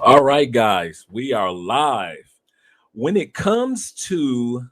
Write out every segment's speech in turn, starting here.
All right, guys, we are live. When it comes to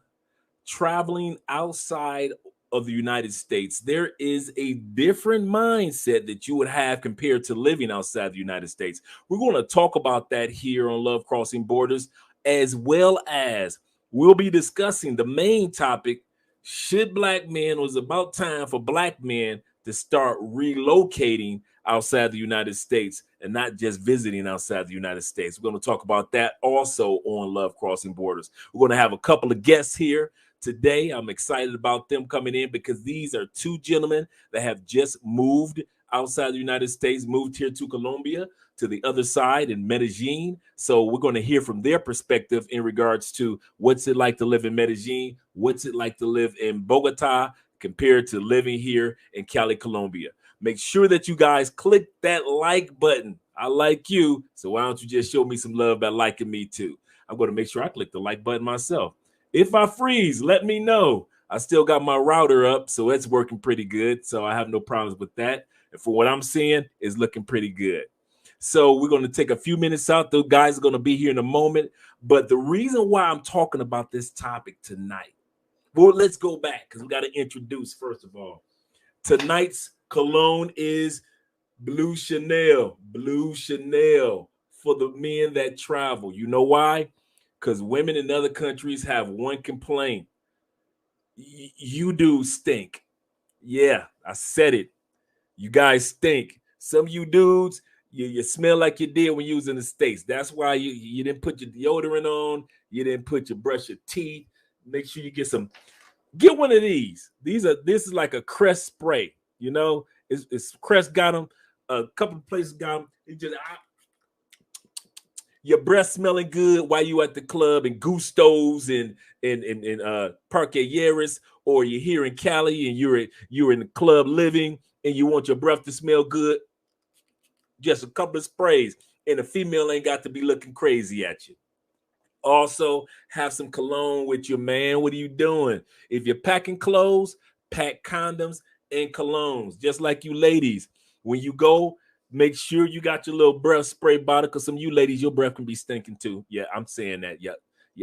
traveling outside of the United States, there is a different mindset that you would have compared to living outside the United States. We're going to talk about that here on Love Crossing Borders, as well as we'll be discussing the main topic. Should black men, was about time for black men to start relocating outside the United States and not just visiting outside the United States? We're going to talk about that also on Love Crossing Borders. We're going to have a couple of guests here today. I'm excited about them coming in because these are two gentlemen that have just moved outside the United States, moved here to Colombia, to the other side in Medellin. So we're going to hear from their perspective in regards to what's it like to live in Medellin, what's it like to live in Bogota compared to living here in Cali, Colombia. Make sure that you guys click that like button. I like you, so why don't you just show me some love by liking me too? I'm going to make sure I click the like button myself. If I freeze, let me know. I still got my router up, so it's working pretty good. So I have no problems with that. And for what I'm seeing, it's looking pretty good. So we're going to take a few minutes out. Those guys are going to be here in a moment. But the reason why I'm talking about this topic tonight, well, let's go back because we got to introduce, first of all, tonight's cologne is Blue Chanel. Blue Chanel for the men that travel. You know why? Because women in other countries have one complaint. You dudes stink. Yeah, I said it. You guys stink. Some of you dudes, you smell like you did when you was in the States. That's why you didn't put your deodorant on. You didn't put your brush your teeth. Make sure you get one of these. This is like a Crest spray. You know, it's Crest got them. A couple of places got them. It just your breath smelling good while you at the club and Gustos and Parqueyeras, or you're here in Cali and you're in the club living and you want your breath to smell good. Just a couple of sprays, and the female ain't got to be looking crazy at you. Also, have some cologne with your man. What are you doing? If you're packing clothes, pack condoms and colognes, just like you ladies. When you go, make sure you got your little breath spray bottle, because some of you ladies, your breath can be stinking too. Yeah, I'm saying that. Yeah,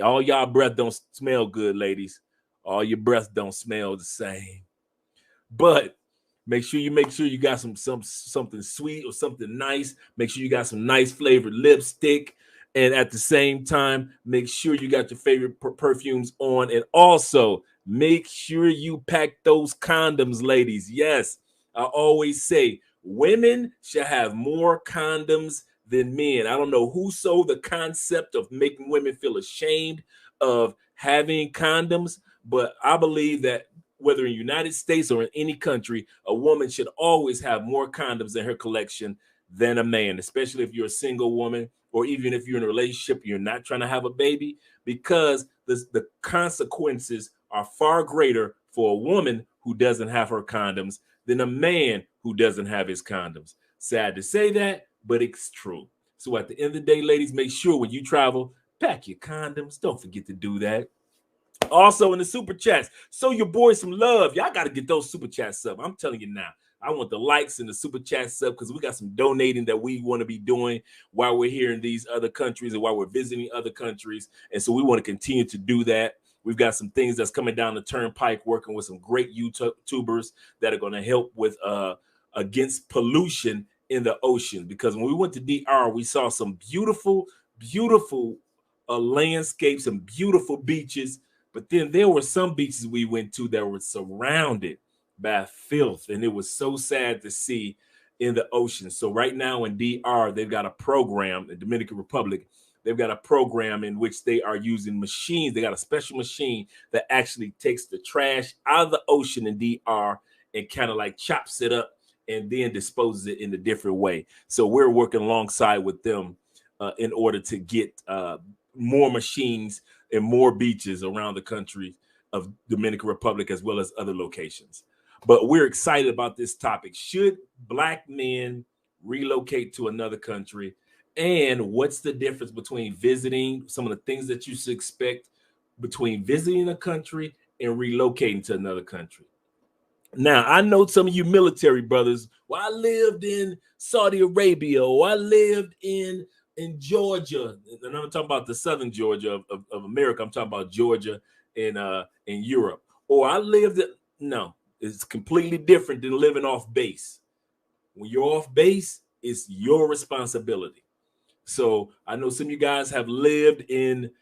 all y'all breath don't smell good, ladies. All your breath don't smell the same. But make sure you got something sweet or something nice. Make sure you got some nice flavored lipstick. And at the same time, make sure you got your favorite perfumes on. And also make sure you pack those condoms, ladies. Yes, I always say women should have more condoms than men. I don't know who sold the concept of making women feel ashamed of having condoms, but I believe that whether in the United States or in any country, a woman should always have more condoms in her collection than a man, especially if you're a single woman, or even if you're in a relationship, you're not trying to have a baby, because the consequences are far greater for a woman who doesn't have her condoms than a man who doesn't have his condoms. Sad to say that, but it's true. So at the end of the day, ladies, make sure when you travel, pack your condoms. Don't forget to do that. Also in the super chats, show your boys some love. Y'all got to get those super chats up. I'm telling you now. I want the likes and the super chats up because we got some donating that we want to be doing while we're here in these other countries and while we're visiting other countries. And so we want to continue to do that. We've got some things that's coming down the turnpike, working with some great YouTubers that are going to help with against pollution in the ocean. Because when we went to DR, we saw some beautiful, beautiful landscapes and beautiful beaches. But then there were some beaches we went to that were surrounded by filth, and it was so sad to see in the ocean. So right now in DR, they've got a program, the Dominican Republic, they've got a program in which they are using machines. They got a special machine that actually takes the trash out of the ocean in DR and kind of like chops it up and then disposes it in a different way. So we're working alongside with them in order to get more machines and more beaches around the country of Dominican Republic as well as other locations. But we're excited about this topic. Should black men relocate to another country? And what's the difference between visiting, some of the things that you should expect between visiting a country and relocating to another country? Now, I know some of you military brothers, well, I lived in Saudi Arabia, or I lived in in Georgia, and I'm talking about the southern Georgia of America. I'm talking about Georgia in Europe. Or I lived it. No, it's completely different than living off base. When you're off base, it's your responsibility. So I know some of you guys have visited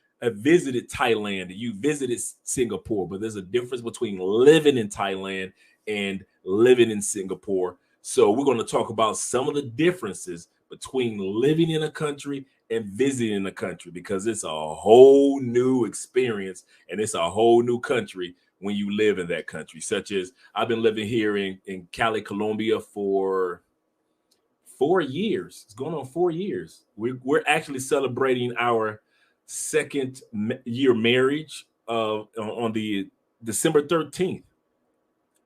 Thailand, and you visited Singapore, but there's a difference between living in Thailand and living in Singapore. So we're going to talk about some of the differences between living in a country and visiting a country, because it's a whole new experience and it's a whole new country when you live in that country. Such as I've been living here in Cali, Colombia for 4 years. It's going on 4 years. We're actually celebrating our second year marriage on the December 13th,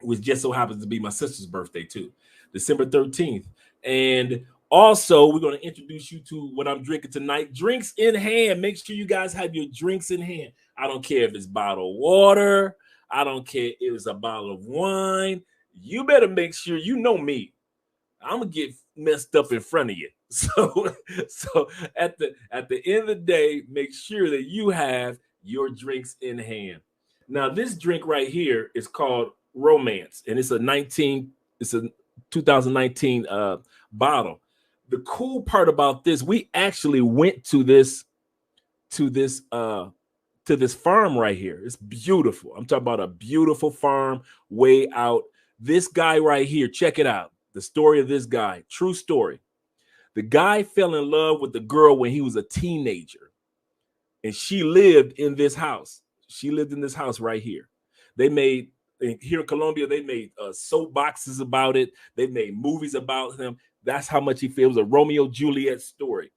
which just so happens to be my sister's birthday too, December 13th. And also, we're going to introduce you to what I'm drinking tonight. Drinks in hand. Make sure you guys have your drinks in hand. I don't care if it's bottled water. I don't care if it's a bottle of wine. You better make sure, you know me, I'm gonna get messed up in front of you. So at the end of the day, make sure that you have your drinks in hand. Now, this drink right here is called Romance, and it's a 2019 bottle. The cool part about this, we actually went to this farm right here. It's beautiful. I'm talking about a beautiful farm way out. This guy right here, check it out. The story of this guy, true story. The guy fell in love with the girl when he was a teenager, and she lived in this house. She lived in this house right here. They made, here in Colombia, they made soap boxes about it. They made movies about him. That's how much he feels. A Romeo Juliet story.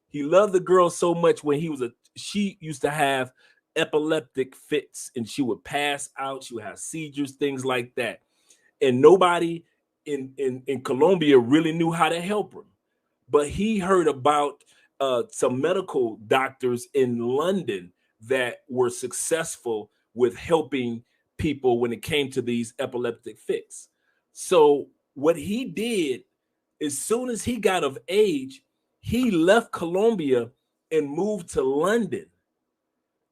He loved the girl so much when she used to have epileptic fits, and she would pass out. She would have seizures, things like that. And nobody in Colombia really knew how to help her. But he heard about some medical doctors in London that were successful with helping people when it came to these epileptic fits. So what he did, as soon as he got of age, he left Colombia and moved to London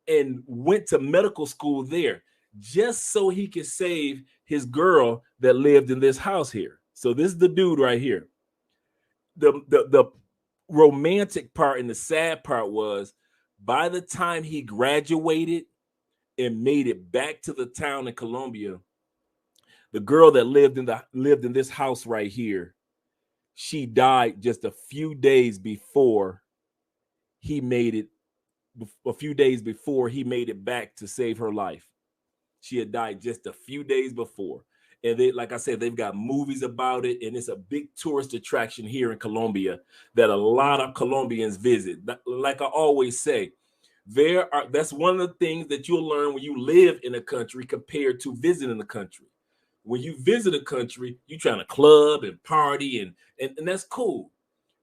and went to medical school there, just so he could save his girl that lived in this house here. So this is the dude right here. The romantic part and the sad part was, by the time he graduated and made it back to the town in Colombia, the girl that lived in this house right here, she died just a few days before he made it. A few days before he made it back to save her life. She had died just a few days before. And they, like I said, they've got movies about it, and it's a big tourist attraction here in Colombia that a lot of Colombians visit. Like I always say, that's one of the things that you'll learn when you live in a country compared to visiting the country. When you visit a country, you're trying to club and party, and that's cool.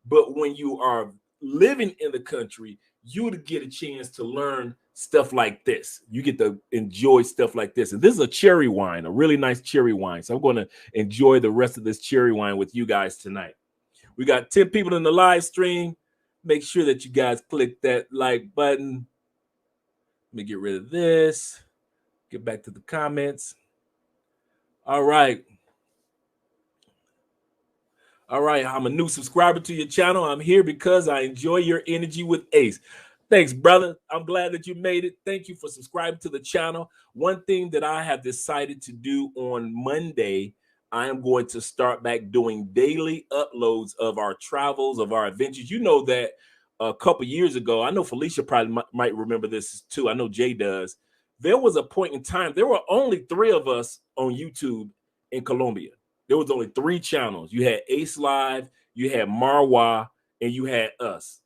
But when you are living in the country, you would get a chance to learn stuff like this. You get to enjoy stuff like this. And this is a cherry wine, a really nice cherry wine. So I'm going to enjoy the rest of this cherry wine with you guys tonight. We got 10 people in the live stream. Make sure that you guys click that like button. Let me get rid of this. Get back to the comments. All right. All right, I'm a new subscriber to your channel. I'm here because I enjoy your energy with Ace. Thanks, brother. I'm glad that you made it. Thank you for subscribing to the channel. One thing that I have decided to do on Monday, I am going to start back doing daily uploads of our travels, of our adventures. You know that a couple years ago, I know Felicia probably might remember this too. I know Jay does. There was a point in time, there were only 3 of us on YouTube in Colombia. There was only 3 channels. You had Ace Live, you had Marwa, and you had us.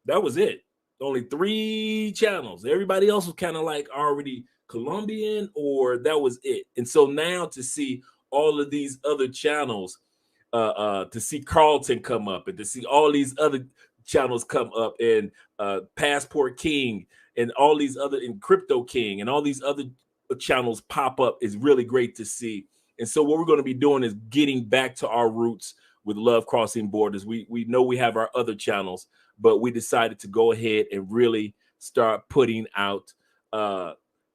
That was it. Only 3 channels. Everybody else was kind of like already Colombian, or that was it. And so now to see all of these other channels, to see Carlton come up, and to see all these other channels come up, and Passport King, and all these other, and Crypto King, and all these other channels pop up is really great to see. And so what we're going to be doing is getting back to our roots with Love Crossing Borders. We know we have our other channels, but we decided to go ahead and really start putting out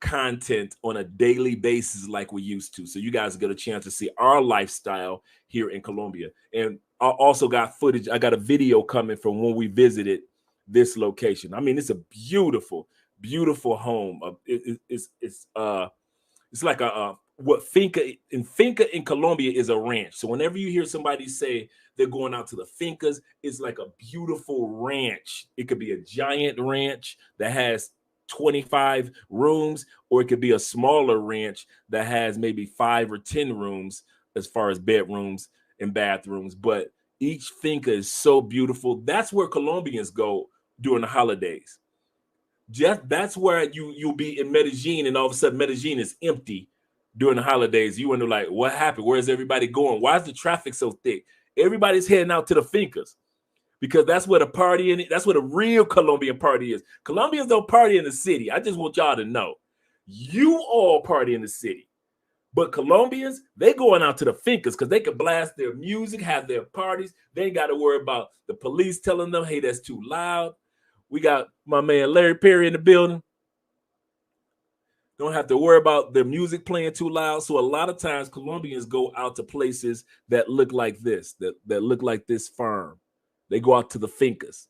content on a daily basis like we used to. So you guys get a chance to see our lifestyle here in Colombia. And I also got footage. I got a video coming from when we visited this location. I mean, it's a beautiful, beautiful home. It's like what finca in Colombia is a ranch. So whenever you hear somebody say they're going out to the fincas, it's like a beautiful ranch. It could be a giant ranch that has 25 rooms, or it could be a smaller ranch that has maybe 5 or 10 rooms as far as bedrooms and bathrooms. But each finca is so beautiful. That's where Colombians go during the holidays. That's where you'll be in Medellin, and all of a sudden Medellin is empty during the holidays. You wonder, like, what happened? Where's everybody going? Why is the traffic so thick? Everybody's heading out to the fincas because that's where the party in it. That's where the real Colombian party is. Colombians don't party in the city. I just want y'all to know, you all party in the city, but Colombians, they going out to the fincas because they can blast their music, have their parties. They ain't got to worry about the police telling them, hey, that's too loud. We got my man Larry Perry in the building. Don't have to worry about their music playing too loud. So a lot of times Colombians go out to places that look like this, that look like this farm. They go out to the fincas.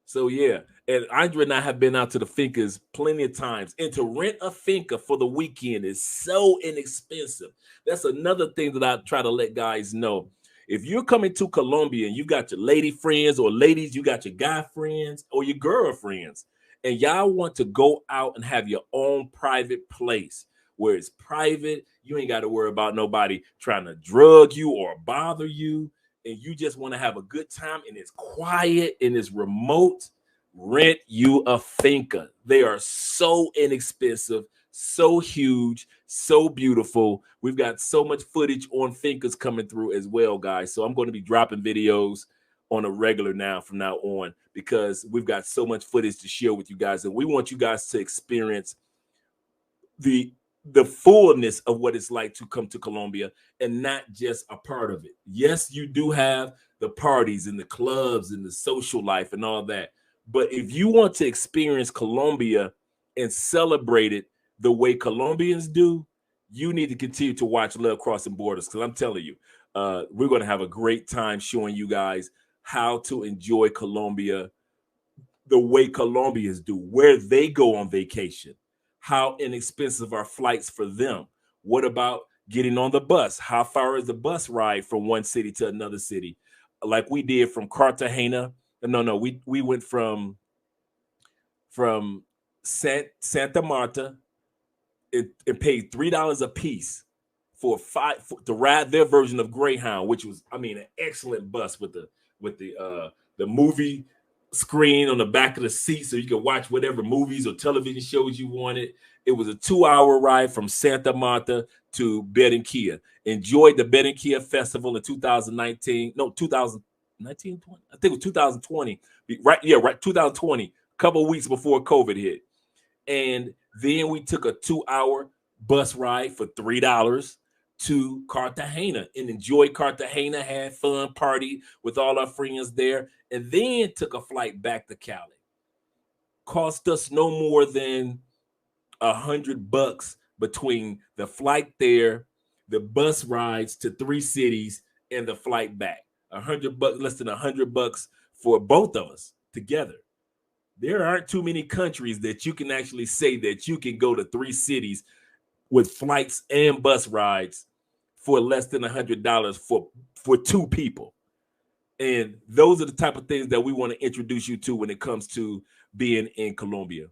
So yeah, and Andre and I have been out to the fincas plenty of times. And to rent a finca for the weekend is so inexpensive. That's another thing that I try to let guys know. If you're coming to Colombia and you got your lady friends, or ladies, you got your guy friends or your girlfriends, and y'all want to go out and have your own private place where it's private, you ain't got to worry about nobody trying to drug you or bother you, and you just want to have a good time and it's quiet and it's remote, rent you a finca. They are so inexpensive, so huge, so beautiful. We've got so much footage on fincas coming through as well, guys. So I'm going to be dropping videos on a regular now from now on, because we've got so much footage to share with you guys, and we want you guys to experience the fullness of what it's like to come to Colombia and not just a part of it. Yes, you do have the parties and the clubs and the social life and all that, but if you want to experience Colombia and celebrate it the way Colombians do, you need to continue to watch Love Crossing Borders, because I'm telling you, we're going to have a great time showing you guys how to enjoy Colombia the way Colombians do, where they go on vacation, how inexpensive are flights for them. What about getting on the bus? How far is the bus ride from one city to another city? Like we did from Cartagena. No, we went from Santa Marta and paid $3 a piece to ride their version of Greyhound, which was, I mean, an excellent bus with the movie screen on the back of the seat, so you can watch whatever movies or television shows you wanted. It was a 2-hour ride from Santa Marta to Barranquilla. Enjoyed the Barranquilla Festival in 2019. No, 2019, 20? I think it was 2020. Right, 2020, a couple of weeks before COVID hit. And then we took a 2-hour bus ride for $3 to Cartagena and enjoyed Cartagena, had fun, party with all our friends there, and then took a flight back to Cali. Cost us no more than $100 between the flight there, the bus rides to 3 cities, and the flight back. $100, less than $100 for both of us together. There aren't too many countries that you can actually say that you can go to 3 cities with flights and bus rides for less than $100 for 2 people. And those are the type of things that we want to introduce you to when it comes to being in Colombia.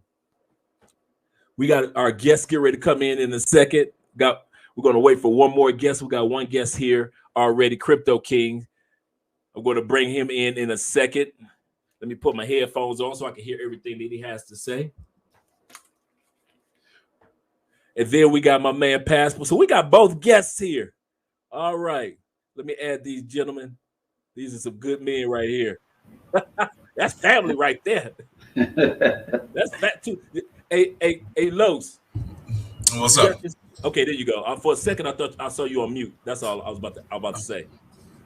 We got our guests get ready to come in a second. We're going to wait for one more guest. We got one guest here already, Crypto King. I'm going to bring him in a second. Let me put my headphones on so I can hear everything that he has to say. And then we got my man Passport. So we got both guests here. All right. Let me add these gentlemen. These are some good men right here. That's family right there. That's fat too. Hey, Los. What's up? Okay, there you go. For a second, I thought I saw you on mute. That's all I was about to say.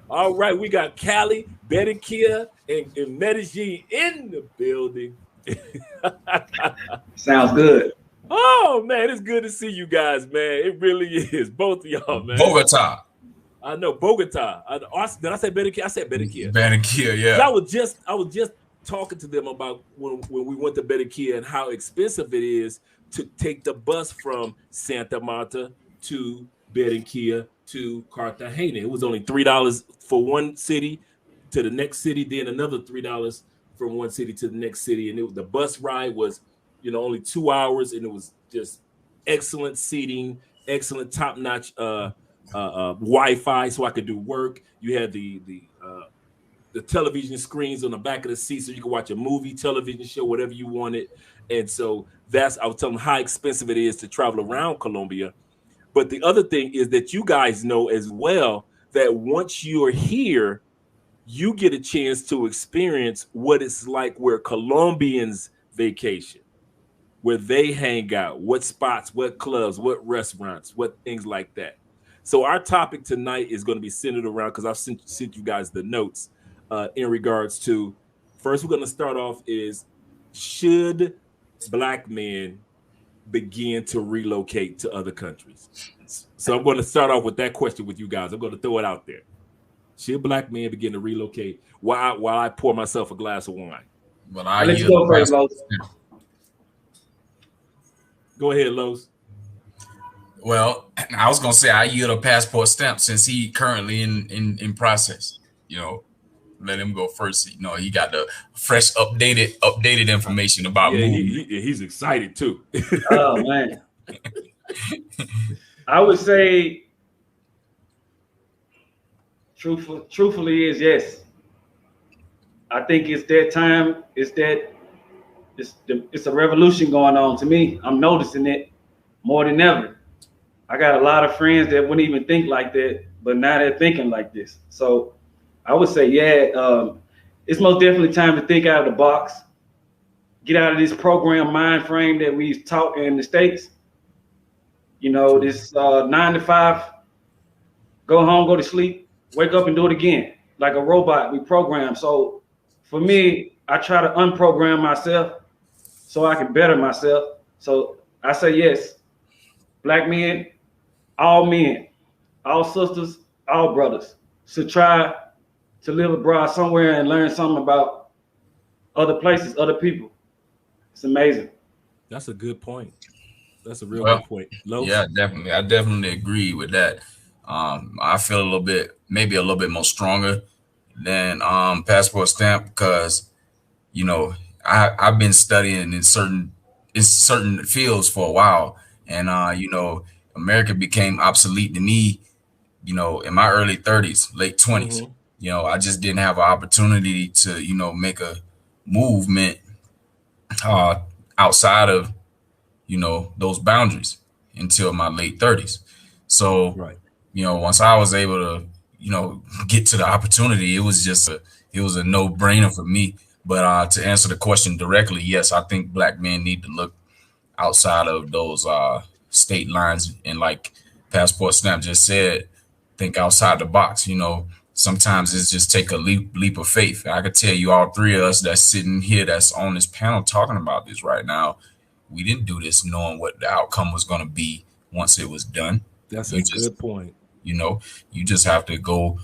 All right, we got Cali, Medellin, and Medellin in the building. Sounds good. Oh man, it's good to see you guys, man. It really is. Both of y'all, man. Bogota. I know Bogota. Did I say Medellin? I said Medellin. Medellin, yeah. I was just talking to them about when we went to Medellin and how expensive it is to take the bus from Santa Marta to Medellin to Cartagena. It was only $3 for one city to the next city, then another $3 from one city to the next city, and the bus ride was, only 2 hours, and it was just excellent seating, excellent top-notch Wi-Fi, so I could do work. You had the television screens on the back of the seat, so you could watch a movie, television show, whatever you wanted. And so I was telling them how expensive it is to travel around Colombia. But the other thing is that you guys know as well that once you're here, you get a chance to experience what it's like where Colombians vacation, where they hang out, what spots, what clubs, what restaurants, what things like that. So our topic tonight is going to be centered around, because I've sent you guys the notes in regards to, first we're going to start off is, should Black men begin to relocate to other countries? So I'm going to start off with that question with you guys. I'm going to throw it out there. Should Black men begin to relocate while I pour myself a glass of wine? Well, let's go first, Los. Go ahead, Los. Well, I was gonna say I yield a passport stamp since he currently in process. Let him go first. He got the fresh, updated information about moving. He's excited too. Oh man, I would say, truthfully, is yes. I think it's that time. It's a revolution going on. To me, I'm noticing it more than ever. I got a lot of friends that wouldn't even think like that, but now they're thinking like this. So I would say, it's most definitely time to think out of the box, get out of this program mind frame that we've taught in the States. This 9 to 5, go home, go to sleep, wake up and do it again. Like a robot, we program. So for me, I try to unprogram myself so I can better myself. So I say yes, Black men, all sisters, all brothers should try to live abroad somewhere and learn something about other places, other people. It's amazing. That's a good point. That's a real good point. Los? Yeah, definitely. I definitely agree with that. I feel maybe a little bit more stronger than passport stamp, because I've been studying in certain fields for a while, and America became obsolete to me, in my early 30s, late 20s. Mm-hmm. I just didn't have an opportunity to, make a movement outside of, those boundaries until my late 30s. So, right. Once I was able to, get to the opportunity, it was a no-brainer for me. But to answer the question directly, yes, I think Black men need to look outside of those state lines, and like passport stamp just said, think outside the box. Sometimes it's just take a leap of faith. I could tell you, all three of us that's sitting here, that's on this panel talking about this right now, we didn't do this knowing what the outcome was going to be once it was done. That's a good point. You just have to go,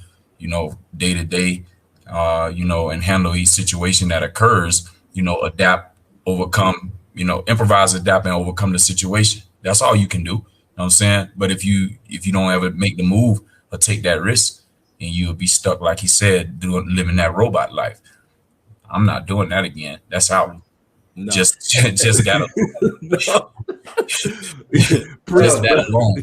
day to day, and handle each situation that occurs, adapt, overcome, improvise, adapt, and overcome the situation. That's all you can do. You know what I'm saying? But if you don't ever make the move or take that risk, and you'll be stuck, like he said, living that robot life. I'm not doing that again. That's out. No. Just gotta just that alone.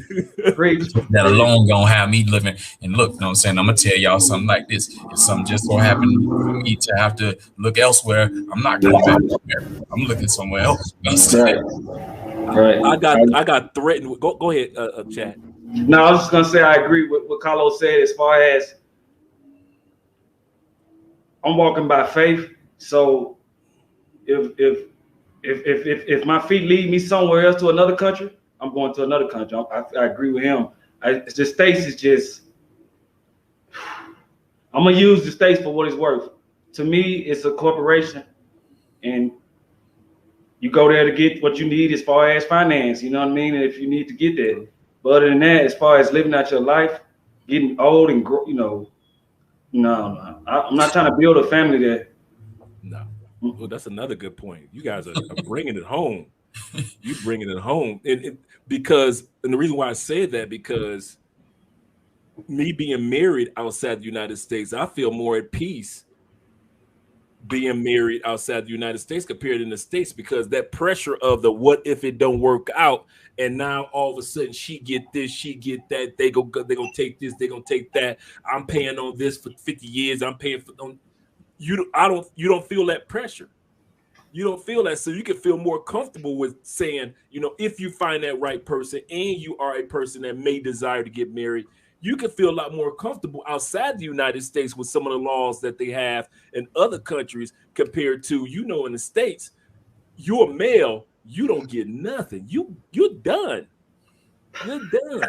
That alone gonna have me living. And look, you know what I'm saying? I'm gonna tell y'all something like this. If something just so happened for me to have to look elsewhere, I'm not coming back to America. I'm looking somewhere else. You know right. I got threatened. Go ahead, Chad. No, I was just gonna say I agree with what Carlos said as far as I'm walking by faith. So if my feet lead me somewhere else to another country, I'm going to another country. I agree with him. The States is just, I'm gonna use the States for what it's worth. To me, it's a corporation, and you go there to get what you need as far as finance. You know what I mean? And if you need to get that, but other than that, as far as living out your life, getting old and no, I'm not trying to build a family there. No. Well, that's another good point. You guys are bringing it home. You bringing it home, and the reason why I say that, because me being married outside the United States, I feel more at peace being married outside the United States compared to in the States, because that pressure of the what if it don't work out, and now all of a sudden she get this, she get that, they gonna take this, they gonna take that. I'm paying on this for 50 years. I'm paying for you. You don't feel that pressure. You don't feel that, so you can feel more comfortable with saying, if you find that right person and you are a person that may desire to get married, you can feel a lot more comfortable outside the United States with some of the laws that they have in other countries compared to, in the States, you're a male, you don't get nothing. You're done. You're done.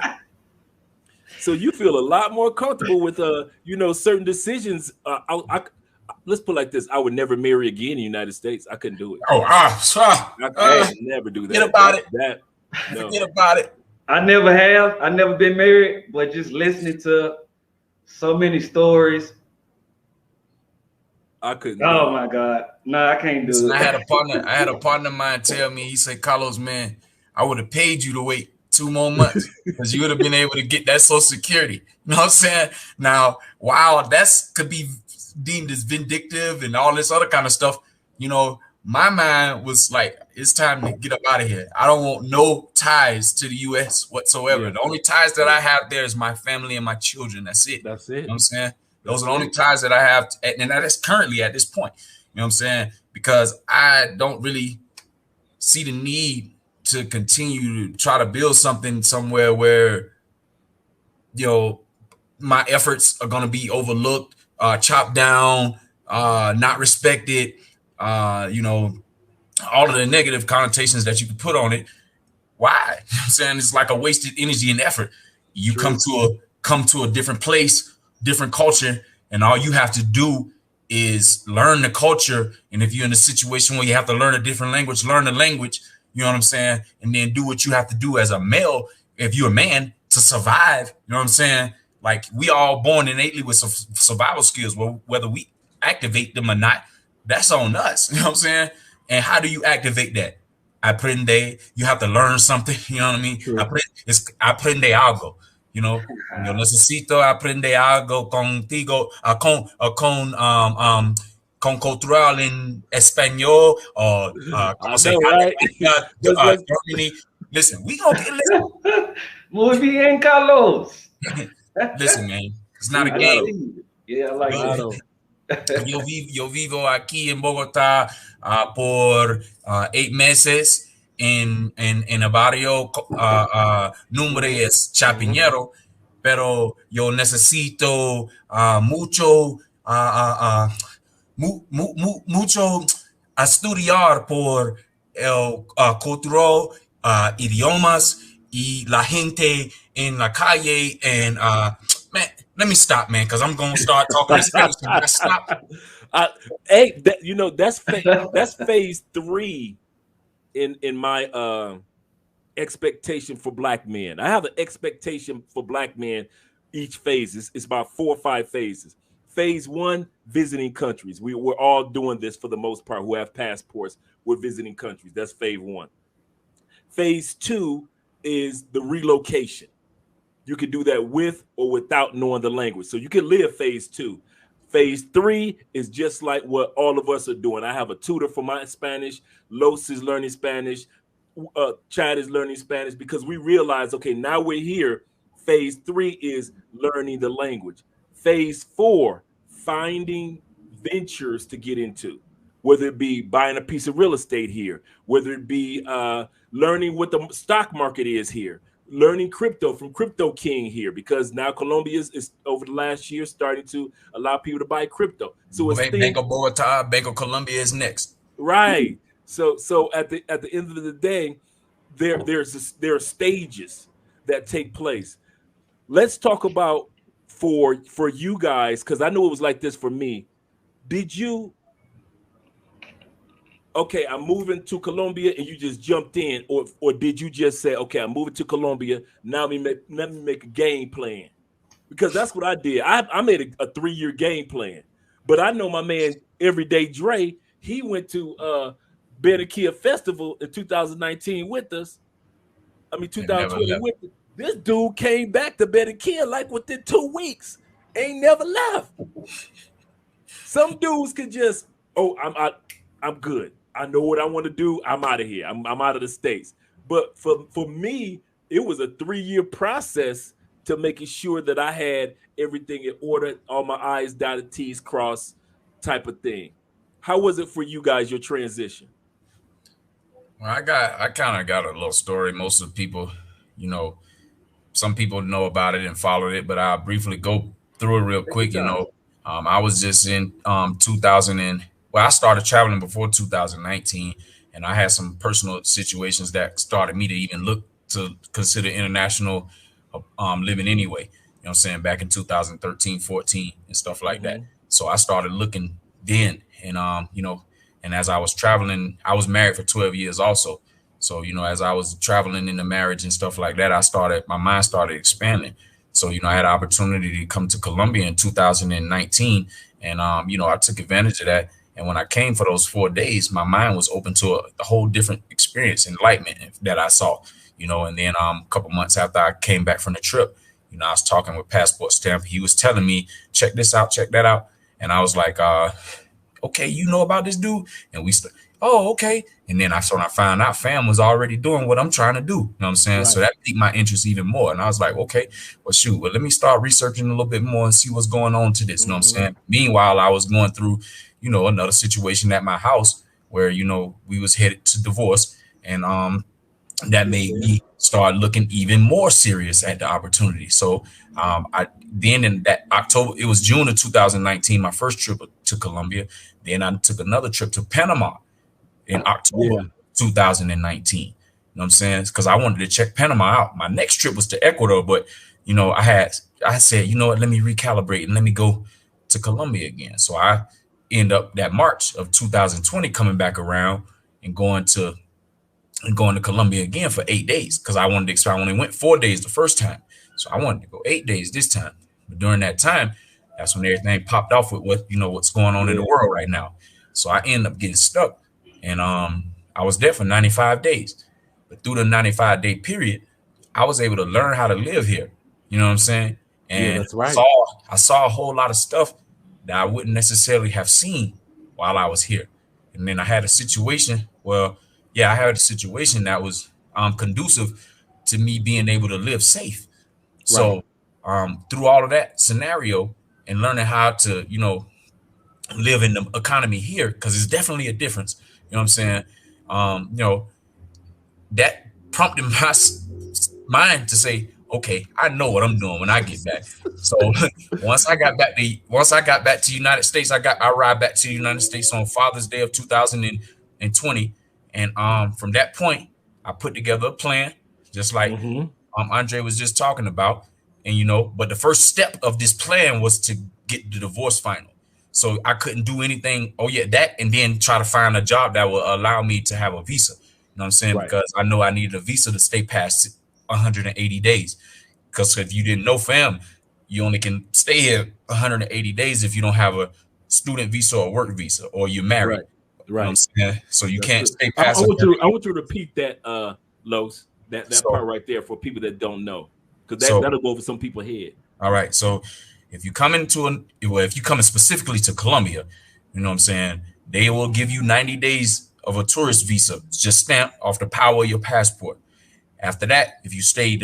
So you feel a lot more comfortable with, certain decisions. Let's put it like this: I would never marry again in the United States. I couldn't do it. I could never do that. Forget about it. No. Forget about it. I never have. I never been married, but just listening to so many stories, I couldn't. Oh my God, no, I can't do it. I had a partner of mine tell me, he said, "Carlos, man, I would have paid you to wait 2 more months because you would have been able to get that Social Security." You know what I'm saying? Now, wow, could be deemed as vindictive and all this other kind of stuff. My mind was like, it's time to get up out of here. I don't want no ties to the U.S. whatsoever. Yeah. The only ties that I have there is my family and my children. That's it. That's it. You know what I'm saying? Those are the only ties that I have, and that's currently at this point. You know what I'm saying? Because I don't really see the need to continue to try to build something somewhere where, my efforts are going to be overlooked, chopped down, not respected. All of the negative connotations that you can put on it. Why? You know what I'm saying? It's like a wasted energy and effort. You come to a different place, different culture, and all you have to do is learn the culture. And if you're in a situation where you have to learn a different language, learn the language, you know what I'm saying? And then do what you have to do as a male, if you're a man, to survive. You know what I'm saying? Like, we all born innately with some survival skills, whether we activate them or not. That's on us, you know what I'm saying? And how do you activate that? Aprende. You have to learn something, you know what I mean? Aprende algo, Yo necesito aprender algo contigo, con cultural en español, or como se llama, Germany. Listen, we gonna get listen. Muy bien, Carlos. Listen, man, it's not a game. Yeah, I like it. Yo vivo aquí en Bogotá por 8 meses en el barrio, nombre es Chapinero, pero yo necesito mucho estudiar por el cultural, idiomas y la gente en la calle. And man, let me stop, man, because I'm gonna start talking Spanish. Stop. That's phase 3 in my expectation for Black men. I have an expectation for Black men. Each phase it's about 4 or 5 phases. Phase 1, visiting countries. We're all doing this for the most part. Who have passports, we're visiting countries. That's phase 1. Phase 2 is the relocation. You can do that with or without knowing the language. So you can live phase 2. Phase 3 is just like what all of us are doing. I have a tutor for my Spanish. Los is learning Spanish. Chad is learning Spanish, because we realize, okay, now we're here. Phase 3 is learning the language. Phase 4, finding ventures to get into, whether it be buying a piece of real estate here, whether it be learning what the stock market is here, learning crypto from Crypto King here, because now Colombia is over the last year starting to allow people to buy crypto. So it's Bank of Bogotá, Bank of Colombia is next. Right. So at the end of the day, there are stages that take place. Let's talk about for you guys, because I know it was like this for me. Did you okay, I'm moving to Colombia and you just jumped in, or did you just say, okay, I'm moving to Colombia, now let me make a game plan? Because that's what I did. I made a 3-year game plan. But I know my man Everyday Dre, he went to Medellin Festival in 2019 with us. I mean 2020 with us. This dude came back to Medellin like within 2 weeks. Ain't never left. Some dudes can just, oh, I'm good. I know what I want to do. I'm out of here. I'm out of the States. But for me, it was a 3-year process to making sure that I had everything in order, all my I's dotted, T's crossed type of thing. How was it for you guys, your transition? Well, I kind of got a little story. Most of the people, you know, some people know about it and followed it, but I'll briefly go through it real quick. You know, I was just in 2000 I started traveling before 2019, and I had some personal situations that started me to even look to consider international living anyway. You know what I'm saying? Back in 2013, 14 and stuff like that. So I started looking then, and you know, and as I was traveling, I was married for 12 years also. So, you know, as I was traveling in the marriage and stuff like that, my mind started expanding. So, you know, I had an opportunity to come to Colombia in 2019, and you know, I took advantage of that. And when I came for those 4 days, my mind was open to a whole different experience, enlightenment that I saw, you know. And then a couple months after I came back from the trip, you know, I was talking with Passport Stamp. He was telling me, check this out, check that out. And I was like, okay, you know about this dude? And oh, okay. And then I found out fam was already doing what I'm trying to do. You know what I'm saying? Right. So that piqued my interest even more. And I was like, okay, well, shoot, well, let me start researching a little bit more and see what's going on to this. You know what I'm saying? Meanwhile, I was going through, you know, another situation at my house where, you know, we was headed to divorce. And that made me start looking even more serious at the opportunity. So then in that October, it was June of 2019, my first trip to Colombia. Then I took another trip to Panama in October 2019. You know what I'm saying? Because I wanted to check Panama out. My next trip was to Ecuador, but, you know, I said, you know what, let me recalibrate and let me go to Colombia again. So I end up that March of 2020 coming back around and going to Colombia again for 8 days, because I wanted to expand. I only went 4 days the first time, so I wanted to go 8 days this time. But during that time, that's when everything popped off with what's going on in the world right now. So I ended up getting stuck, and I was there for 95 days. But through the 95-day period, I was able to learn how to live here. You know what I'm saying? And that's right. I saw a whole lot of stuff that I wouldn't necessarily have seen while I was here. And then I had a situation. I had a situation that was conducive to me being able to live safe. Right. So through all of that scenario and learning how to, you know, live in the economy here, because it's definitely a difference. You know what I'm saying? You know, that prompted my mind to say, okay, I know what I'm doing when I get back. So once I got back to the United States, I arrived back to the United States on Father's Day of 2020. And from that point, I put together a plan, just like Andre was just talking about. And, you know, but the first step of this plan was to get the divorce final. So I couldn't do anything. That, and then try to find a job that will allow me to have a visa. You know what I'm saying? Right. Because I know I needed a visa to stay past 180 days. Because if you didn't know, fam, you only can stay here 180 days if you don't have a student visa or work visa, or you're married. Right. You know what I'm saying? So you can't stay past. I want you to repeat that, Los, that part right there for people that don't know, because that'll go over some people's head. All right. So if you come specifically to Colombia, you know what I'm saying, they will give you 90 days of a tourist visa, just stamped off the power of your passport. After that, if you stayed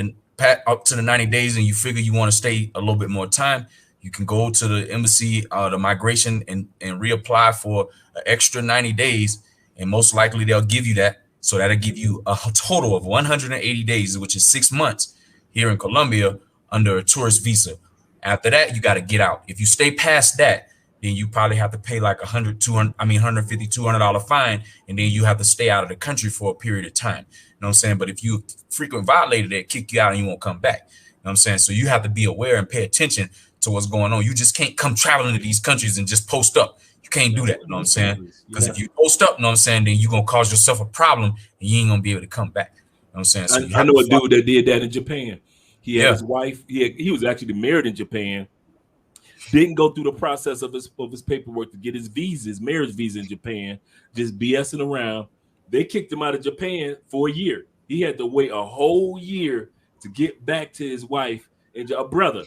up to the 90 days and you figure you want to stay a little bit more time, you can go to the embassy, the migration, and reapply for an extra 90 days. And most likely they'll give you that. So that'll give you a total of 180 days, which is 6 months here in Colombia under a tourist visa. After that, you got to get out. If you stay past that, then you probably have to pay like $150, $200 fine, and then you have to stay out of the country for a period of time. You know what I'm saying? But if you frequent violated it, kick you out and you won't come back. You know what I'm saying? So you have to be aware and pay attention to what's going on. You just can't come traveling to these countries and just post up. You can't do that. You know what I'm saying? Because if you post up, you know what I'm saying, then you're going to cause yourself a problem and you ain't going to be able to come back. You know what I'm saying? So I know a dude that did that in Japan. He had his wife. He was actually married in Japan. Didn't go through the process of his paperwork to get his visa, his marriage visa in Japan. Just BSing around. They kicked him out of Japan for a year. He had to wait a whole year to get back to his wife and a brother.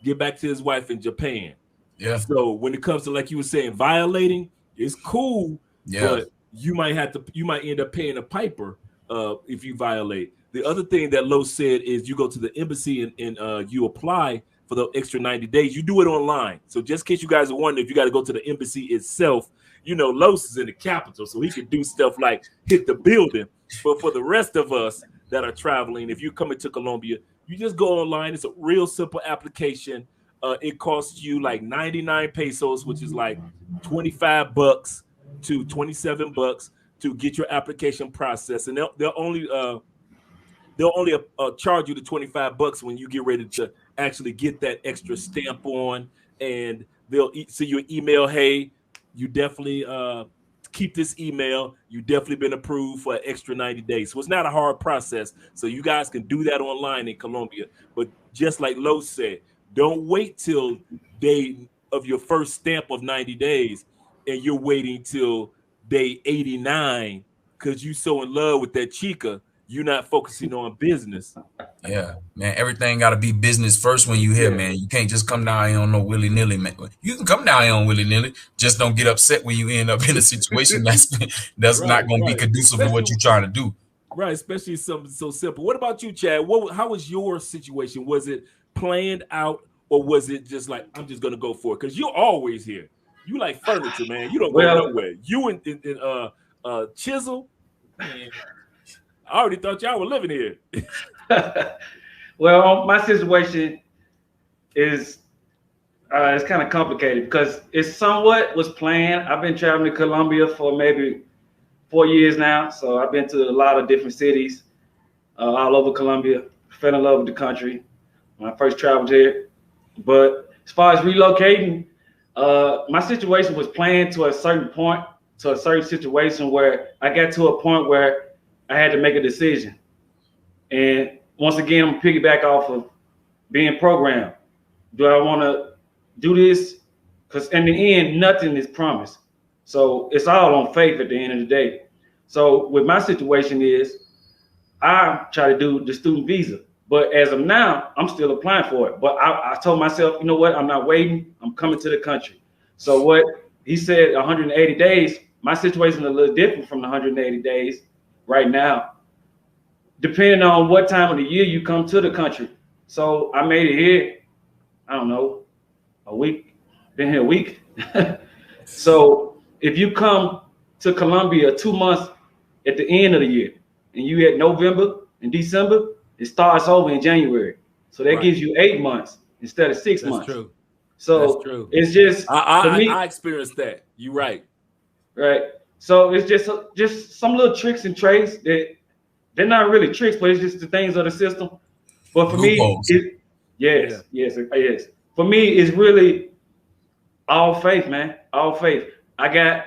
Get back to his wife in Japan. Yeah. So when it comes to, like you were saying, violating, it's cool, but you might end up paying a piper if you violate. The other thing that Lo said is you go to the embassy and you apply for the extra 90 days. You do it online. So just in case you guys are wondering if you got to go to the embassy itself, you know, Los is in the capital, so he can do stuff like hit the building. But for the rest of us that are traveling, if you're coming to Colombia, you just go online. It's a real simple application. It costs you like 99 pesos, which is like $25 to $27 to get your application processed. And they'll only charge you the $25 when you get ready to actually get that extra stamp on, and they'll send you an email. Hey, you definitely keep this email. You definitely been approved for an extra 90 days. So it's not a hard process. So you guys can do that online in Colombia. But just like Lo said, don't wait till day of your first stamp of 90 days and you're waiting till day 89 because you're so in love with that chica. You're not focusing on business. Yeah, man. Everything got to be business first when you here, man. You can't just come down here on no willy-nilly, man. You can come down here on willy-nilly. Just don't get upset when you end up in a situation that's not going to be conducive to what you're trying to do. Right, especially something so simple. What about you, Chad? How was your situation? Was it planned out, or was it just like, I'm just going to go for it? Because you're always here. You like furniture, man. You don't go nowhere. You in Chisel, man. I already thought y'all were living here. Well, my situation is it's kind of complicated because it's somewhat was planned. I've been traveling to Colombia for maybe 4 years now, so I've been to a lot of different cities all over Colombia. Fell in love with the country when I first traveled here. But as far as relocating, my situation was planned to a certain point, to a certain situation where I got to a point where I had to make a decision. And once again, I'm piggyback off of being programmed. Do I want to do this? Because in the end, nothing is promised. So it's all on faith at the end of the day. So with my situation is, I try to do the student visa. But as of now, I'm still applying for it. But I told myself, you know what? I'm not waiting. I'm coming to the country. So what he said, 180 days, my situation is a little different from the 180 days right now, depending on what time of the year you come to the country. So I made it here, I don't know, a week, been here a week. So if you come to Colombia 2 months at the end of the year, and you at November and December, it starts over in January. So that gives you 8 months instead of 6 months. True. So that's true. It's just, I experienced that. You're right. Right. So it's just some little tricks and trades that they're not really tricks, but it's just the things of the system. But for me, yes. For me, it's really all faith, man. All faith. I got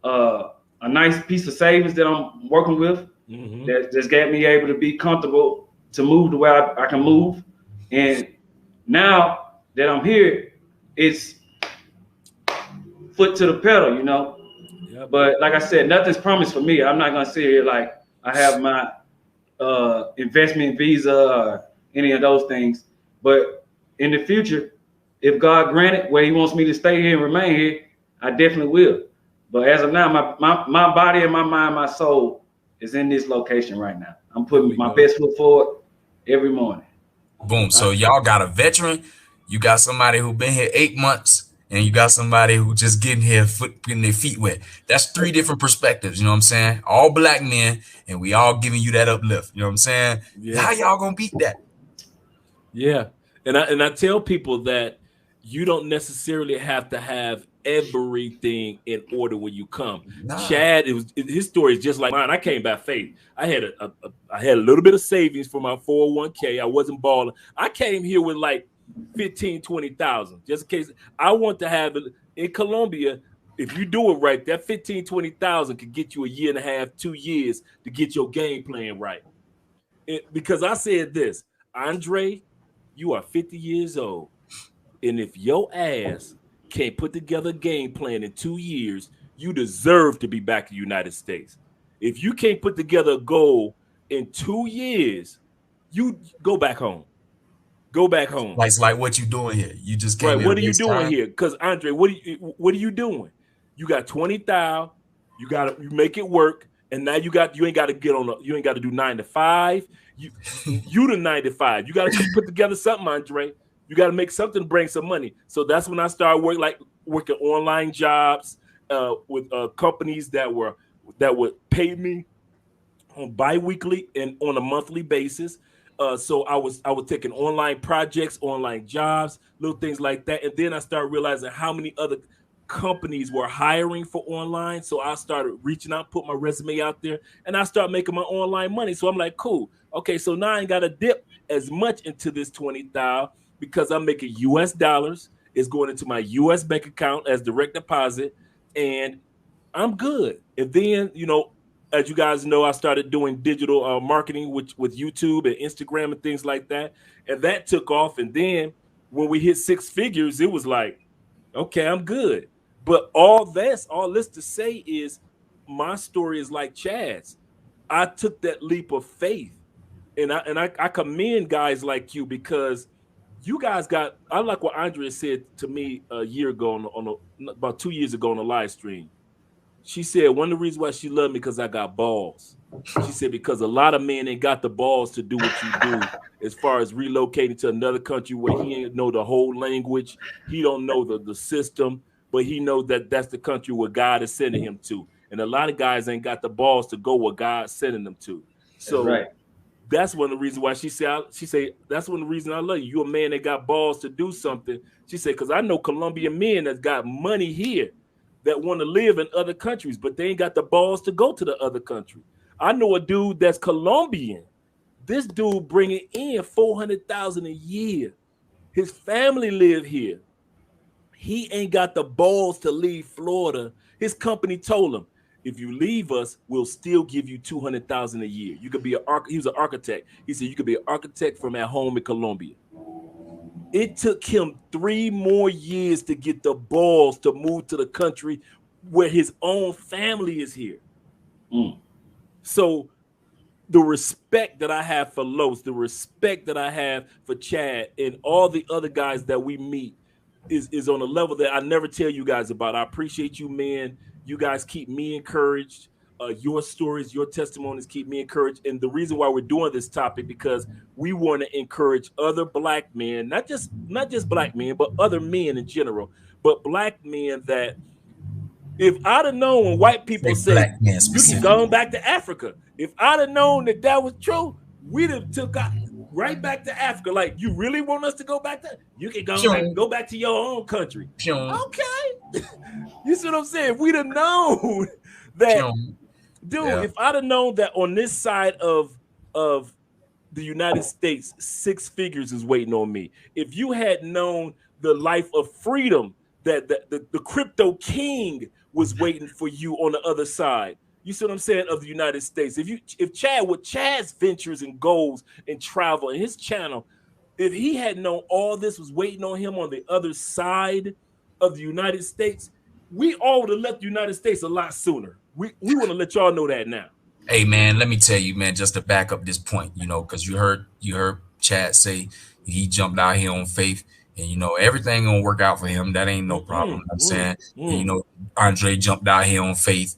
a nice piece of savings that I'm working with that just got me able to be comfortable to move the way I can move. And now that I'm here, it's foot to the pedal, you know. But like I said, nothing's promised for me. I'm not gonna sit here like I have my investment visa or any of those things. But in the future, if God granted where He wants me to stay here and remain here, I definitely will. But as of now, my body and my mind, my soul is in this location right now. I'm putting my best foot forward every morning. Boom. So y'all got a veteran, you got somebody who been here 8 months, and you got somebody who just getting their feet wet. That's 3 different perspectives, you know what I'm saying? All black men, and we all giving you that uplift, you know what I'm saying? Yeah. How y'all gonna beat that? Yeah. And I tell people that you don't necessarily have to have everything in order when you come. Nah. Chad, his story is just like mine. I came by faith. I had a little bit of savings for my 401k. I wasn't balling. I came here with like 15, 20,000, just in case. I want to have it in Colombia. If you do it right, that 15, 20,000 could get you a year and a half, 2 years to get your game plan right. Because I said this, Andre, you are 50 years old. And if your ass can't put together a game plan in 2 years, you deserve to be back in the United States. If you can't put together a goal in 2 years, you go back home. Go back home. Like what you doing here? You just came right. What are you doing time? here? Because Andre, what are you doing? You got 20,000. You make it work, and now you ain't got to you ain't got to do 9 to 5. You the 9 to 5. You got to put together something, Andre. You got to make something to bring some money. So that's when I started working online jobs with companies that would pay me on bi-weekly and on a monthly basis. So I was taking online projects, online jobs, little things like that. And then I started realizing how many other companies were hiring for online. So I started reaching out, put my resume out there, and I started making my online money. So I'm like, cool. Okay, so now I ain't got to dip as much into this 20,000 because I'm making US dollars. It's going into my US bank account as direct deposit, and I'm good. And then, as you guys know, I started doing digital marketing with YouTube and Instagram and things like that. And that took off. And then when we hit 6 figures, it was like, okay, I'm good. But all this to say is my story is like Chad's. I took that leap of faith. And I commend guys like you because you guys I like what Andrea said to me a year ago about 2 years ago on a live stream. She said one of the reasons why she loved me because I got balls. She said because a lot of men ain't got the balls to do what you do as far as relocating to another country where he ain't know the whole language. He don't know the system, but he knows that that's the country where God is sending him to. And a lot of guys ain't got the balls to go where God's sending them to. So that's one of the reasons why she said that's one of the reasons I love you. You're a man that got balls to do something. She said, because I know Colombian men that got money here that want to live in other countries, but they ain't got the balls to go to the other country. I know a dude that's Colombian. This dude bringing in $400,000 a year. His family live here. He ain't got the balls to leave Florida. His company told him, if you leave us, we'll still give you $200,000 a year. You could be he was an architect. He said you could be an architect from at home in Colombia. It took him 3 more years to get the balls to move to the country where his own family is here. So the respect that I have for Los, the respect that I have for Chad and all the other guys that we meet is on a level that I never tell you guys about. I appreciate you, man. You guys keep me encouraged. Your stories, your testimonies keep me encouraged. And the reason why we're doing this topic, because we want to encourage other black men, not just black men, but other men in general, but black men that if I'd have known when white people say you can go back to Africa, if I'd have known that was true, we'd have took right back to Africa. Like, you really want us to go back there? You can go back to your own country. Okay. You see what I'm saying? If we'd have known that, dude, if I'd have known that on this side of the United States, 6 figures is waiting on me. If you had known the life of freedom, that the crypto king was waiting for you on the other side. You see what I'm saying, of the United States. If Chad, with Chad's ventures and goals and travel and his channel, if he had known all this was waiting on him on the other side of the United States, we all would have left the United States a lot sooner. We want to let y'all know that now. Hey man, let me tell you, man, just to back up this point, because you heard Chad say he jumped out here on faith. And everything gonna work out for him. That ain't no problem. I'm saying, and, Andre jumped out here on faith.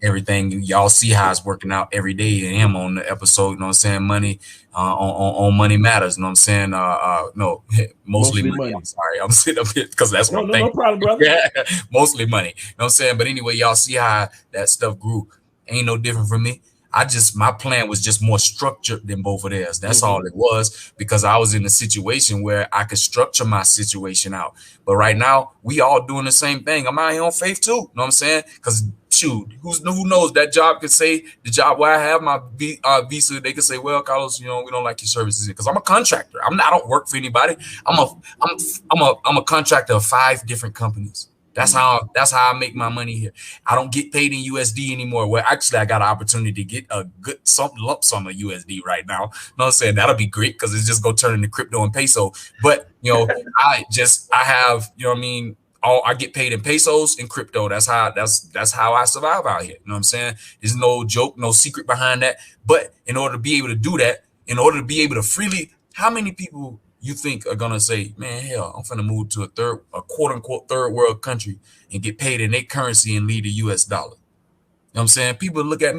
Everything y'all see how it's working out every day. And him on the episode, you know what I'm saying? Money on Money Matters. You know what I'm saying? No, mostly money. I'm sorry, I'm sitting up here because that's what I'm thinking. No problem, brother. Yeah, mostly money. You know what I'm saying? But anyway, y'all see how that stuff grew. Ain't no different from me. my plan was just more structured than both of theirs. That's all it was, because I was in a situation where I could structure my situation out. But right now, we all doing the same thing. I'm out here on faith too. You know what I'm saying? Because shoot, who knows? That job could say, the job where I have my visa, they could say, well, Carlos, we don't like your services, because I'm a contractor. I don't work for anybody. I'm a contractor of 5 different companies. That's how I make my money here. I don't get paid in USD anymore. Well, actually, I got an opportunity to get a good lump sum of USD right now. You know what I'm saying? That'll be great, because it's just go turn into crypto and peso. But I have, what I mean, I get paid in pesos and crypto. That's how I survive out here. You know what I'm saying? There's no joke, no secret behind that. But in order to be able to do that, in order to be able to freely, how many people you think are gonna say, man, hell, I'm finna move to a quote unquote third world country and get paid in their currency and leave the US dollar? You know what I'm saying? People look at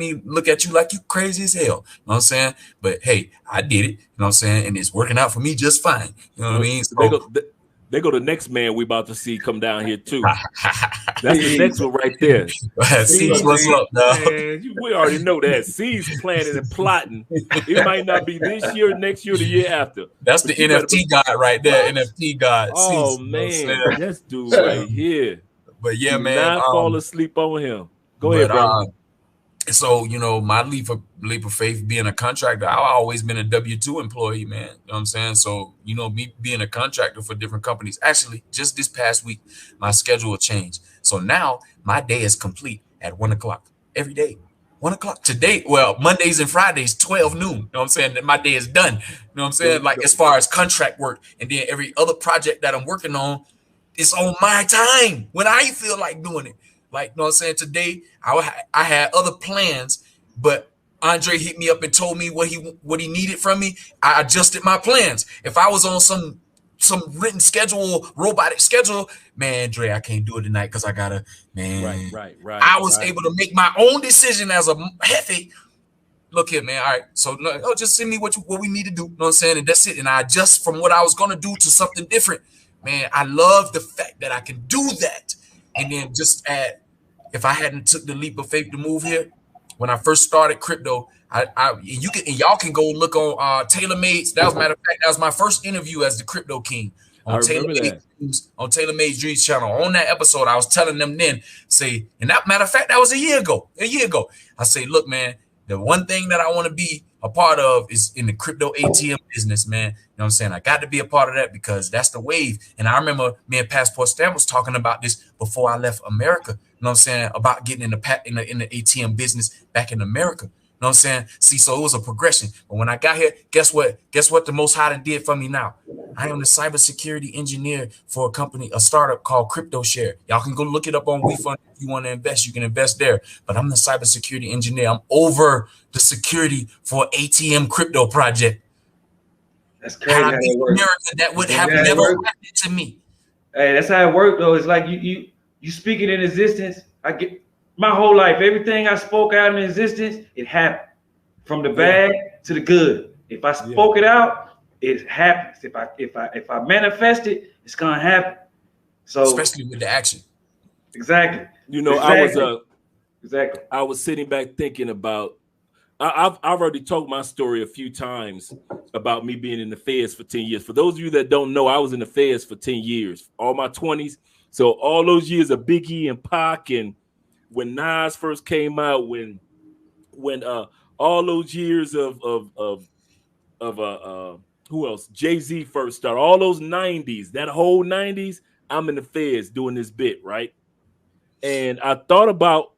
you like you crazy as hell. You know what I'm saying? But hey, I did it. You know what I'm saying? And it's working out for me just fine. You know what I mean? So, they go the next man we about to see come down here too. That's the next one right there. C's, what's up, dog? We already know that. C's planning and plotting. It might not be this year, next year, the year after. That's the NFT guy right there. NFT guy. Oh C's, man, this dude right here. But yeah, do man. Not fall asleep on him. Go ahead, bro. So, my leap of faith, being a contractor, I've always been a W-2 employee, man. You know what I'm saying? So, me being a contractor for different companies, actually, just this past week, my schedule changed. So now my day is complete at 1 o'clock every day. 1 o'clock today. Well, Mondays and Fridays, 12 noon. You know what I'm saying? That my day is done. You know what I'm saying? Like, as far as contract work, and then every other project that I'm working on, it's on my time when I feel like doing it. Like, you know what I'm saying? Today, I had other plans, but Andre hit me up and told me what he needed from me. I adjusted my plans. If I was on some written schedule, robotic schedule, man, Dre, I can't do it tonight because I gotta, man. Right. I was able to make my own decision as a heavy. Look here, man. All right, so just send me what we need to do. You know what I'm saying? And that's it. And I adjust from what I was gonna do to something different. Man, I love the fact that I can do that. And then just add, if I hadn't took the leap of faith to move here, when I first started crypto, y'all can go look on TaylorMade's. That was, matter of fact, that was my first interview as the Crypto King on TaylorMade's Dreams channel. On that episode, I was telling them then, and that matter of fact, that was a year ago. I say, look, man, the one thing that I want to be a part of is in the crypto ATM business, man. You know what I'm saying? I got to be a part of that because that's the wave. And I remember me and Passport Stan was talking about this before I left America. You know what I'm saying? About getting in the ATM business back in America. You know what I'm saying? See, so it was a progression. But when I got here, guess what? Guess what the Most High did for me now? I am the cybersecurity engineer for a startup called CryptoShare. Y'all can go look it up on WeFund. If you want to invest, you can invest there. But I'm the cybersecurity engineer. I'm over the security for ATM crypto project. That's crazy how it works. America, that would have never happened to me. Hey, that's how it worked, though. It's like you speak it in existence. I get my whole life, everything I spoke out in existence, it happened. From the bad to the good. If I spoke it out, it happens. If I manifest it, it's gonna happen. So especially with the action. Exactly. I was sitting back thinking about. I've already told my story a few times about me being in the feds for 10 years. For those of you that don't know, I was in the feds for 10 years, all my 20s. So all those years of Biggie and Pac, and when Nas first came out, when all those years of who else? Jay-Z first started, all those 90s, that whole 90s, I'm in the feds doing this bit, right? And I thought about,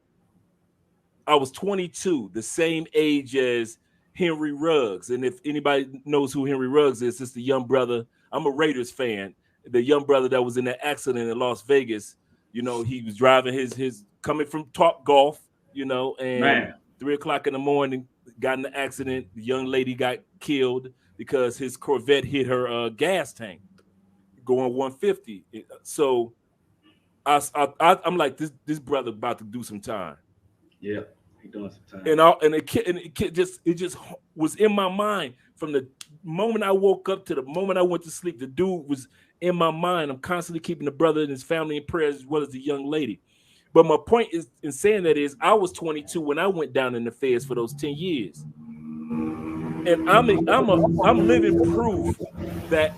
I was 22, the same age as Henry Ruggs. And if anybody knows who Henry Ruggs is, it's the young brother. I'm a Raiders fan. The young brother that was in that accident in Las Vegas. He was driving his coming from Top Golf, and 3 o'clock in the morning, got in the accident. The young lady got killed because his Corvette hit her gas tank going 150. So I'm like, this brother about to do some time. Yeah, he doing some time. And it just was in my mind from the moment I woke up to the moment I went to sleep. The dude was in my mind. I'm constantly keeping the brother and his family in prayer as well as the young lady. But my point is in saying that is I was 22 when I went down in the feds for those 10 years. And I'm living proof that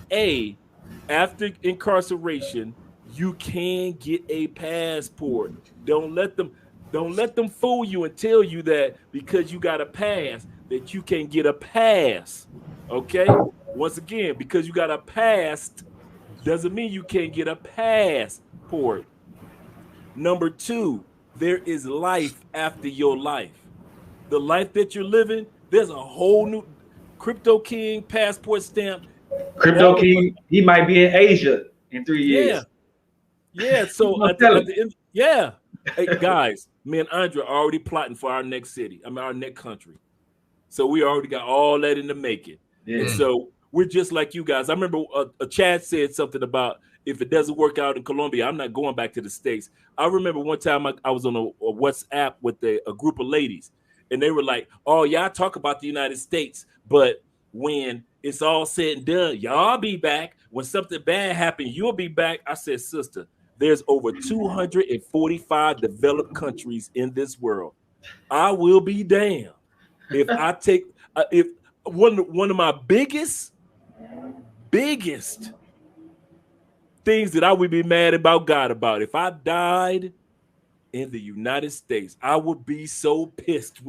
after incarceration, you can get a passport. Don't let them fool you and tell you that because you got a pass that you can get a pass. Okay? Once again, because you got a pass doesn't mean you can't get a passport. Number 2, there is life after your life. The life that you're living, there's a whole new Crypto King passport stamp. Crypto King, he might be in Asia in 3 years. Yeah. So at the end, yeah. Hey, guys, me and Andre are already plotting for our next city. I mean, our next country. So we already got all that in the making. Yeah. And so we're just like you guys. I remember a Chad said something about if it doesn't work out in Colombia, I'm not going back to the States. I remember one time I was on a WhatsApp with a group of ladies, and they were like, "Oh, y'all talk about the United States, but when it's all said and done, y'all be back. When something bad happens, you'll be back." I said, "Sister, there's over 245 developed countries in this world. I will be damned if I take if one of my biggest things that I would be mad about God about. If I died in the United States, I would be so pissed.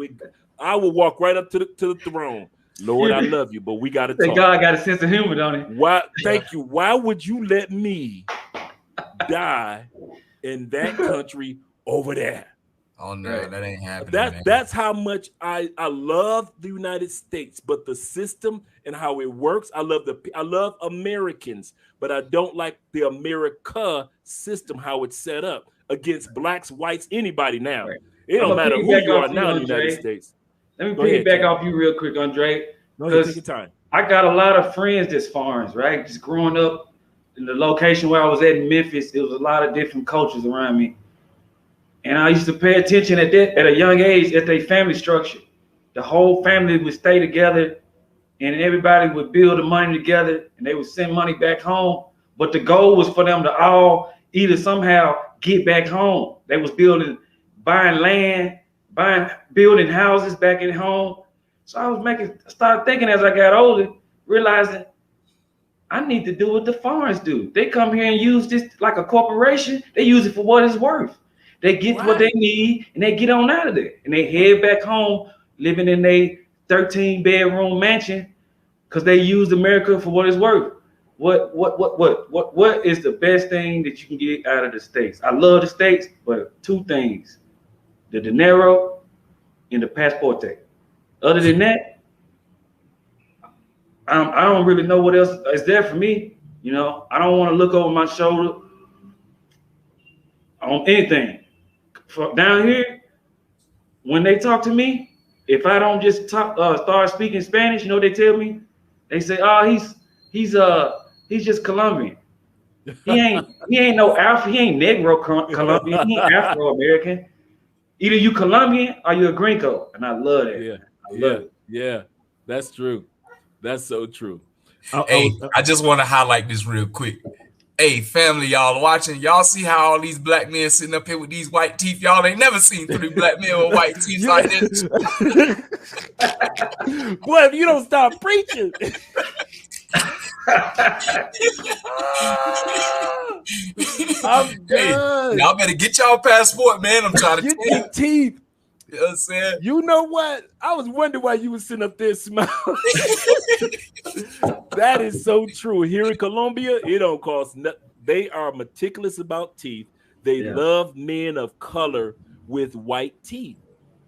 I would walk right up to the throne. Lord, I love you, but we got to talk. God got a sense of humor, don't he? Why? Thank you. Why would you let me die in that country over there? Oh no, that ain't happening. That's how much I love the United States, but the system and how it works. I love Americans, but I don't like the America system, how it's set up against blacks, whites, anybody now. Right. It don't matter who you are now in the United States. Let me piggyback off you real quick, Andre. Go ahead, take your time. I got a lot of friends that's foreigners, right? Just growing up in the location where I was at in Memphis, there was a lot of different cultures around me. And I used to pay attention at a young age at their family structure. The whole family would stay together and everybody would build the money together and they would send money back home. But the goal was for them to all either somehow get back home. They was buying land, building houses back at home. So I started thinking as I got older, realizing I need to do what the foreigners do. They come here and use this like a corporation. They use it for what it's worth. They get what they need and they get on out of there. And they head back home, living in a 13-bedroom mansion because they used America for what it's worth. What is the best thing that you can get out of the States? I love the States, but 2 things: the dinero and the passport. Other than that, I don't really know what else is there for me. You know, I don't want to look over my shoulder on anything. Down here, when they talk to me, if I don't just start speaking Spanish, you know what they tell me? They say, "Oh, he's just Colombian. He ain't no Afro, he ain't Negro Colombian, he ain't Afro American. Either you Colombian or you a gringo." And I love that. Yeah, I love it. Yeah, that's true. That's so true. I just want to highlight this real quick. Hey, family, y'all watching. Y'all see how all these black men sitting up here with these white teeth? Y'all ain't never seen 3 black men with white teeth like this. Boy, if you don't stop preaching. I'm done. Hey, y'all better get y'all passport, man. I'm trying to get your teeth. You know what I'm saying? You know what? I was wondering why you was sitting up there smiling. That is so true. Here in Colombia, it don't cost nothing. They are meticulous about teeth. They love men of color with white teeth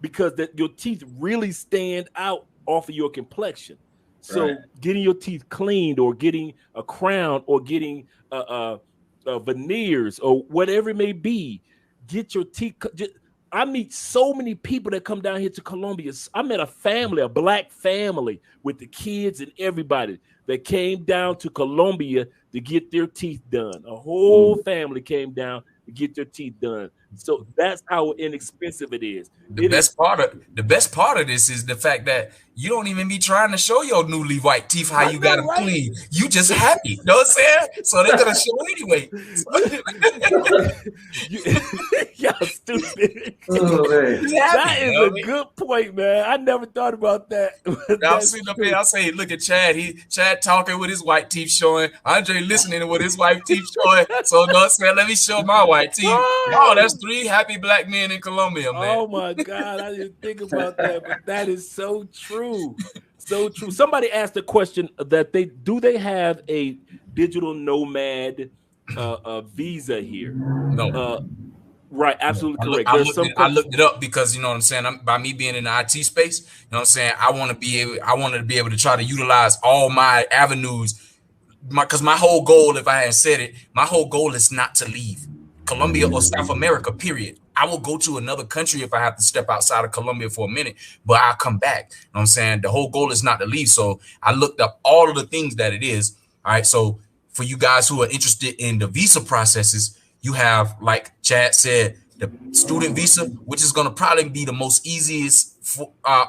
because your teeth really stand out off of your complexion. So getting your teeth cleaned or getting a crown or getting veneers or whatever it may be, get your teeth. I meet so many people that come down here to Colombia. I met a black family with the kids and everybody that came down to Colombia to get their teeth done. A whole family came down to get their teeth done. So that's how inexpensive it is. The best part of this is the fact that you don't even be trying to show your newly white teeth how you got them right? clean. You just happy. You know what I'm saying? So they're gonna show anyway. Y'all stupid. Oh, man. That is a good point, man. I never thought about that. I'm sitting up here. I say, look at Chad. Chad talking with his white teeth showing. Andre listening with his white teeth showing. So no, I'm saying, let me show my white teeth. Oh, that's 3 happy black men in Colombia, man. Oh my God, I didn't think about that, but that is so true. So true. Somebody asked a question that they have a digital nomad visa here? No. Right, absolutely correct. I looked it up because you know what I'm saying. By me being in the IT space, you know what I'm saying. I wanted to be able to try to utilize all my avenues. Because my whole goal, if I had said it, my whole goal is not to leave Colombia or South America. Period. I will go to another country if I have to step outside of Colombia for a minute, but I'll come back. You know what I'm saying? The whole goal is not to leave. So I looked up all of the things that it is. All right. So for you guys who are interested in the visa processes, you have, like Chad said, the student visa, which is going to probably be the most easiest,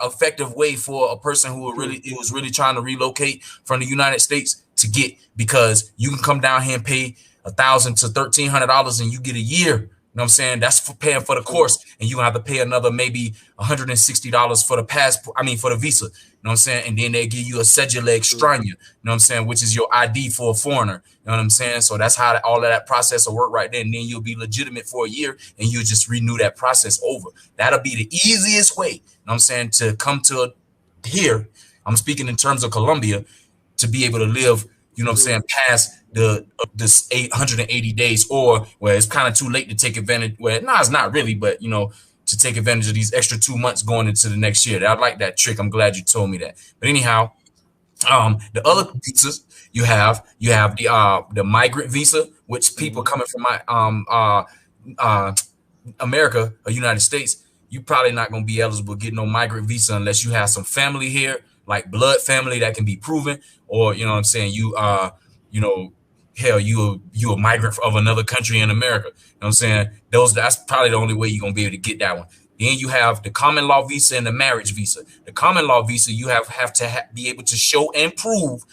effective way for a person who was really trying to relocate from the United States to get, because you can come down here and pay $1,000 to $1,300 and you get a year. You know what I'm saying? That's for paying for the course, and you have to pay another maybe $160 for the passport. I mean, for the visa. You know what I'm saying? And then they give you a cedula extraña. You know what I'm saying? Which is your ID for a foreigner. You know what I'm saying? So that's how all of that process will work right there. And then you'll be legitimate for a year, and you'll just renew that process over. That'll be the easiest way. You know what I'm saying? To come to here. I'm speaking in terms of Colombia, to be able to live, you know what I'm saying, past this 880 days, or where it's kind of too late to take advantage. Well, no, it's not really, but you know, to take advantage of these extra 2 months going into the next year. I like that trick. I'm glad you told me that. But anyhow, the other visas you have the migrant visa, which people coming from America or United States, you probably not going to be eligible to get no migrant visa unless you have some family here, like blood family that can be proven, or you know what I'm saying, you know, hell, you a migrant of another country in America. You know what I'm saying? That's probably the only way you're gonna be able to get that one. Then you have the common law visa and the marriage visa. The common law visa, you have to be able to show and prove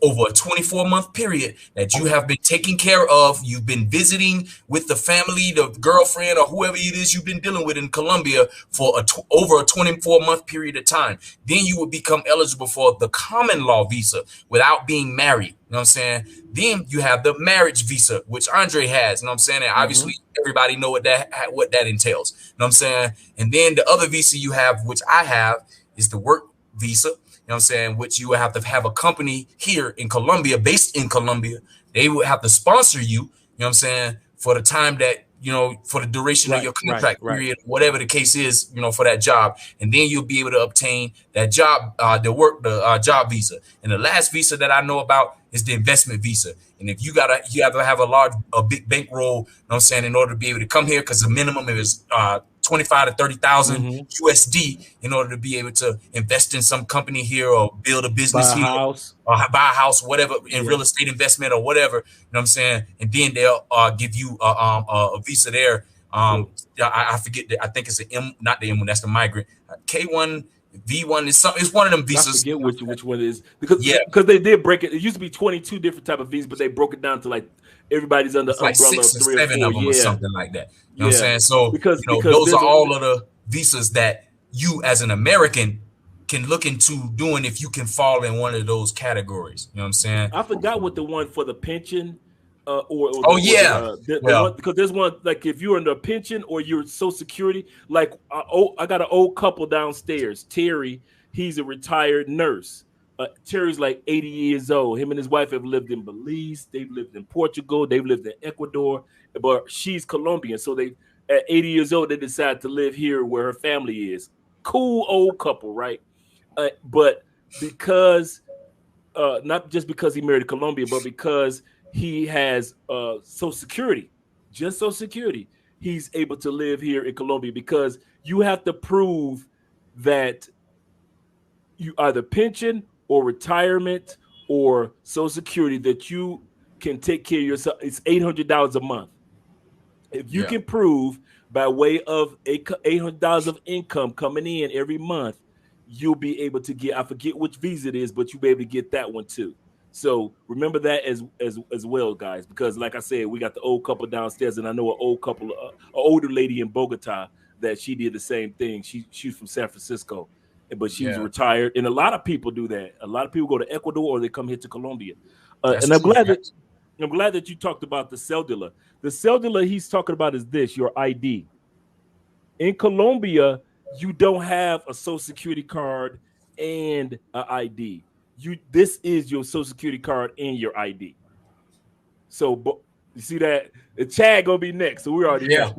over a 24-month period that you have been taken care of. You've been visiting with the family, the girlfriend, or whoever it is you've been dealing with in Colombia for over a 24-month period of time. Then you would become eligible for the common law visa without being married. You know what I'm saying? Then you have the marriage visa, which Andre has. You know what I'm saying? And obviously, everybody know what that entails. You know what I'm saying? And then the other visa you have, which I have, is the work visa. You know what I'm saying? Which you would have to have a company here in Colombia, based in Colombia. They would have to sponsor you, you know what I'm saying, for the time that, you know, for the duration of your contract period, whatever the case is, you know, for that job. And then you'll be able to obtain that job, the job visa. And the last visa that I know about is the investment visa. And if you have to have a big bankroll, you know what I'm saying, in order to be able to come here, because the minimum is 25 to 30,000 USD in order to be able to invest in some company here or build a business here, or buy a house, whatever, in real estate investment or whatever. You know what I'm saying? And then they'll give you a visa there. I forget that. I think it's not the M1, that's the migrant. K1, V1 is something. It's one of them visas. I forget which one it is, because they did break it. It used to be 22 different type of visas, but they broke it down to like everybody's under like umbrella 6 of or 3 7 or 4 of them or something like that. You know what I'm saying? So because those are all of the visas that you as an American can look into doing if you can fall in one of those categories. You know what I'm saying? I forgot what the one for the pension because there's one like if you're under a pension or you're Social Security. Like I got an old couple downstairs. Terry, he's a retired nurse. Terry's like 80 years old. Him and his wife have lived in Belize. They've lived in Portugal. They've lived in Ecuador. But she's Colombian. So they, at 80 years old, they decided to live here where her family is. Cool old couple, right? But because, not just because he married a Colombian, but because he has Social Security, just Social Security, he's able to live here in Colombia, because you have to prove that you either pension or retirement or Social Security, that you can take care of yourself. It's $800 a month. If you can prove by way of $800 of income coming in every month, you'll be able to get, I forget which visa it is, but you'll be able to get that one too. So remember that as well, guys, because like I said, we got the old couple downstairs, and I know an old couple, an older lady in Bogota that she did the same thing. She's from San Francisco, but she's retired, and a lot of people do that. A lot of people go to Ecuador or they come here to Colombia, and I'm glad that you talked about the cellular. The cellular he's talking about is this: your ID. In Colombia, you don't have a social security card and an ID. This is your social security card and your ID. So you see that the Chad gonna be next. So we already know.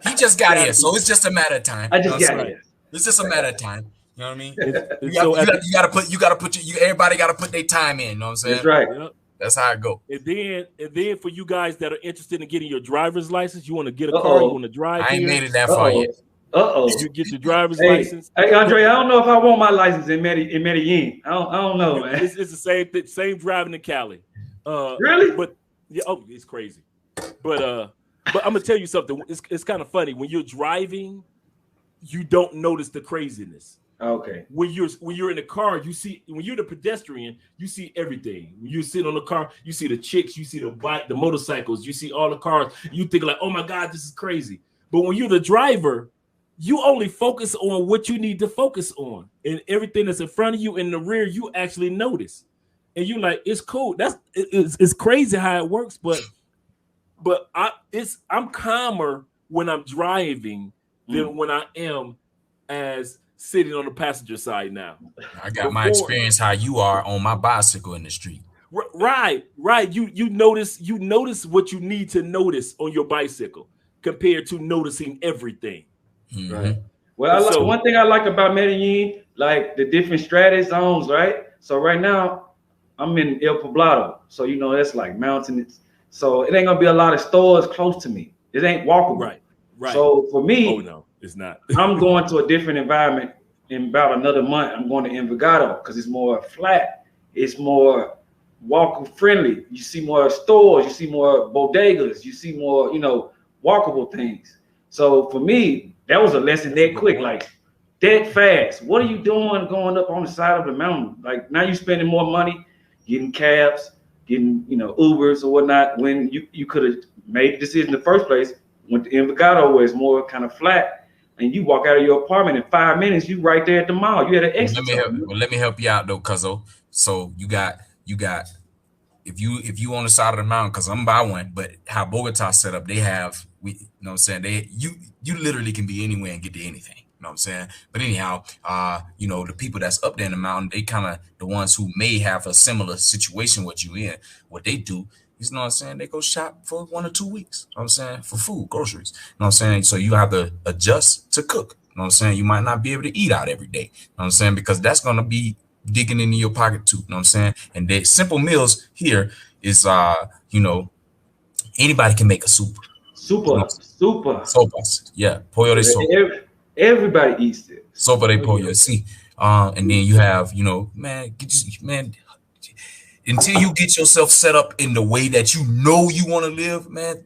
He just got here, so it's just a matter of time. I just got here. It's just a matter of time. You know what I mean? You gotta put everybody gotta put their time in. You know what I'm saying? That's right. Yep. That's how it go. And then for you guys that are interested in getting your driver's license, you want to get a car, you want to drive. I ain't made it that far yet. You get your driver's license. Hey, Andre, I don't know if I want my license in Medellin. I don't know, man. It's the same driving in Cali. Really? But yeah, it's crazy. But I'm gonna tell you something. It's kind of funny when you're driving, you don't notice the craziness. Okay. When you're in the car, you see, when you're the pedestrian, you see everything. When you sit on the car, you see the chicks, you see the bike, the motorcycles, you see all the cars. You think like, oh my God, this is crazy. But when you're the driver, you only focus on what you need to focus on, and everything that's in front of you in the rear, you actually notice, and you're like, it's cool. It's crazy how it works, but I'm calmer when I'm driving than when I am as sitting on the passenger side now. I got my experience how you are on my bicycle in the street. Right. You notice what you need to notice on your bicycle compared to noticing everything. Mm-hmm. Right. Well, one thing I like about Medellin, like the different stratus zones, right? So right now, I'm in El Poblado, so that's like mountains. So it ain't gonna be a lot of stores close to me. It ain't walkable. Right. So for me, no, it's not. I'm going to a different environment in about another month. I'm going to Envigado because it's more flat. It's more walk friendly. You see more stores. You see more bodegas. You see more, walkable things. So for me, that was a lesson that quick, like that fast. What are you doing going up on the side of the mountain? Like now you're spending more money getting cabs, getting Ubers or whatnot, when you could have made the decision in the first place. Went to Envigado where it's more kind of flat, and you walk out of your apartment in 5 minutes, you right there at the mall. You had an exit. Let me help you out though, cuzzo. So you got if you on the side of the mountain, because I'm by one, but how Bogota set up, they have you know what I'm saying, you literally can be anywhere and get to anything. You know what I'm saying? But anyhow, the people that's up there in the mountain, they kind of the ones who may have a similar situation what you in. What they do, you know what I'm saying, they go shop for 1 or 2 weeks. You know what I'm saying? For food, groceries. You know what I'm saying? So you have to adjust to cook. You know what I'm saying? You might not be able to eat out every day. You know what I'm saying? Because that's gonna be digging into your pocket too. You know what I'm saying? And the simple meals here is anybody can make a soup. Sopas. Yeah. Pollo de sopa. Everybody eats it. Sopa de pollo. See. And then you have, until you get yourself set up in the way that you want to live, man,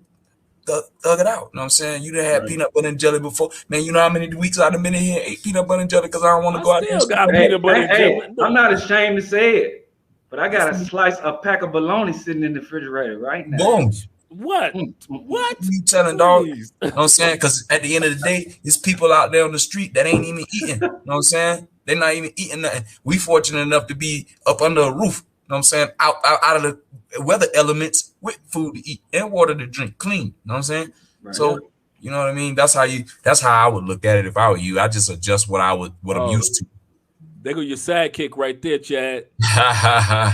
thug it out. You know what I'm saying? You done had peanut butter and jelly before. Man, you know how many weeks I've been in here and ate peanut butter and jelly because I don't want to go out there. I'm not ashamed to say it, but I got a pack of bologna sitting in the refrigerator right now. Boom. What? You telling, dog? You know what I'm saying? Because at the end of the day, there's people out there on the street that ain't even eating. You know what I'm saying? They're not even eating nothing. We fortunate enough to be up under a roof. You know what I'm saying? Out of the weather elements with food to eat and water to drink, clean. You know what I'm saying? Right. So you know what I mean? That's how I would look at it if I were you. I just adjust what I'm used to. There go your sidekick right there, Chad.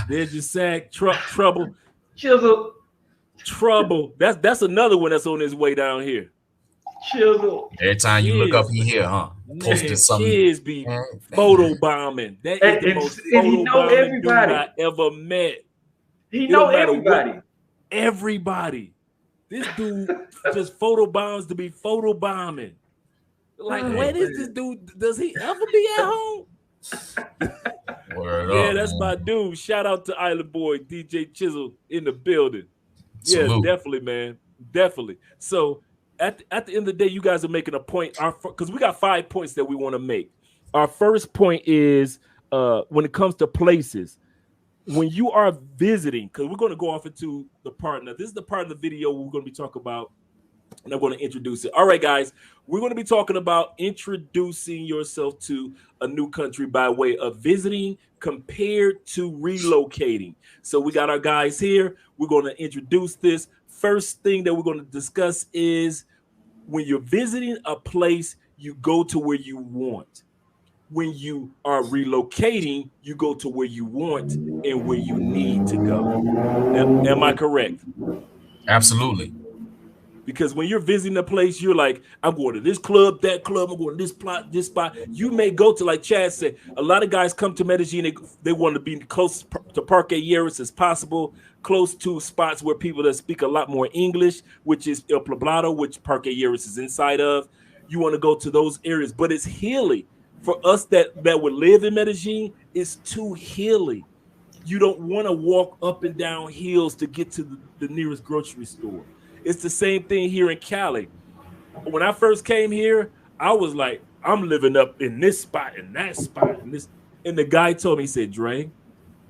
There's your trouble. Chisel. Trouble. That's another one that's on his way down here. Chisel. Every time you look up, he here, huh? Posted something. Kids be photo bombing. That is the most photo bombing dude I ever met. He know everybody. Everybody. This dude just photo bombs to be photo bombing. Like, when is this dude? Does he ever be at home? That's my dude. Shout out to Island Boy, DJ Chisel in the building. Salute. Yeah, definitely, man. Definitely. So at the end of the day, you guys are making a point. Because we got 5 points that we want to make. Our first point is when it comes to places, when you are visiting, because we're going to go off into the part now. This is the part of the video we're going to be talking about, and I'm going to introduce it. All right, guys, we're going to be talking about introducing yourself to a new country by way of visiting compared to relocating. So we got our guys here. We're going to introduce this. First thing that we're going to discuss is when you're visiting a place, you go to where you want. When you are relocating, you go to where you want and where you need to go. Am I correct? Absolutely. Because when you're visiting a place, you're like, I'm going to this club, that club, I'm going to this plot, this spot. You may go to, like Chad said, a lot of guys come to Medellin, they want to be close to Parque Yeris as possible, close to spots where people that speak a lot more English, which is El Poblado, which Parque Yeris is inside of. You want to go to those areas, but it's hilly. For us that would live in Medellin, it's too hilly. You don't want to walk up and down hills to get to the nearest grocery store. It's the same thing here in Cali. When I first came here, I was like, I'm living up in this spot and that spot and this. And the guy told me, he said, Dre,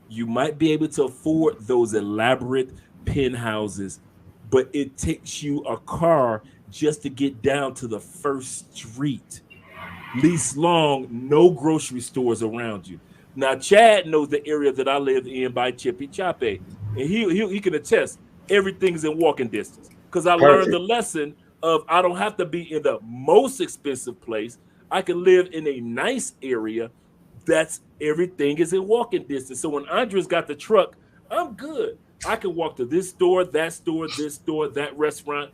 you might be able to afford those elaborate penthouses, but it takes you a car just to get down to the first street. Least long, no grocery stores around you. Now, Chad knows the area that I live in by Chippy Chape, and he can attest everything's in walking distance. Because I learned the lesson of I don't have to be in the most expensive place. I can live in a nice area that's everything is in walking distance. So when Andres got the truck, I'm good. I can walk to this store, this store, that restaurant.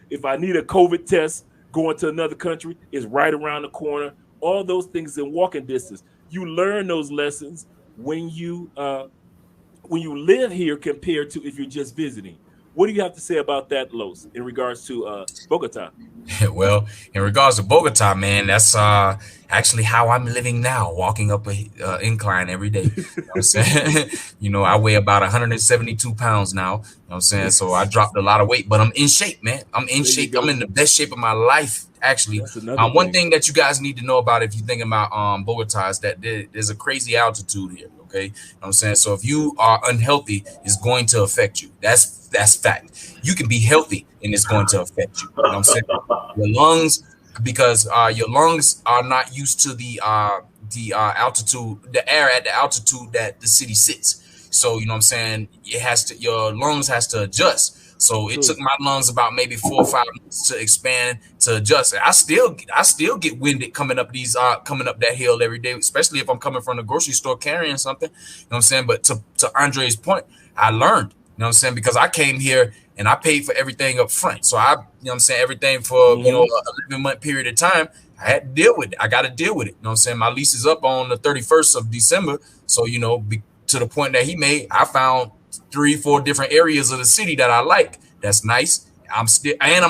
If I need a COVID test, going to another country is right around the corner. All those things in walking distance. You learn those lessons when you live here compared to if you're just visiting. What do you have to say about that, Los, in regards to Bogota? Well, in regards to Bogota, man, that's actually how I'm living now, walking up a incline every day. You know what I'm saying? I weigh about 172 pounds now. You know what I'm saying? So I dropped a lot of weight, but I'm in shape, man. I'm in shape. I'm in the best shape of my life, actually. One thing that you guys need to know about if you're thinking about Bogota is that there's a crazy altitude here. Okay, you know what I'm saying? So if you are unhealthy, it's going to affect you. That's fact. You can be healthy and it's going to affect you. You know what I'm saying? Your lungs, because your lungs are not used to the altitude, the air at the altitude that the city sits. So you know what I'm saying? Your lungs has to adjust. So it took my lungs about maybe 4 or 5 months to expand, to adjust. I still get winded coming up that hill every day, especially if I'm coming from the grocery store carrying something. You know what I'm saying? But to Andre's point, I learned, you know what I'm saying? Because I came here and I paid for everything up front. So you know what I'm saying, everything for an 11-month period of time, I had to deal with it. I got to deal with it. You know what I'm saying? My lease is up on the 31st of December. So, to the point that he made, I found 3-4 different areas of the city that I like. That's nice. I'm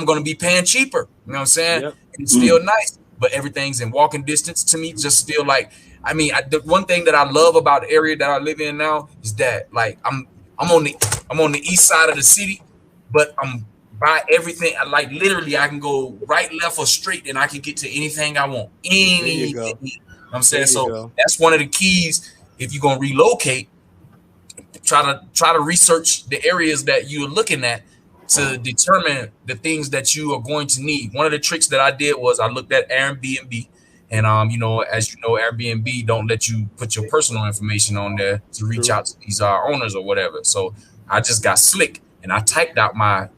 going to be paying cheaper. You know what I'm saying? Yep. It's still nice, but everything's in walking distance to me. Just still the one thing that I love about the area that I live in now is that like I'm on the east side of the city, but I'm by everything. Like literally, I can go right, left, or straight, and I can get to anything I want. Anything. You know what I'm saying? So that's one of the keys. If you're gonna relocate, try to research the areas that you're looking at to determine the things that you are going to need. One of the tricks that I did was I looked at Airbnb, and as you know, Airbnb don't let you put your personal information on there to reach out to these owners or whatever. So I just got slick and I typed out my,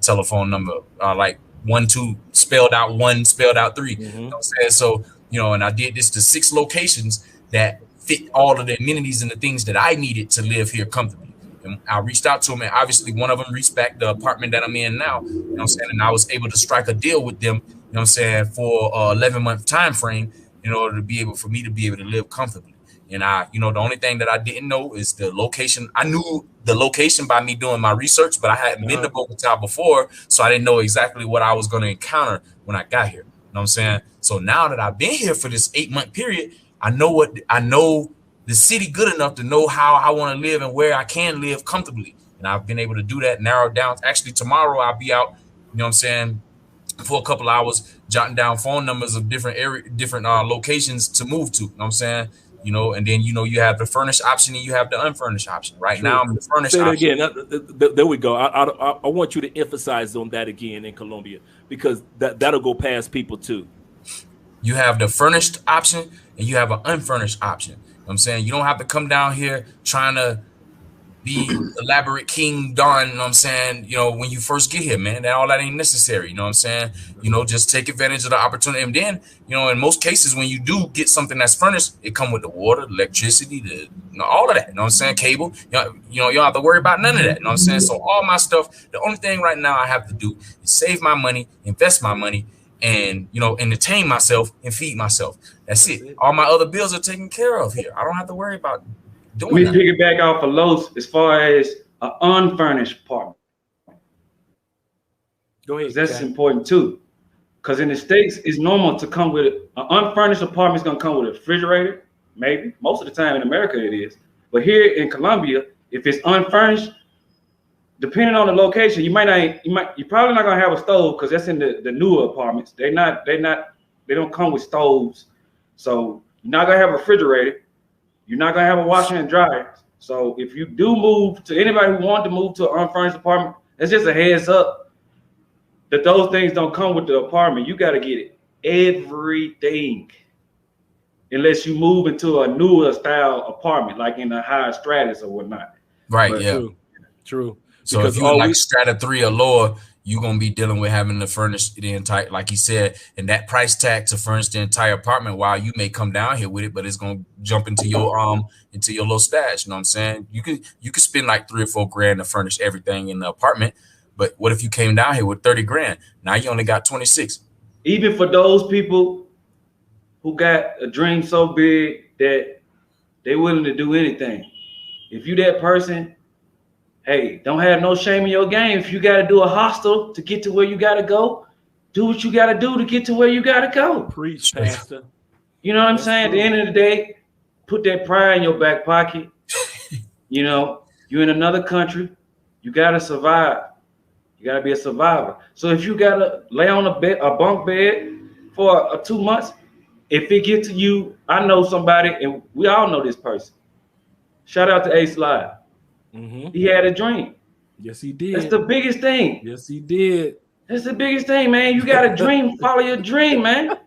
telephone number, like 1-2 spelled out 1, spelled out 3. You know what I'm saying? So, and I did this to 6 locations that fit all of the amenities and the things that I needed to live here comfortably. And I reached out to them, and obviously one of them reached back the apartment that I'm in now, you know what I'm saying? And I was able to strike a deal with them, you know what I'm saying, for a 11-month time frame in order for me to be able to live comfortably. And the only thing that I didn't know is the location. I knew the location by me doing my research, but I hadn't been to Bogota before, so I didn't know exactly what I was going to encounter when I got here. You know what I'm saying? So now that I've been here for this 8-month period, I know the city good enough to know how I want to live and where I can live comfortably. And I've been able to do that, narrow down. Actually, tomorrow I'll be out, you know what I'm saying, for a couple of hours, jotting down phone numbers of different locations to move to. You know what I'm saying? And then you have the furnished option and you have the unfurnished option. Right True. now, I'm the furnished Say that option. again. There we go. I want you to emphasize on that again in Colombia, because that'll go past people too. You have the furnished option and you have an unfurnished option. You know what I'm saying? You don't have to come down here trying to be elaborate King Don, you know what I'm saying? When you first get here, man, all that ain't necessary. You know what I'm saying? Just take advantage of the opportunity. And then, in most cases, when you do get something that's furnished, it come with the water, electricity, all of that. You know what I'm saying? Cable. You don't have to worry about none of that. You know what I'm saying? So all my stuff, the only thing right now I have to do is save my money, invest my money, and entertain myself and feed myself. That's it. All my other bills are taken care of here. I don't have to worry about doing that. Let me piggyback off of Los as far as an unfurnished apartment. Go ahead. That's important too. Because in the States, it's normal to come with an unfurnished apartment. Is going to come with a refrigerator, maybe. Most of the time in America it is. But here in Colombia, if it's unfurnished, depending on the location, you're probably not gonna have a stove, because that's in the newer apartments. They don't come with stoves. So you're not gonna have a refrigerator. You're not gonna have a washer and dryer. So if you do move, to anybody who wants to move to an unfurnished apartment, it's just a heads up that those things don't come with the apartment. You gotta get everything, unless you move into a newer style apartment, like in a higher stratus or whatnot. Right. But, yeah. True. So because if you're like strata 3 or lower, you're going to be dealing with having to furnish the entire, like he said, and that price tag to furnish the entire apartment, while you may come down here with it, but it's going to jump into your little stash. You know what I'm saying? You could spend like $3 or $4 grand to furnish everything in the apartment. But what if you came down here with 30 grand? Now you only got 26. Even for those people who got a dream so big that they're willing to do anything. If you that person, hey, don't have no shame in your game. If you got to do a hostel to get to where you got to go, do what you got to do to get to where you got to go. Preach, Pastor. You know what I'm saying? At the end of the day, put that pride in your back pocket. You're in another country. You got to survive. You got to be a survivor. So if you got to lay on a bunk bed for 2 months, if it gets to you, I know somebody, and we all know this person. Shout out to Ace Live. Mm-hmm. He had a dream. Yes, he did. That's the biggest thing. Yes, he did. That's the biggest thing, man. You got a dream. Follow your dream, man.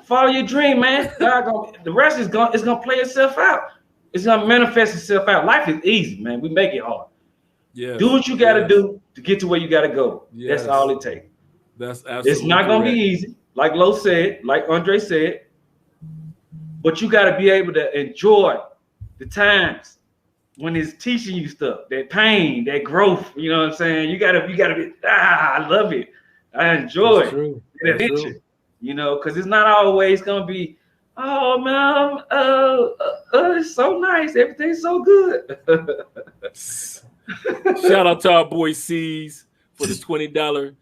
Follow your dream, man. The rest is gonna play itself out. It's gonna manifest itself out. Life is easy, man. We make it hard. Yeah. Do what you gotta do to get to where you gotta go. Yes. That's all it takes. That's absolutely. It's not gonna be easy, like Lo said, like Andre said. But you gotta be able to enjoy the times when it's teaching you stuff, that pain, that growth. You know what I'm saying? You gotta be. I love it. I enjoy it. True. Adventure. Because it's not always gonna be, oh man, it's so nice, everything's so good. Shout out to our boy C's for the $20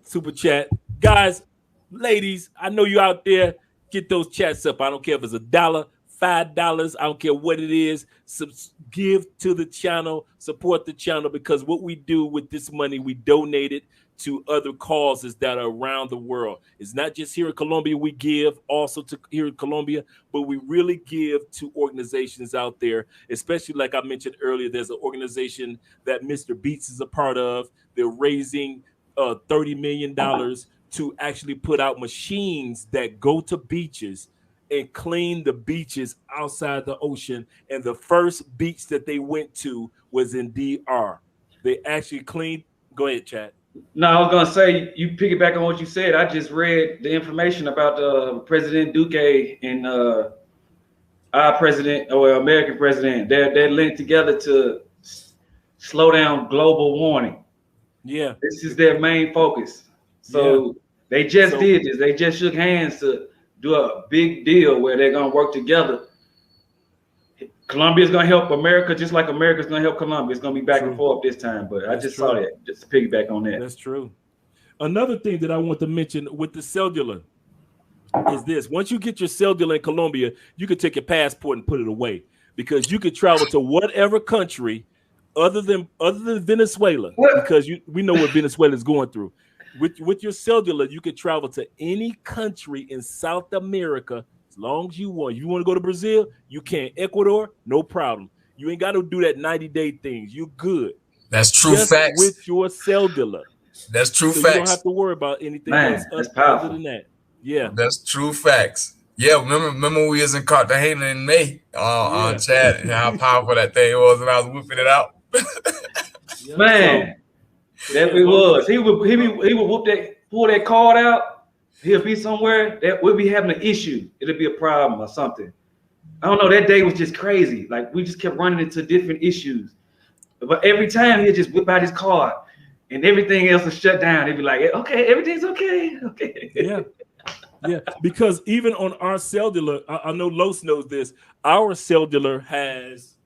super chat. Guys, ladies, I know you out there. Get those chats up. I don't care if it's $1, $5. I don't care what it is. Give to the channel, support the channel, because what we do with this money, we donate it to other causes that are around the world. It's not just here in Colombia. We give also to here in Colombia, but we really give to organizations out there, especially like I mentioned earlier. There's an organization that Mr. Beats is a part of. They're raising $30 million to actually put out machines that go to beaches and clean the beaches outside the ocean. And the first beach that they went to was in DR. They actually cleaned. Go ahead, Chad. No, I was gonna say, you piggyback on what you said. I just read the information about President Duque and our president, or American president. They're linked together to slow down global warming. Yeah, this is their main focus. So they just did this. They just shook hands to do a big deal where they're gonna work together. Colombia is gonna help America, just like America's gonna help Colombia. It's gonna be back and forth this time. But I just saw that, just to piggyback on that. That's true. Another thing that I want to mention with the cellular is this: once you get your cellular in Colombia, you can take your passport and put it away, because you could travel to whatever country other than Venezuela, because we know what Venezuela is going through. With your cellular, you can travel to any country in South America as long as you want. You want to go to Brazil, you can. Ecuador, no problem. You ain't got to do that 90-day things. You good. That's true Just facts. with your cellular. That's true So facts. you don't have to worry about anything Man, else that's other powerful. than that. Yeah. That's true facts. Yeah, remember we was in Cartagena in May on Chad, and how powerful that thing was, and I was whipping it out. Yeah, Man, so that yeah, it was. He would pull that card out. He'll be somewhere that we'll be having an issue. It'll be a problem or something. I don't know. That day was just crazy. Like we just kept running into different issues. But every time he'd just whip out his card and everything else was shut down. He'd be like, okay, everything's okay. Okay. Yeah. Yeah. Because even on our cellular, I know Los knows this. Our cellular has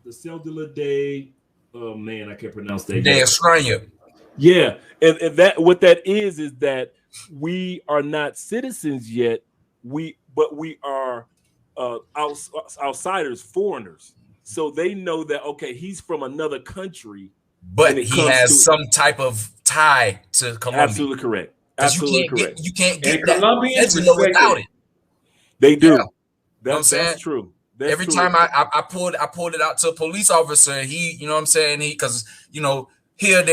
the cellular day. Oh man, I can't pronounce that. Day of Australia. Yeah. And that what that is that we are not citizens yet. But we are outsiders, foreigners. So they know that okay, he's from another country, but he has some type of tie to Colombia. Absolutely correct. Absolutely correct. You can't get that Colombians without it. They do. Yeah. That's true. That's Every true. time I pulled it out to a police officer, he, you know what I'm saying, because you know here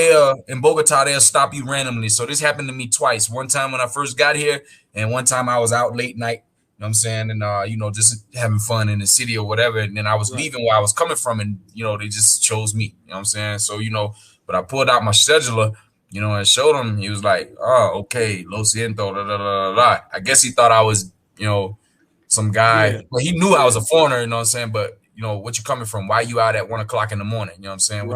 in Bogota they'll stop you randomly. So this happened to me twice. One time when I first got here, and one time I was out late night. You know what I'm saying? And, you know, just having fun in the city or whatever. And then I was leaving where I was coming from and, you know, they just chose me. You know what I'm saying? So, you know, but I pulled out my scheduler, you know, and showed him. He was like, oh, okay, lo siento, da, da, da, da. I guess he thought I was, you know, some guy. Yeah. Well, he knew I was a foreigner, you know what I'm saying? But, you know, what you coming from? Why you out at 1 o'clock in the morning? You know what I'm saying?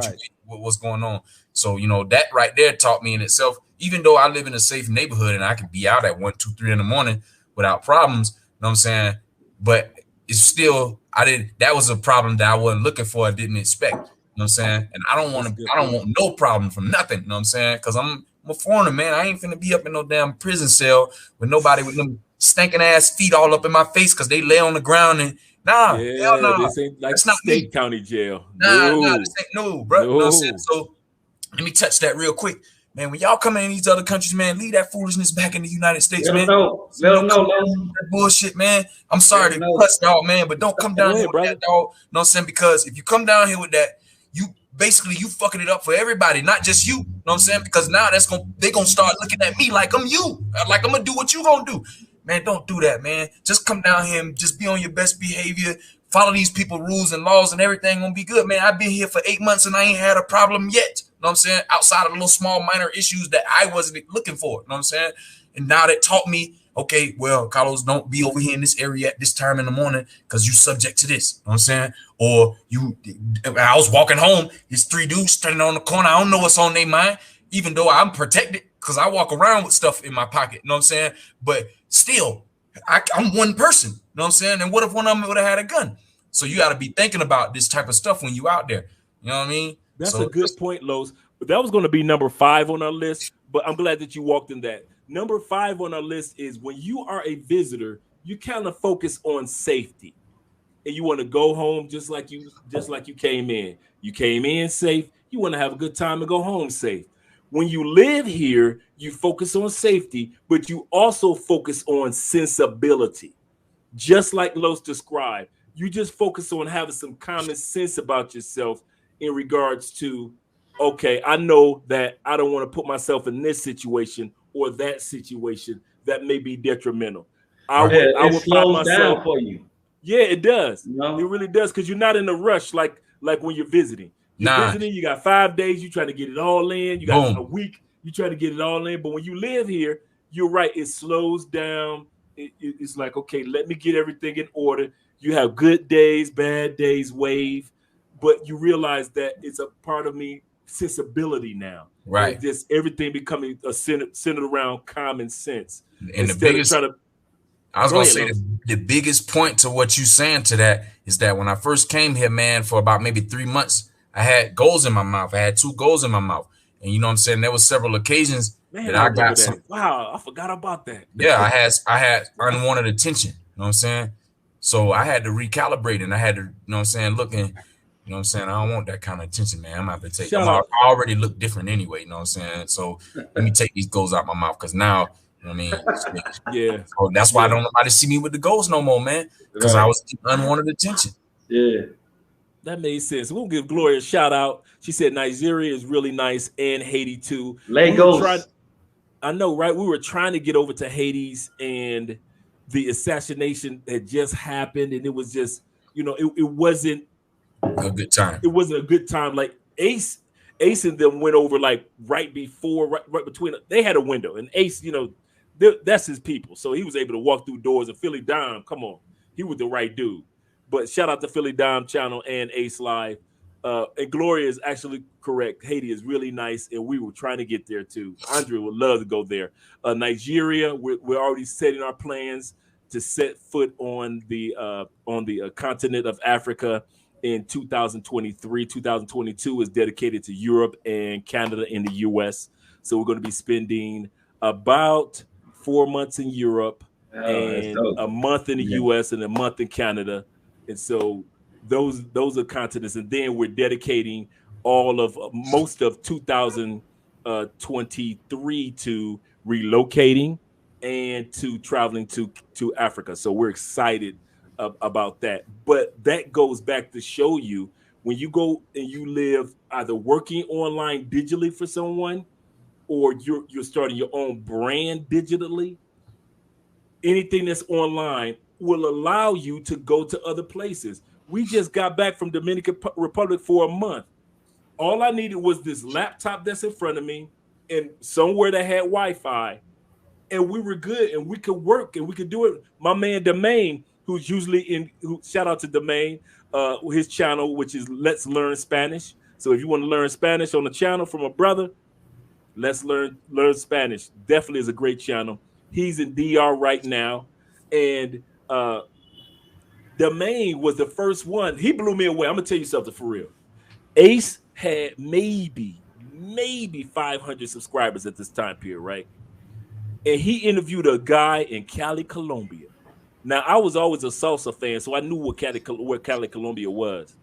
What's going on? So, you know, that right there taught me in itself, even though I live in a safe neighborhood and I could be out at 1, 2, 3 in the morning without problems. You know what I'm saying? But it's still, that was a problem that I wasn't looking for. I didn't expect. You know what I'm saying? And I don't want no problem from nothing. You know what I'm saying? Because I'm a foreigner, man. I ain't finna be up in no damn prison cell with nobody with them stinking ass feet all up in my face because they lay on the ground and hell no. This ain't like State County Jail. This ain't no, bro. You know what I'm saying? So let me touch that real quick. Man, when y'all come in these other countries, man, leave that foolishness back in the United States, man. Let them know. That bullshit, man. I'm sorry to cuss, dog, man, but don't come down here with that, dog. You know what I'm saying? Because if you come down here with that, you fucking it up for everybody, not just you. You know what I'm saying? Because now they gonna start looking at me like I'm you, like I'm gonna do what you gonna do. Man, don't do that, man. Just come down here and just be on your best behavior. Follow these people rules and laws and everything gonna be good, man. I've been here for 8 months and I ain't had a problem yet. You know what I'm saying? Outside of the little small minor issues that I wasn't looking for. You know what I'm saying? And now that taught me, okay, well, Carlos, don't be over here in this area at this time in the morning because you subject to this. You know what I'm saying? Or I was walking home, these 3 dudes standing on the corner. I don't know what's on their mind, even though I'm protected because I walk around with stuff in my pocket. You know what I'm saying? But still, I'm one person. You know what I'm saying? And what if one of them would have had a gun? So you got to be thinking about this type of stuff when you out there. You know what I mean? That's a good point, Los. But that was going to be number 5 on our list. But I'm glad that you walked in that. Number 5 on our list is when you are a visitor, you kind of focus on safety, and you want to go home just like you came in. You came in safe. You want to have a good time and go home safe. When you live here, you focus on safety, but you also focus on sensibility, just like Los described. You just focus on having some common sense about yourself in regards to, okay, I know that I don't want to put myself in this situation or that situation that may be detrimental. It slows down for you. Yeah, it does. No. It really does, because you're not in a rush like when you're visiting. Visiting, you got 5 days, you try to get it all in. You got a week, you try to get it all in. But when you live here, you're right, it slows down. It's like, okay, let me get everything in order. You have good days, bad days, wave. But you realize that it's a part of me sensibility now. Right. And just everything becoming centered around common sense. And I was going to say the biggest point to what you're saying to that is that when I first came here, man, for about maybe 3 months, I had goals in my mouth. I had 2 goals in my mouth. And you know what I'm saying? There were several occasions that I got some. Wow, I forgot about that. Yeah, I had unwanted attention. You know what I'm saying? So I had to recalibrate and I had to, you know what I'm saying, look and You know what I'm saying? I don't want that kind of attention, man. I'm gonna have to take. Shout out. I already look different anyway. You know what I'm saying? So let me take these goals out my mouth because now, you know what I mean? Yeah. So that's why I don't nobody see me with the goals no more, man. Because I was unwanted attention. Yeah. That made sense. We'll give Gloria a shout out. She said Nigeria is really nice and Haiti too. Lagos. I know, right? We were trying to get over to Hades and the assassination had just happened, and it was just, you know, it wasn't a good time. It wasn't a good time. Like Ace and them went over like right between. They had a window, and Ace, you know, that's his people, so he was able to walk through doors. And Philly Dime, come on, he was the right dude. But shout out to Philly Dime channel and Ace Live. And Gloria is actually correct. Haiti is really nice, and we were trying to get there too. Andre would love to go there. Nigeria, we're already setting our plans to set foot on the continent of Africa in 2023. 2022 is dedicated to Europe and Canada and the US. So we're going to be spending about 4 months in Europe and a month in the US and a month in Canada. And so those are continents. And then we're dedicating most of 2023 to relocating and to traveling to Africa. So we're excited about that. But that goes back to show you when you go and you live either working online digitally for someone or you're starting your own brand digitally, anything that's online will allow you to go to other places. We just got back from Dominican Republic for a month. All I needed was this laptop that's in front of me and somewhere that had Wi-Fi, and we were good and we could work and we could do it. My man Domain, who's usually shout out to Domain, his channel, which is Let's Learn Spanish. So if you want to learn Spanish on the channel from a brother, Let's Learn Spanish. Definitely is a great channel. He's in DR right now. And Domain was the first one. He blew me away. I'm going to tell you something for real. Ace had maybe 500 subscribers at this time period, right? And he interviewed a guy in Cali, Colombia. Now, I was always a salsa fan, so I knew what Cali, Colombia was.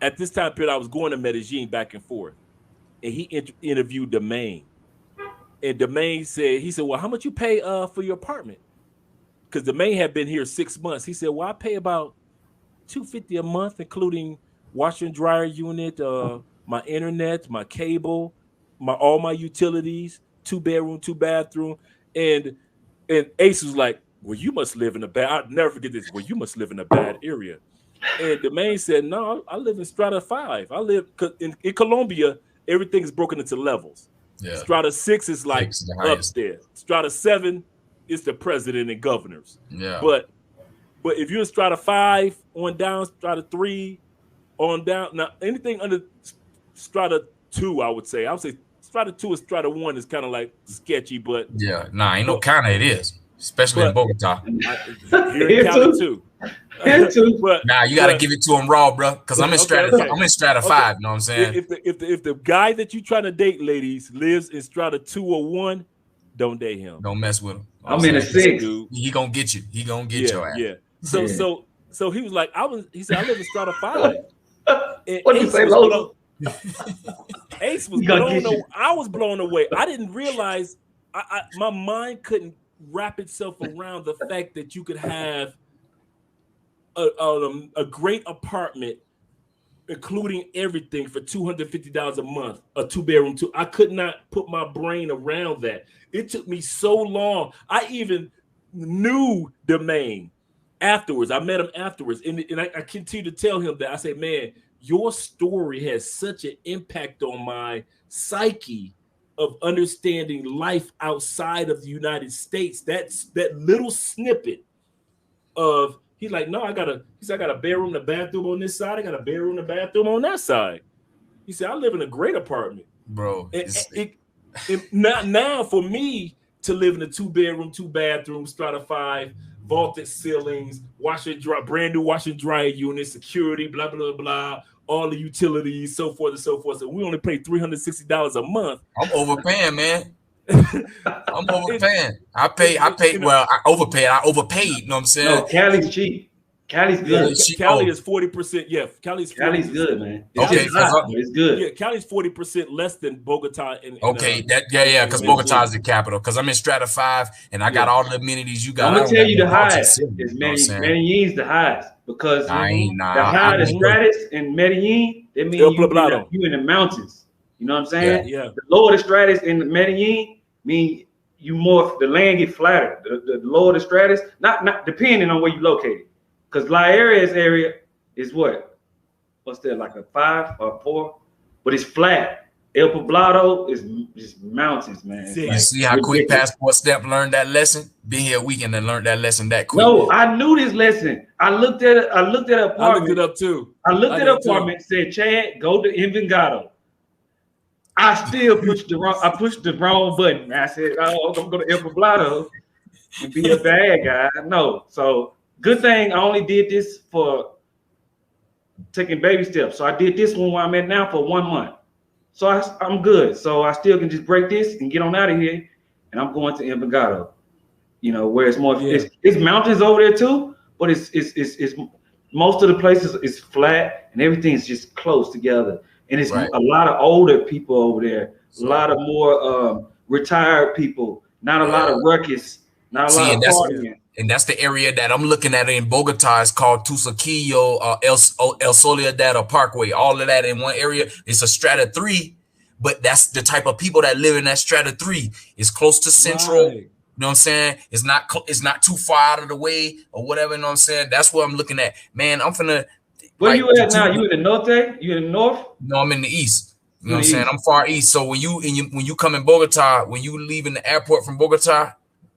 At this time period, I was going to Medellin back and forth. And he interviewed Domain. And Domain said, well, how much you pay for your apartment? Because Domain had been here 6 months. He said, well, I pay about $250 a month, including washer and dryer unit, my internet, my cable, all my utilities, 2-bedroom, 2-bathroom. And Ace was like, well, you must live in a bad, I'll never forget this. Well, you must live in a bad area. And Domain said, no, I live in Strata 5. I live in Colombia, everything is broken into levels. Yeah. Strata 6 is like upstairs. Strata 7 is the president and governors. Yeah. But if you're in Strata 5 on down, Strata 3 on down, now anything under Strata 2, I would say Strata 2 and Strata 1 is kind of like sketchy, but yeah, ain't no kind of it is, especially in Bogota. Here in Cali too. But you got to give it to him raw, bro. Because I'm in Strata. I'm in Strata 5. You know what I'm saying? If the guy that you trying to date, ladies, lives in Strata 2 or 1, don't date him. Don't mess with him. I'm in a 6. He gonna get you. He gonna get your ass. Yeah. So he was like, he said, I live in Strata 5. What did you say, Lolo? Ace was blown away. I was blown away. I didn't realize my mind couldn't wrap itself around the fact that you could have a great apartment, including everything, for $250 a month, a 2-bedroom. I could not put my brain around that. It took me so long. I even knew Domain afterwards. I met him afterwards, and I continue to tell him that. I say, man, your story has such an impact on my psyche of understanding life outside of the United States. That little snippet of, he's like, no, I got a bedroom and a bathroom on this side. I got a bedroom and a bathroom on that side. He said, I live in a great apartment. Bro. Now for me to live in a 2-bedroom, 2-bathroom, Strata 5, vaulted ceilings, brand new washer and dryer unit, security, blah, blah, blah, all the utilities, so forth and so forth. So we only pay $360 a month. I'm overpaying, man. I'm overpaying. I overpaid. You know what I'm saying? No, Cali's cheap. Cali's Yeah, good. Cali is 40%. Yeah, Cali's good, man. It's okay, hot, it's good. Yeah, Cali's 40% less than Bogota. Okay, because Bogota is the capital. Because I'm in Strata 5, and I got all the amenities you got. I'm gonna tell you the highest is Medellin's the highest because the highest Stratus in Medellin, that means you in the mountains. You know what I'm saying? Yeah. The lower the Stratus in Medellin mean you more the land get flatter. The lower the Stratus, not depending on where you located. Because La Area's area is what's that, like a 5 or 4? But it's flat. El Poblado is just mountains, man. You see how quick Passport Stamp learned that lesson? Been here a weekend and learned that lesson that quick. No, I knew this lesson. I looked at an apartment. I looked it up too. I looked at an apartment, said, Chad, go to Envigado. I still pushed the wrong button. I said, oh, I'm going to El Poblado and be a bad guy. No. So good thing I only did this for taking baby steps. So I did this one where I'm at now for 1 month. So I'm good. So I still can just break this and get on out of here. And I'm going to Envigado. You know, where it's more it's mountains over there too, but it's most of the places is flat and everything's just close together. And it's a lot of older people over there, a lot of more retired people, not a lot of ruckus, not a lot of partying. And that's the area that I'm looking at in Bogota. It's called Tusaquillo, El Soledad Parkway. All of that in one area. It's a strata 3, but that's the type of people that live in that strata 3. It's close to Central. Right. You know what I'm saying? It's not too far out of the way or whatever. You know what I'm saying? That's what I'm looking at. Man, I'm finna. Where you at now? You in the norte? You in the north? No, I'm in the east. You know what I'm saying? I'm far east. So when you come in Bogota, when you leaving the airport from Bogota,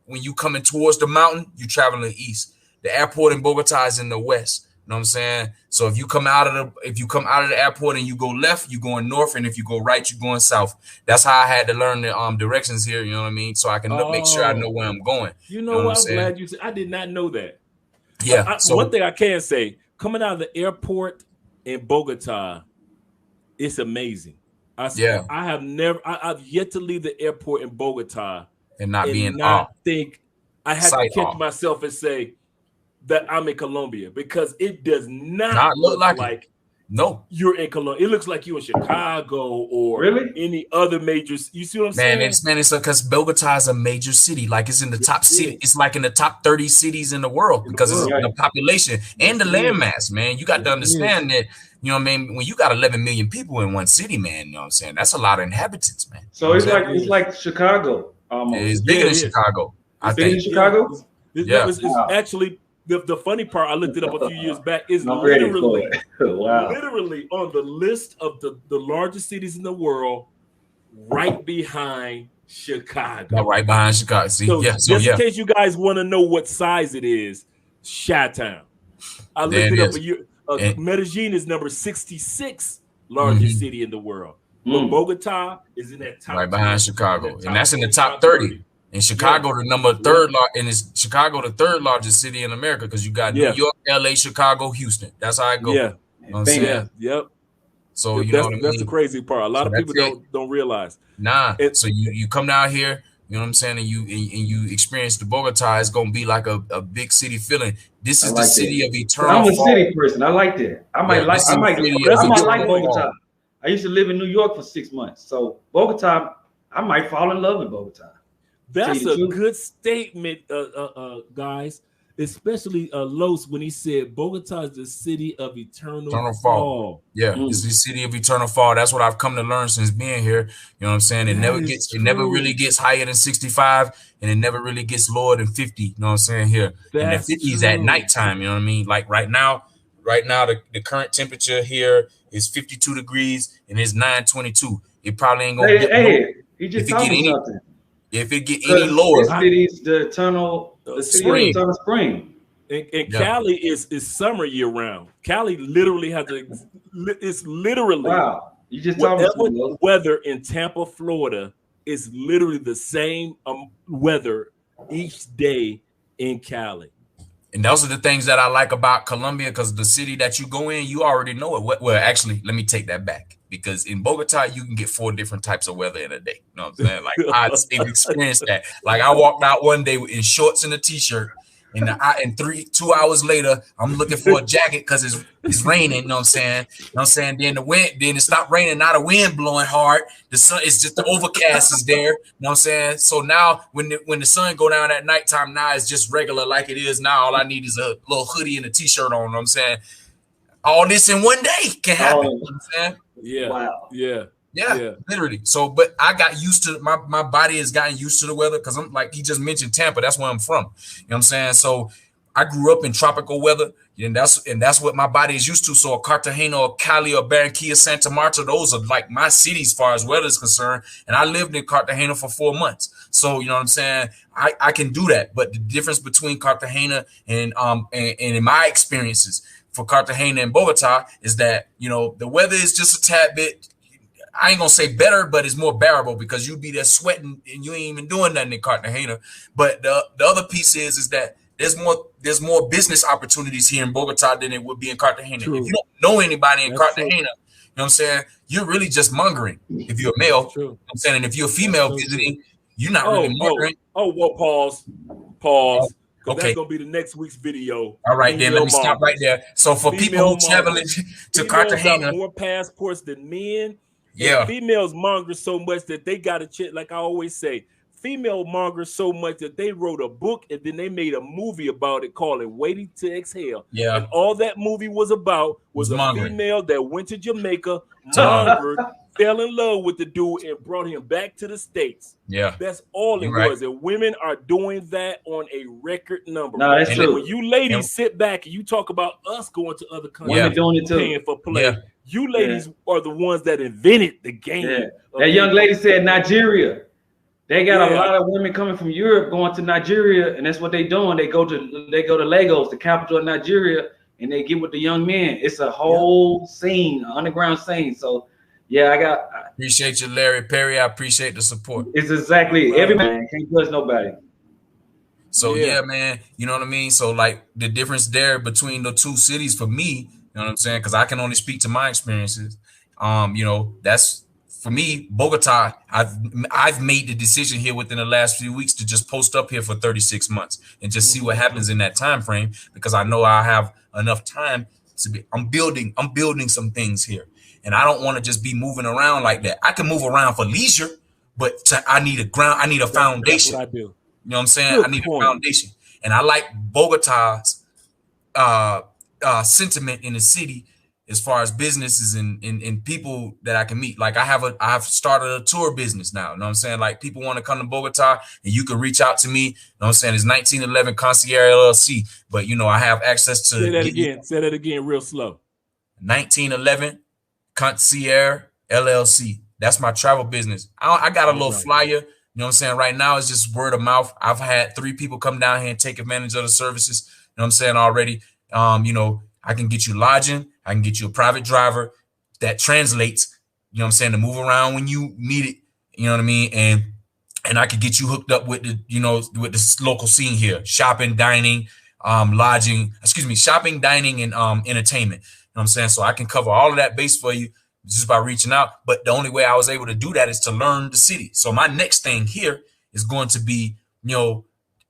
when you coming towards the mountain, you traveling east. The airport in Bogota is in the west. You know what I'm saying? So if you come out of the airport and you go left, you going north, and if you go right, you going south. That's how I had to learn the directions here. You know what I mean? So I can make sure I know where I'm going. You know what? I'm glad you said. I did not know that. Yeah. So one thing I can say, coming out of the airport in Bogota, it's amazing. I've yet to leave the airport in Bogota and not think I had to catch myself and say that I'm in Colombia, because it does not look like you're in Colombia. It looks like you're in Chicago or any other major. You see what I'm saying? It's because Bogota is a major city. Like it's in the top city. It's like in the top 30 cities in the world because it's the population and the landmass. Man, you got to understand that. You know what I mean? When you got 11 million people in one city, man, you know what I'm saying? That's a lot of inhabitants, man. So it's like Chicago. Almost. It's bigger than Chicago. I think. In Chicago? It's actually the funny part. I looked it up a few years back. Is literally on the list of the largest cities in the world, right behind Chicago. Right behind Chicago. See, so in case you guys want to know what size it is, Chi-Town. I looked it up a year. Medellin is number 66 largest city in the world. But Bogota is in that top right behind Chicago, and that's in the top 30. And Chicago, the third largest city in America, because you got New York, LA, Chicago, Houston. That's how it goes. Yeah, you know what I'm saying? Yep. So that's the crazy part. A lot of people don't realize. So you come down here, you know what I'm saying, and you experience the Bogota. It's gonna be like a big city feeling. This is the city of eternal. I'm a city person. I like that. I might like Bogota. I used to live in New York for 6 months. So Bogota, I might fall in love with Bogota. That's a good statement, guys. Especially Los, when he said Bogota is the city of eternal fall. Yeah, it's the city of eternal fall. That's what I've come to learn since being here. You know what I'm saying? It never really gets higher than 65, and it never really gets lower than 50. You know what I'm saying? Here. And the 50 is at nighttime, you know what I mean? Like right now, the current temperature here is 52 degrees and it's 9:22. It probably ain't gonna get lower. He just told me something. If it get any lower, the city's the eternal spring. And Cali is summer year round. Cali literally it's literally You just told me weather in Tampa, Florida is literally the same weather each day in Cali. And those are the things that I like about Colombia, because the city that you go in, you already know it. Well, actually, let me take that back. Because in Bogota, you can get 4 different types of weather in a day. You know what I'm saying? Like I've experienced that. Like I walked out one day in shorts and a t-shirt, And 2 hours later, I'm looking for a jacket because it's raining. You know what I'm saying? You know what I'm saying? Then it stopped raining. Now the wind blowing hard. The sun is just the overcast is there. You know what I'm saying? So now when the sun go down at nighttime, now it's just regular like it is now. All I need is a little hoodie and a t-shirt on. You know what I'm saying? All this in one day can happen. You know what I'm saying? Yeah. Wow. Yeah, literally. So, but I got used to my body has gotten used to the weather because I'm like he just mentioned Tampa. That's where I'm from. You know what I'm saying? So I grew up in tropical weather, and that's what my body is used to. So Cartagena or Cali or Barranquilla, Santa Marta, those are like my cities as far as weather is concerned. And I lived in Cartagena for 4 months. So you know what I'm saying? I can do that. But the difference between Cartagena and in my experiences for Cartagena and Bogota is that, you know, the weather is just a tad bit, I ain't gonna say better, but it's more bearable because you be there sweating and you ain't even doing nothing in Cartagena. But the other piece is that there's more business opportunities here in Bogota than it would be in Cartagena. True. If you don't know anybody in That's Cartagena, true. you know what I'm saying, you're really just mongering if you're a male. That's true. You know what I'm saying, and if you're a female visiting, you're not really mongering. Well, pause. Okay. That's gonna be the next week's video. All right, then let me stop right there. So for people who traveling to Cartagena, got more passports than men. Yeah. And females monger so much that they got a chick. Like I always say, female monger so much that they wrote a book and then they made a movie about it called it Waiting to Exhale. Yeah. And all that movie was about was a mongering. female that went to Jamaica, mongered, fell in love with the dude and brought him back to the States. Yeah. That's all it was. And women are doing that on a record number. No, that's true. When you ladies sit back and you talk about us going to other countries, women doing it too, paying for play. You ladies are the ones that invented the game. That young lady said Nigeria. They got a lot of women coming from Europe going to Nigeria, and that's what they doing. They go to Lagos, the capital of Nigeria, and they get with the young men. It's a whole scene, an underground scene. So I appreciate you, Larry Perry. I appreciate the support. It's exactly every man can't judge nobody. So man, you know what I mean? So like the difference there between the two cities for me, you know what I'm saying? Because I can only speak to my experiences. You know, that's for me, Bogota. I've made the decision here within the last few weeks to just post up here for 36 months and just see what happens in that time frame, because I know I have enough time to be. I'm building some things here, and I don't want to just be moving around like that. I can move around for leisure, but I need a ground. I need a foundation. That's what I do. You know what I'm saying? I need a foundation, and I like Bogota's sentiment in the city as far as businesses and people that I can meet. Like I have started a tour business now. You know what I'm saying? Like people want to come to Bogota and you can reach out to me. You know what I'm saying? It's 1911 Concierge LLC, but you know, I have access to. Say that again real slow. 1911 Concierge LLC. That's my travel business. I got a little flyer. You know what I'm saying? Right now it's just word of mouth. I've had 3 people come down here and take advantage of the services. You know what I'm saying already? You know, I can get you lodging. I can get you a private driver that translates, you know what I'm saying, to move around when you need it. You know what I mean? And I could get you hooked up with with the local scene here. Shopping, dining, shopping, dining, and entertainment. You know what I'm saying? So I can cover all of that base for you just by reaching out. But the only way I was able to do that is to learn the city. So my next thing here is going to be, you know,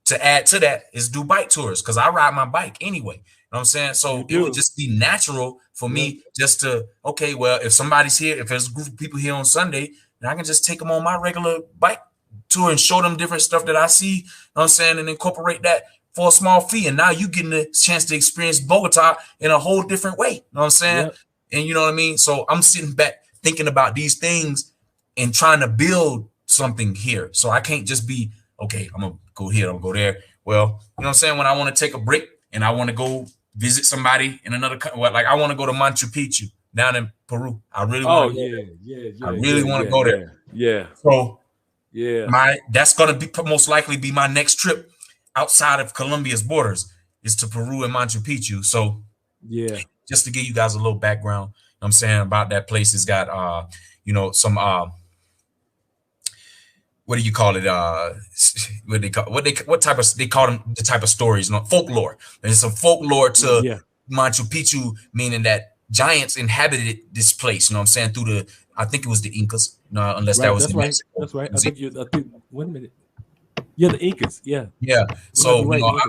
to add to that is do bike tours, because I ride my bike anyway. You know what I'm saying? So it would just be natural for me just to, okay, well, if somebody's here, if there's a group of people here on Sunday, then I can just take them on my regular bike tour and show them different stuff that I see, you know what I'm saying, and incorporate that for a small fee. And now you getting a chance to experience Bogota in a whole different way. You know what I'm saying? Yep. And you know what I mean? So I'm sitting back thinking about these things and trying to build something here. So I can't just be, okay, I'm going to go here, I'm going to go there. Well, you know what I'm saying? When I want to take a break and I want to go visit somebody in another country, like I want to go to Machu Picchu down in Peru. I really want to go there. I really want to go there. Yeah. So that's going to be most likely be my next trip outside of Colombia's borders is to Peru and Machu Picchu. So just to give you guys a little background, you know what I'm saying, about that place. It's got you know, some what do you call it? What type of, they call them the type of stories, folklore. There's some folklore to Machu Picchu, meaning that giants inhabited this place, you know what I'm saying, through I think it was the Incas, unless that was in Mexico. That's right. I think, wait a minute. Yeah, the Incas. Yeah. Yeah. So, you know,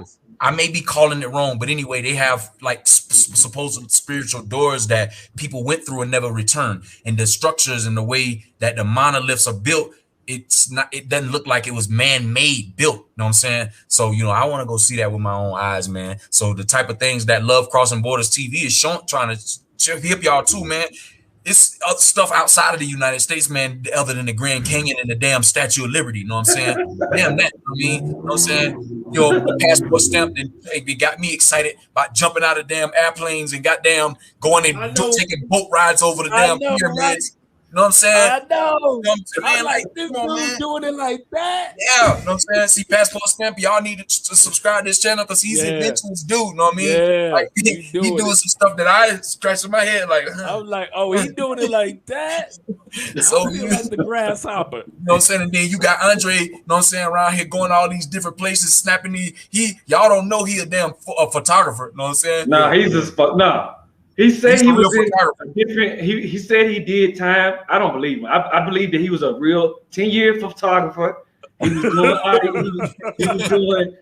I may be calling it wrong, but anyway, they have like supposed spiritual doors that people went through and never returned. And the structures and the way that the monoliths are built, it's not. It doesn't look like it was man-made built. You know what I'm saying? So I want to go see that with my own eyes, man. So the type of things that Love Crossing Borders TV is showing, trying to hip y'all too, man. It's other stuff outside of the United States, man, other than the Grand Canyon and the damn Statue of Liberty. You know what I'm saying? Damn that. You know what I'm saying? The passport stamp, and it got me excited about jumping out of damn airplanes and goddamn going and taking boat rides over the damn pyramids. Right? You know what I'm saying? I know. I'm like this dude doing it like that. Yeah, you know what I'm saying? See, passport stamp, y'all need to subscribe to this channel because he's an adventurous dude, you know what I mean? Yeah, like, he doing some stuff that I scratch in my head. Like, I'm like, oh, he doing it like that? So you like the grasshopper. You know what I'm saying? And then you got Andre, you know what I'm saying, around here going all these different places, snapping y'all don't know he a damn photographer, you know what I'm saying? Nah, he's just He said he was in a different. He said he did time. I don't believe him. I believe that he was a real 10-year photographer. He was doing. he was doing.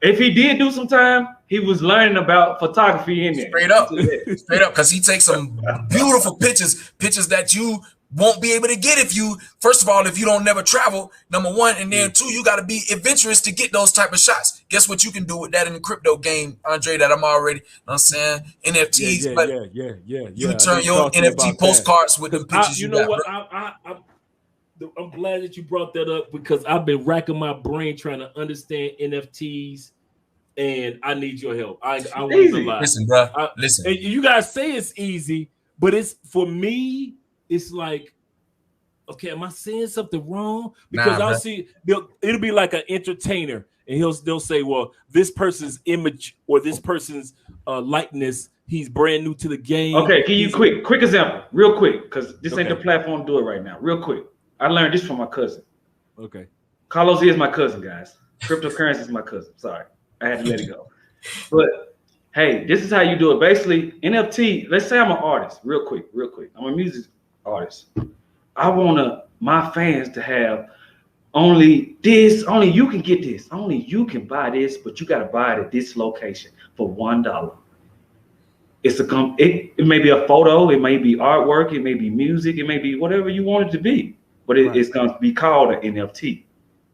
If he did do some time, he was learning about photography in there. Straight up, because he takes some beautiful pictures that you won't be able to get if you, first of all, if you don't never travel, number one, and then two, you got to be adventurous to get those type of shots. Guess what you can do with that in the crypto game, Andre, that I'm already, you know what I'm saying, NFTs. Yeah. You turn your NFT postcards with the pictures. You know what? I'm glad that you brought that up because I've been racking my brain trying to understand NFTs, and I need your help. I want to lie. Listen, bro. Listen. And you guys say it's easy, but it's for me. It's like, okay, am I saying something wrong? Because I'll see it'll be like an entertainer, and they'll say, well, this person's image or this person's likeness, he's brand new to the game. Okay, give you quick example, real quick, because this ain't the platform to do it right now. Real quick. I learned this from my cousin. Okay. Carlos is my cousin, guys. Cryptocurrency is my cousin. Sorry. I had to let it go. But hey, this is how you do it. Basically, NFT, let's say I'm an artist, real quick. I'm a music artist. I want my fans to have only you can get this. Only you can buy this, but you got to buy it at this location for $1. It may be a photo, it may be artwork, it may be music, it may be whatever you want it to be. But it's going to be called an NFT.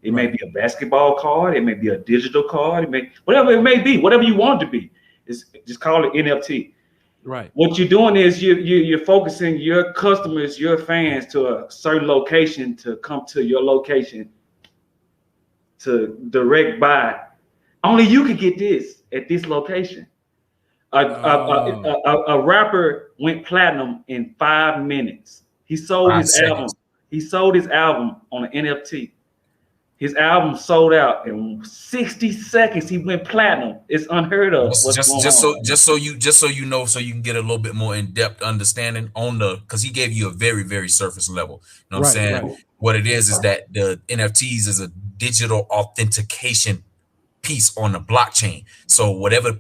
It may be a basketball card. It may be a digital card. Whatever it may be, whatever you want it to be. It's just call it NFT. Right. What you're doing is you're focusing your customers, your fans to a certain location to come to your location to direct buy. Only you can get this at this location. A rapper went platinum in 5 minutes. He sold his album. He sold his album on an NFT. His album sold out in 60 seconds. He went platinum. It's unheard of. Just so you know, so you can get a little bit more in-depth understanding on because he gave you a very, very surface level. You know what I'm saying? Right. What it is that the NFTs is a digital authentication piece on the blockchain. So whatever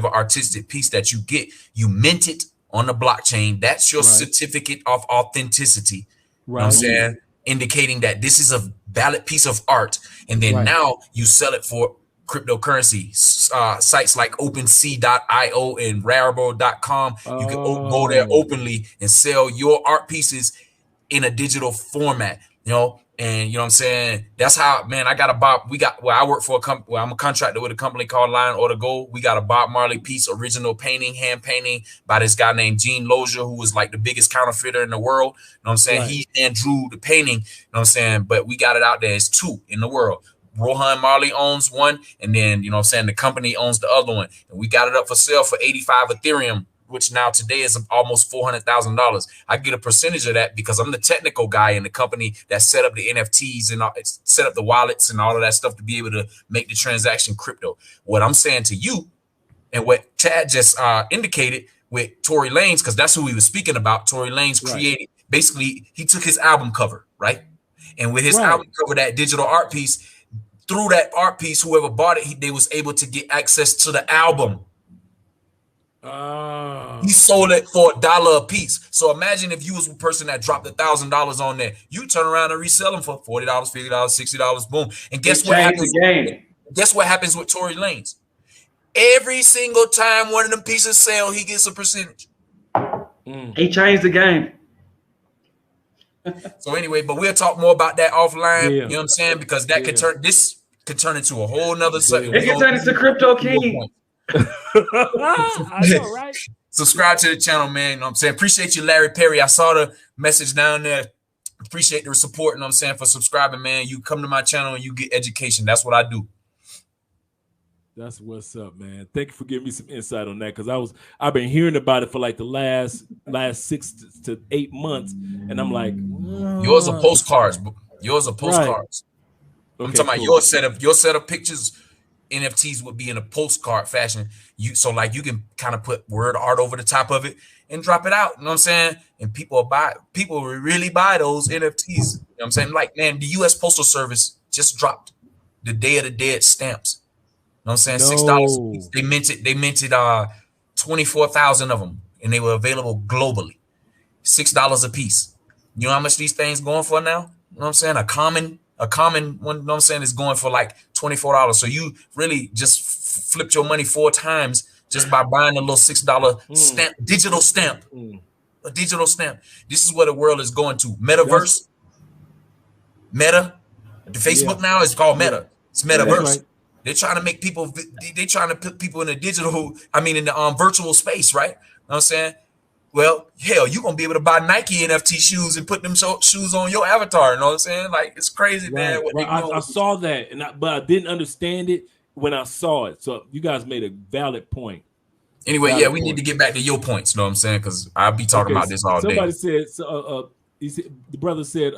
artistic piece that you get, you mint it on the blockchain. That's your certificate of authenticity. Right. You know what I'm saying? Indicating that this is a valid piece of art. And then now you sell it for cryptocurrency. Sites like OpenSea.io and Rarible.com. You can go there openly and sell your art pieces in a digital format, and you know what I'm saying? That's how, man, I work for a company. I'm a contractor with a company called Lion Order Gold. We got a Bob Marley piece, original painting, hand painting by this guy named Gene Lozier, who was like the biggest counterfeiter in the world. You know what I'm saying? Right. He hand drew the painting, you know what I'm saying? But we got it out there. It's 2 in the world. Rohan Marley owns one, and then, you know what I'm saying, the company owns the other one. And we got it up for sale for 85 Ethereum, which now today is almost $400,000. I get a percentage of that because I'm the technical guy in the company that set up the NFTs and set up the wallets and all of that stuff to be able to make the transaction crypto. What I'm saying to you and what Chad just indicated with Tory Lanez, because that's who he was speaking about. Tory Lanez created, basically, he took his album cover, right? And with his album cover, that digital art piece, through that art piece, whoever bought it, they was able to get access to the album. He sold it for $1 a piece. So imagine if you was a person that dropped $1,000 on there, you turn around and resell them for $40, $50, $60, boom. And guess what happens? Guess what happens with Tory Lanez? Every single time one of them pieces sell, he gets a percentage. He changed the game. So anyway, but we'll talk more about that offline. Yeah. You know what I'm saying? Because that could turn into a whole nother It can turn into Crypto King. I know, right? Subscribe to the channel, man. You know what I'm saying? Appreciate you, Larry Perry. I saw the message down there. Appreciate the support, you know what I'm saying, for subscribing, man. You come to my channel and you get education. That's what I do. That's what's up, man. Thank you for giving me some insight on that, because I've been hearing about it for like the last 6 to 8 months, and I'm like, yours are postcards. Yours are postcards. Right. I'm talking about your set of pictures. NFTs would be in a postcard fashion. You can kind of put word art over the top of it and drop it out. You know what I'm saying? And people will really buy those NFTs. You know what I'm saying? Like, man, the US Postal Service just dropped the Day of the Dead stamps. You know what I'm saying? $6 a piece. They minted 24,000 of them, and they were available globally. $6 a piece. You know how much these things going for now? You know what I'm saying? A common one, you know what I'm saying, is going for like $24. So you really just flipped your money 4 times just by buying a little $6 stamp, digital stamp. A digital stamp. This is where the world is going to. Metaverse. Meta. The Facebook now is called Meta. It's Metaverse. Right. They're trying to make people, they're trying to put people in in the virtual space, right? You know what I'm saying? Well, hell, you're going to be able to buy Nike NFT shoes and put them shoes on your avatar. You know what I'm saying? Like, it's crazy, man. I saw that, but I didn't understand it when I saw it. So you guys made a valid point. Anyway, we need to get back to your points. You know what I'm saying? Because I'll be talking about this all day. Somebody said, the brother said,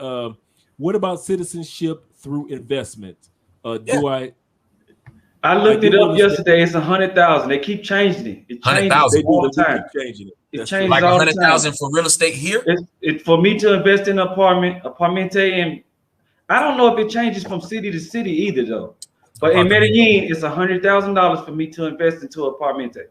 what about citizenship through investment? I looked it up yesterday. It's 100,000. They keep changing it. It changes all the time. It changes like all 100,000 for real estate here. It's for me to invest in an apartmente, and I don't know if it changes from city to city either, though. But in Medellin, it's $100,000 for me to invest into an apartmente.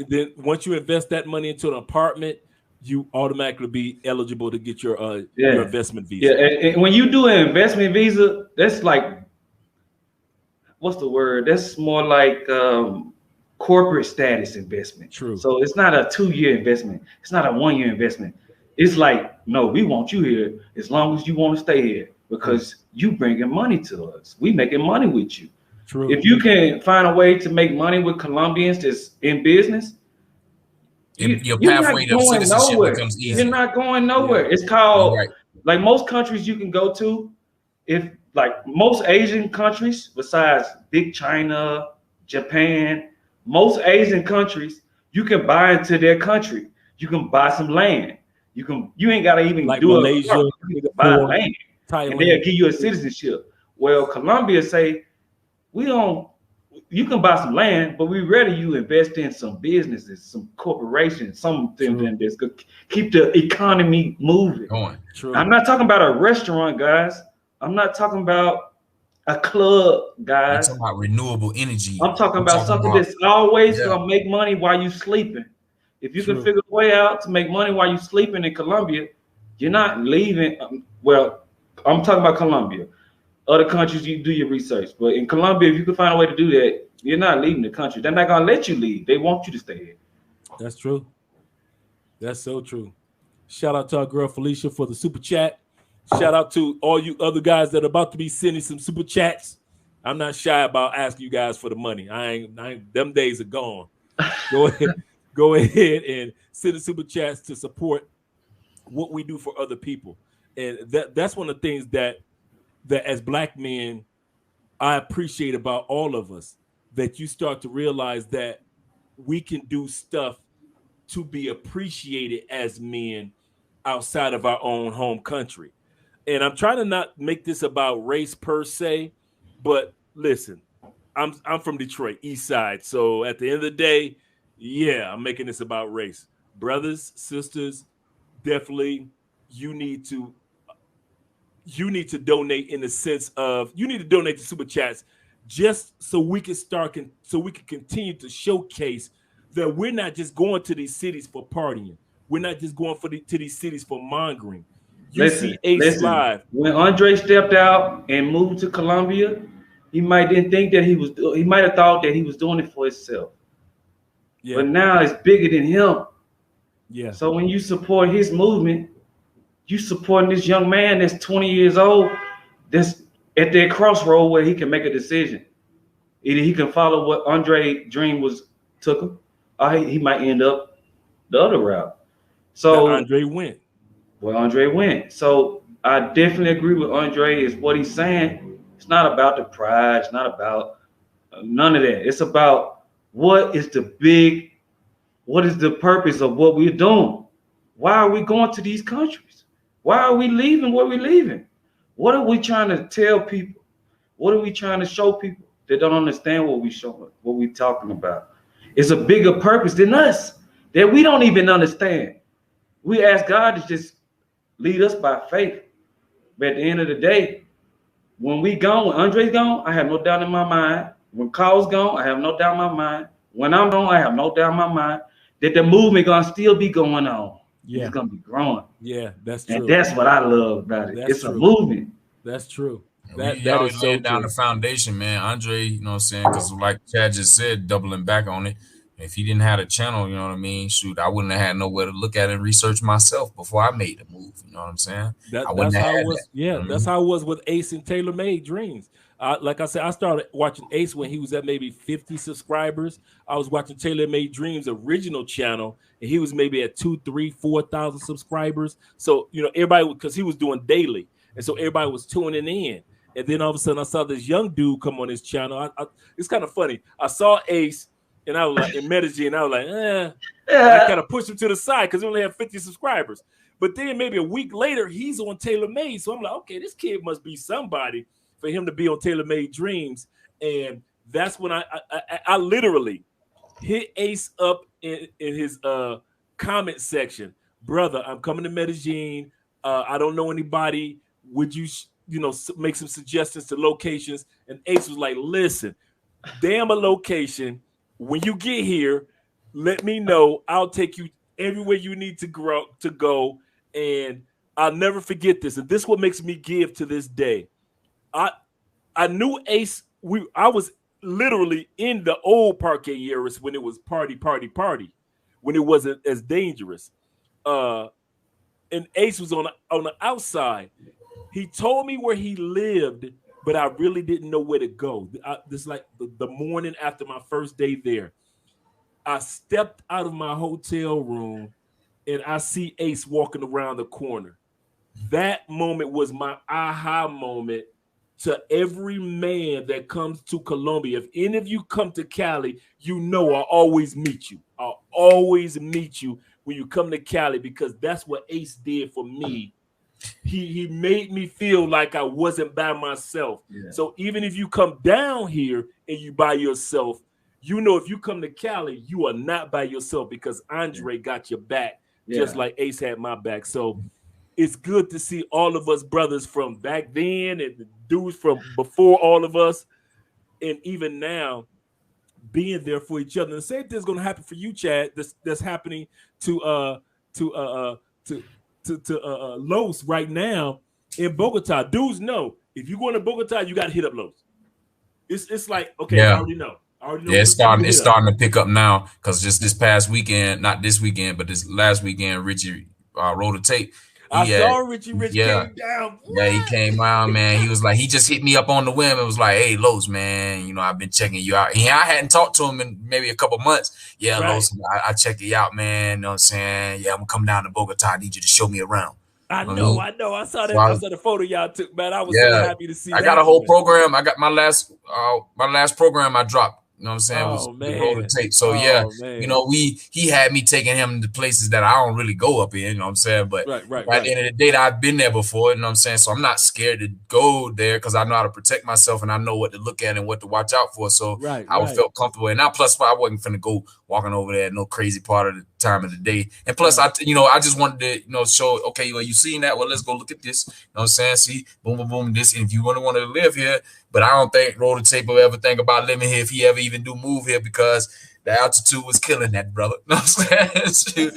Then once you invest that money into an apartment, you automatically be eligible to get your investment visa. Yeah, and when you do an investment visa, that's like, what's the word? That's more like corporate status investment. True. So it's not a 2-year investment. It's not a 1-year investment. It's like, no, we want you here as long as you want to stay here, because you bringing money to us. We making money with you. True. If you can find a way to make money with Colombians that's in business, your pathway to citizenship becomes easy. You're not going nowhere. It's called, like most countries you can go to, if like most Asian countries, besides big China, Japan, most Asian countries, you can buy into their country. You can buy some land. You ain't gotta even like do Malaysia, you can buy land, Thailand, and they'll give you a citizenship. Well, Colombia say, you can buy some land, but we'd rather you invest in some businesses, some corporations, something that's gonna keep the economy moving. True. I'm not talking about a restaurant, guys. I'm not talking about a club, guys. I'm talking about renewable energy. I'm talking about something that's always gonna make money while you sleeping. If you can figure a way out to make money while you sleeping in Colombia, you're not leaving. Well, I'm talking about Colombia. Other countries, you do your research. But in Colombia, if you can find a way to do that, you're not leaving the country. They're not gonna let you leave. They want you to stay here. That's true. That's so true. Shout out to our girl Felicia for the super chat. Shout out to all you other guys that are about to be sending some super chats. I'm not shy about asking you guys for the money. I ain't them days are gone. Go ahead and send the super chats to support what we do for other people. And that's one of the things that as Black men, I appreciate about all of us, that you start to realize that we can do stuff to be appreciated as men outside of our own home country. And I'm trying to not make this about race per se, but listen, I'm from Detroit, East Side. So at the end of the day, I'm making this about race. Brothers, sisters, definitely you need to donate in the sense of you need to donate to super chats just so we can continue to showcase that we're not just going to these cities for partying. We're not just going to these cities for mongering. You see Ace Live. When Andre stepped out and moved to Colombia, he might didn't think that he might have thought that he was doing it for himself. Yeah. But now it's bigger than him. Yeah. So when you support his movement, you supporting this young man that's 20 years old, that's at that crossroad where he can make a decision. Either he can follow what Andre dream took him, or he might end up the other route. So Andre went. Well, Andre went. So I definitely agree with Andre. Is what he's saying. It's not about the pride. It's not about none of that. It's about what is the purpose of what we're doing? Why are we going to these countries? Why are we leaving where we're leaving? What are we trying to tell people? What are we trying to show people that don't understand what we're talking about? It's a bigger purpose than us that we don't even understand. We ask God to just lead us by faith. But at the end of the day, when we gone, when Andre's gone, I have no doubt in my mind. When Carl's gone, I have no doubt in my mind. When I'm gone, I have no doubt in my mind that the movement gonna still be going on. Yeah. It's gonna be growing. Yeah, that's true. And that's what I love about it. It's true. A movement. That's true. That is so down the foundation, man. Andre, you know what I'm saying? Because like Chad just said, doubling back on it. If he didn't have a channel, you know what I mean? Shoot, I wouldn't have had nowhere to look at and research myself before I made the move. You know what I'm saying? That's how it was. Yeah, that's how it was with Ace and Taylor Made Dreams. Like I said, I started watching Ace when he was at maybe 50 subscribers. I was watching Taylor Made Dreams original channel, and he was maybe at 2,000, 3,000, 4,000 subscribers. So, you know, everybody, because he was doing daily, and so everybody was tuning in. And then all of a sudden, I saw this young dude come on his channel. It's kind of funny. I saw Ace, and I was like, in Medellin, and I was like, I kind of pushed him to the side because he only had 50 subscribers. But then maybe a week later, he's on Taylor Made. So I'm like, okay, this kid must be somebody for him to be on Taylor Made Dreams. And that's when I literally hit Ace up in his comment section. Brother, I'm coming to Medellin. I don't know anybody. Would you, make some suggestions to locations? And Ace was like, listen, damn a location. When you get here, let me know. I'll take you everywhere you need to go. And I'll never forget this. And this is what makes me give to this day. I knew Ace. I was literally in the old Parque Yeris when it was party, when it wasn't as dangerous. And Ace was on the outside. He told me where he lived, but I really didn't know where to go. This like the morning after my first day there. I stepped out of my hotel room and I see Ace walking around the corner. That moment was my aha moment to every man that comes to Colombia. If any of you come to Cali, I'll always meet you. I'll always meet you when you come to Cali because that's what Ace did for me. He made me feel like I wasn't by myself. Yeah. So even if you come down here and you by yourself, if you come to Cali, you are not by yourself because Andre got your back, just like Ace had my back. So it's good to see all of us brothers from back then and the dudes from before all of us, and even now being there for each other. And the same thing's going to happen for you, Chad. That's happening to Los right now in Bogota. Dudes know if you're going to Bogota, you got to hit up Los. It's like, okay, I already know. It's starting to pick up now because just this past weekend, not this weekend, but this last weekend, Richie wrote a tape. I saw Richie came down. What? Yeah, he came out, man. He was like, he just hit me up on the whim and was like, hey, Los, man, I've been checking you out. And I hadn't talked to him in maybe a couple months. Yeah, right. Los, I checked you out, man. You know what I'm saying? Yeah, I'm going to come down to Bogota. I need you to show me around. I know. I saw that. So I saw the photo y'all took, man. I was so happy to see that. I got a whole program. I got my last program I dropped. You know what I'm saying? Was the Relocate. So he had me taking him to places that I don't really go up in, you know what I'm saying? But at the end of the day, I've been there before, you know what I'm saying? So I'm not scared to go there because I know how to protect myself and I know what to look at and what to watch out for. So I felt comfortable. And now plus I wasn't finna go walking over there at no crazy part of the time of the day. And plus I just wanted to, show, okay, well, you seen that? Well, let's go look at this. You know what I'm saying? See, boom, boom, boom, this. And if you want to live here, but I don't think Relocate will ever think about living here if he ever even do move here because the altitude was killing that brother. You know what I'm saying?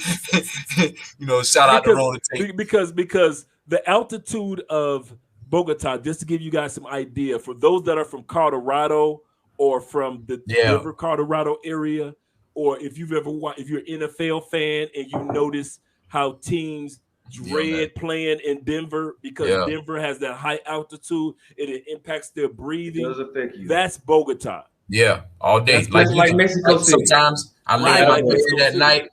Shout out to Relocate. Because the altitude of Bogota, just to give you guys some idea, for those that are from Colorado or from the Denver, Colorado area, or if you've ever watched, if you're an NFL fan and you notice how teams dread playing in Denver because Denver has that high altitude and it impacts their breathing. It does affect you. That's Bogota. Yeah, all day. That's like Mexico City. Sometimes I lay in my bed at night,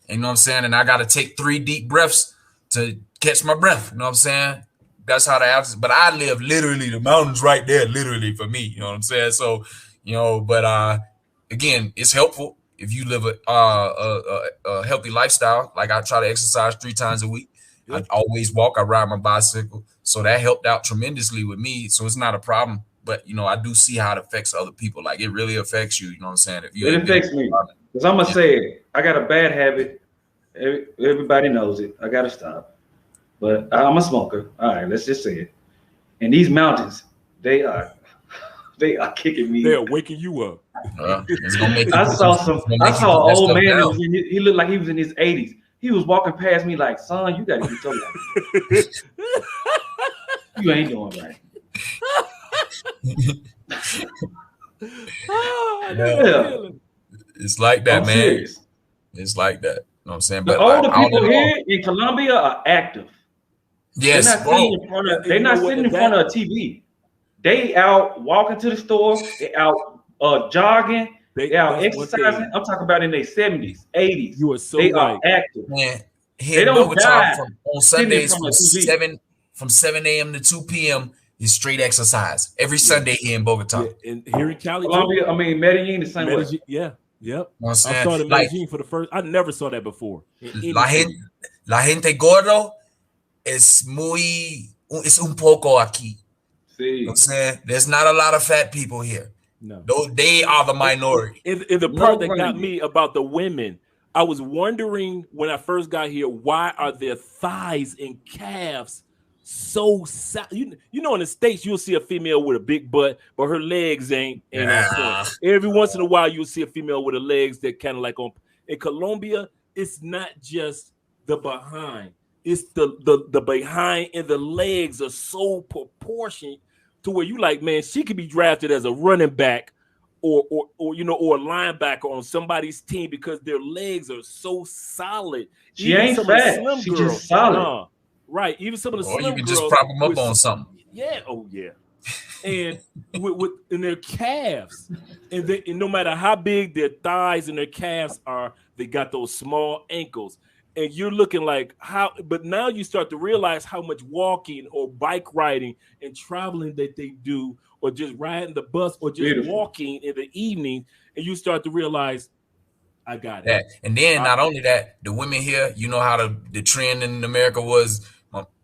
you know what I'm saying, and I got to take 3 deep breaths to catch my breath. You know what I'm saying? That's how the altitude. But I live literally, the mountains right there, literally for me. You know what I'm saying? So, you know, but again, it's helpful if you live a healthy lifestyle. Like I try to exercise 3 times a week. I always walk. I ride my bicycle. So that helped out tremendously with me. So it's not a problem. But, you know, I do see how it affects other people. Like, it really affects you. You know what I'm saying? If you it affects me. Because I'm going to say it. I got a bad habit. Everybody knows it. I got to stop. But I'm a smoker. All right, let's just say it. And these mountains, they are kicking me. They're waking you up. It's gonna make I saw an old man. He looked like he was in his 80s. He was walking past me like, son, you got to get your life. You ain't doing right. It's like that, man. Serious. It's like that. You know what I'm saying? But older people here in Colombia are active. Yes, they're not sitting in front of a TV. They out walking to the store. They out jogging. They out exercising. I'm talking about in their 70s, 80s. You are so they right. are active. Man, they don't die on Sundays from 7 a.m. to 2 p.m. is straight exercise every Sunday here in Bogota. Yeah, and here in Cali, Colombia, I mean Medellin, the same way. Yeah, yep. I started Medellin for the first. I never saw that before. La gente gordo es un poco aquí. See, you know what I'm saying? There's not a lot of fat people here. No, they are the minority. In the part that got me about the women, I was wondering when I first got here, why are their thighs and calves so you know, in the States you'll see a female with a big butt, but her legs ain't on point. Every once in a while you'll see a female with her legs that kind of like on. In Colombia, it's not just the behind, it's the behind and the legs are so proportioned to where you like, man, she could be drafted as a running back or you know, or a linebacker on somebody's team because their legs are so solid. She ain't fat. She just solid. Right, even some of the slim you can girls just prop them up on something. Yeah, and with in their calves, and no matter how big their thighs and their calves are, they got those small ankles, and you're looking like how. But now you start to realize how much walking or bike riding and traveling that they do, or just riding the bus, or just walking in the evening, and you start to realize, I got it. And then not only that, the women here, you know how the trend in America was.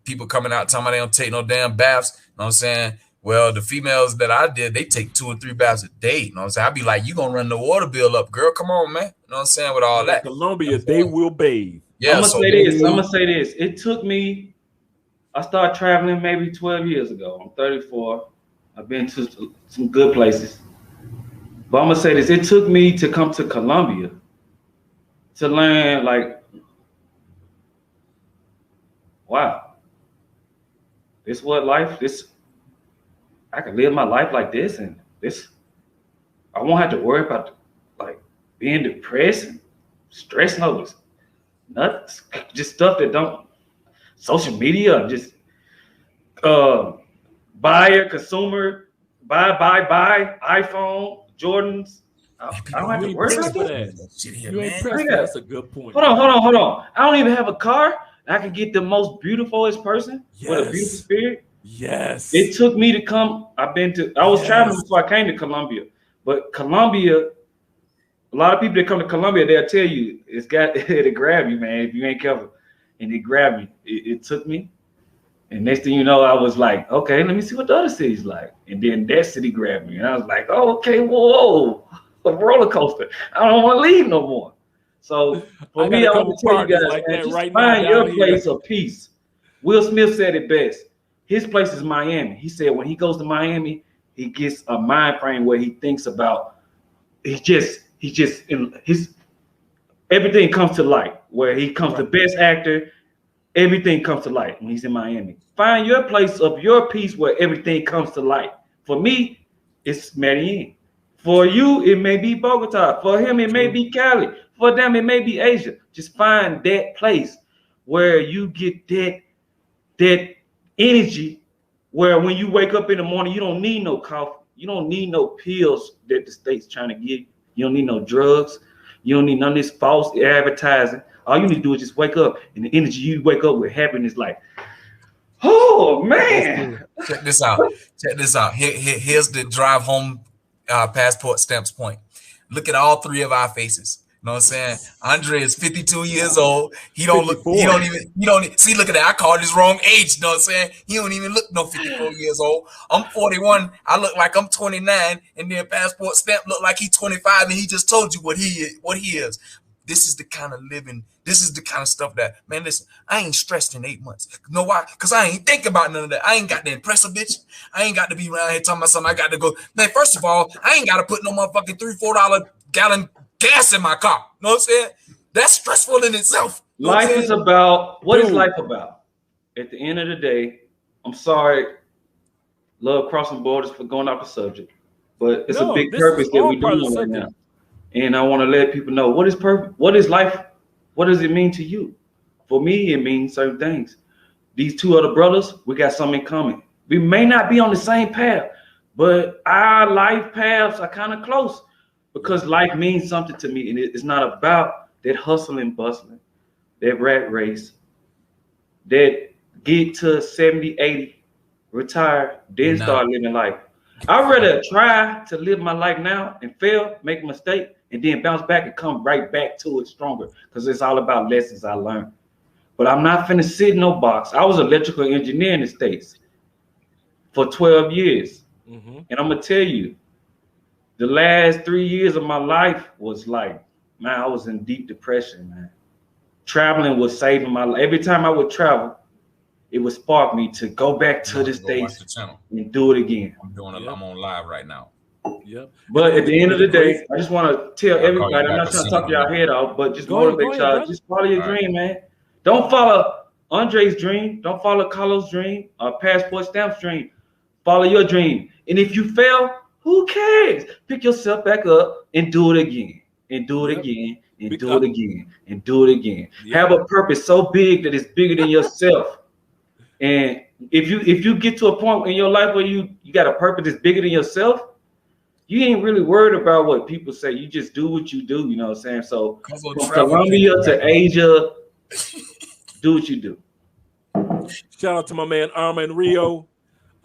People coming out talking about they don't take no damn baths. You know what I'm saying? Well, the females that I did, they take 2 or 3 baths a day. You know what I'm saying? I'd be like, you gonna run the water bill up, girl. Come on, man. You know what I'm saying? With all that. Colombia, they will bathe. Yeah, I'm gonna say this. It took me, I started traveling maybe 12 years ago. I'm 34. I've been to some good places. But I'm gonna say this. It took me to come to Colombia to learn, like, wow. I can live my life like this, and I won't have to worry about like being depressed and stressing over nuts, just stuff that don't, social media, just buyer, consumer, buy, iPhone, Jordans. I don't have to worry about that. You ain't pressed. That's a good point. Hold on. I don't even have a car. I can get the most beautifulest person with a beautiful spirit. Yes. It took me to come. I was traveling before I came to Colombia. But Colombia, a lot of people that come to Colombia, they'll tell you it'll grab you, man, if you ain't careful. And it grabbed me. It took me. And next thing you know, I was like, okay, let me see what the other city's like. And then that city grabbed me. And I was like, oh, okay, whoa, a roller coaster. I don't want to leave no more. So for me, I want to tell you guys, like, man, just find your place of peace. Will Smith said it best. His place is Miami. He said when he goes to Miami, he gets a mind frame where he thinks about. Everything comes to light. Where he comes the best actor, everything comes to light when he's in Miami. Find your place of your peace where everything comes to light. For me, it's Medellin. For you, it may be Bogota. For him, it may be Cali. For them, it may be Asia. Just find that place where you get that energy where when you wake up in the morning, you don't need no coffee. You don't need no pills that the state's trying to give you. You don't need no drugs. You don't need none of this false advertising. All you need to do is just wake up, and the energy you wake up with happiness, like, oh man. Check this out. Check this out. Here's the drive home passport stamps point. Look at all three of our faces. You know what I'm saying? Andre is 52 years old. He don't 54. Look, he don't see, look at that. I called his wrong age. You know what I'm saying? He don't even look no 54 years old. I'm 41. I look like I'm 29. And then passport stamp look like he's 25. And he just told you what he is. This is the kind of living. This is the kind of stuff that, man, listen, I ain't stressed in 8 months. You know why? Because I ain't think about none of that. I ain't got to impress a bitch. I ain't got to be around here talking about something. I got to go. Man, first of all, I ain't got to put no motherfucking $3-4 gallon gas in my car. You know what I'm saying? That's stressful in itself. You know life is about, what is life about? At the end of the day, I'm sorry, love crossing borders for going off the subject, but it's a big purpose that we're doing right now. And I want to let people know what is purpose, what is life, what does it mean to you? For me, it means certain things. These two other brothers, we got something in common. We may not be on the same path, but our life paths are kind of close because life means something to me. And it's not about that hustle and bustling, that rat race, that get to 70, 80, retire, then start living life. I'd rather try to live my life now and fail, make a mistake, and then bounce back and come right back to it stronger because it's all about lessons I learned. But I'm not finna sit in no box. I was an electrical engineer in the States for 12 years. Mm-hmm. And I'm going to tell you, the last 3 years of my life was like, man, I was in deep depression, man. Traveling was saving my life. Every time I would travel, it would spark me to go back to the States and do it again. I'm on live right now. Yep. But at the end of the day, I just want to tell everybody, I'm not trying to talk y'all head off, but just motivate y'all. Just follow your dream, man. Don't follow Andre's dream. Don't follow Carlos' dream or Passport Stamp's dream. Follow your dream. And if you fail, who cares? Pick yourself back up and do it again. And do it again. And do it again. And do it again. Have a purpose so big that it's bigger than yourself. And if you get to a point in your life where you got a purpose that's bigger than yourself, you ain't really worried about what people say. You just do what you do, you know what I'm saying? So from Colombia to Asia, do what you do. Shout out to my man Armin Rio.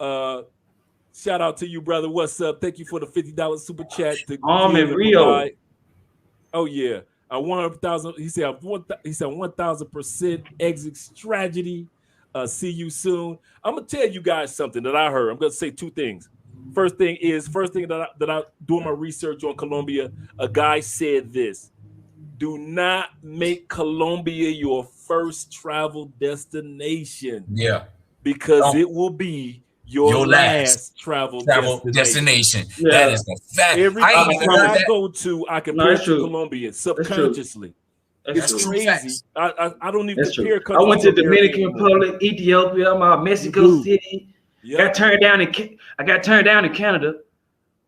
Shout out to you, brother. What's up? Thank you for the $50 super chat. Armin Rio. Oh yeah, 100,000. He said 1,000% exit strategy. See you soon. I'm gonna tell you guys something that I heard. I'm gonna say two things. First thing that I doing my research on Colombia, a guy said this: do not make Colombia your first travel destination. Yeah, because it will be your last travel destination. Yeah. That is a fact. Every I go to, I compare to Colombia subconsciously. It's crazy. I don't even compare countries. I went to Dominican Republic, Ethiopia, Mexico City. Yep. I got turned down in Canada.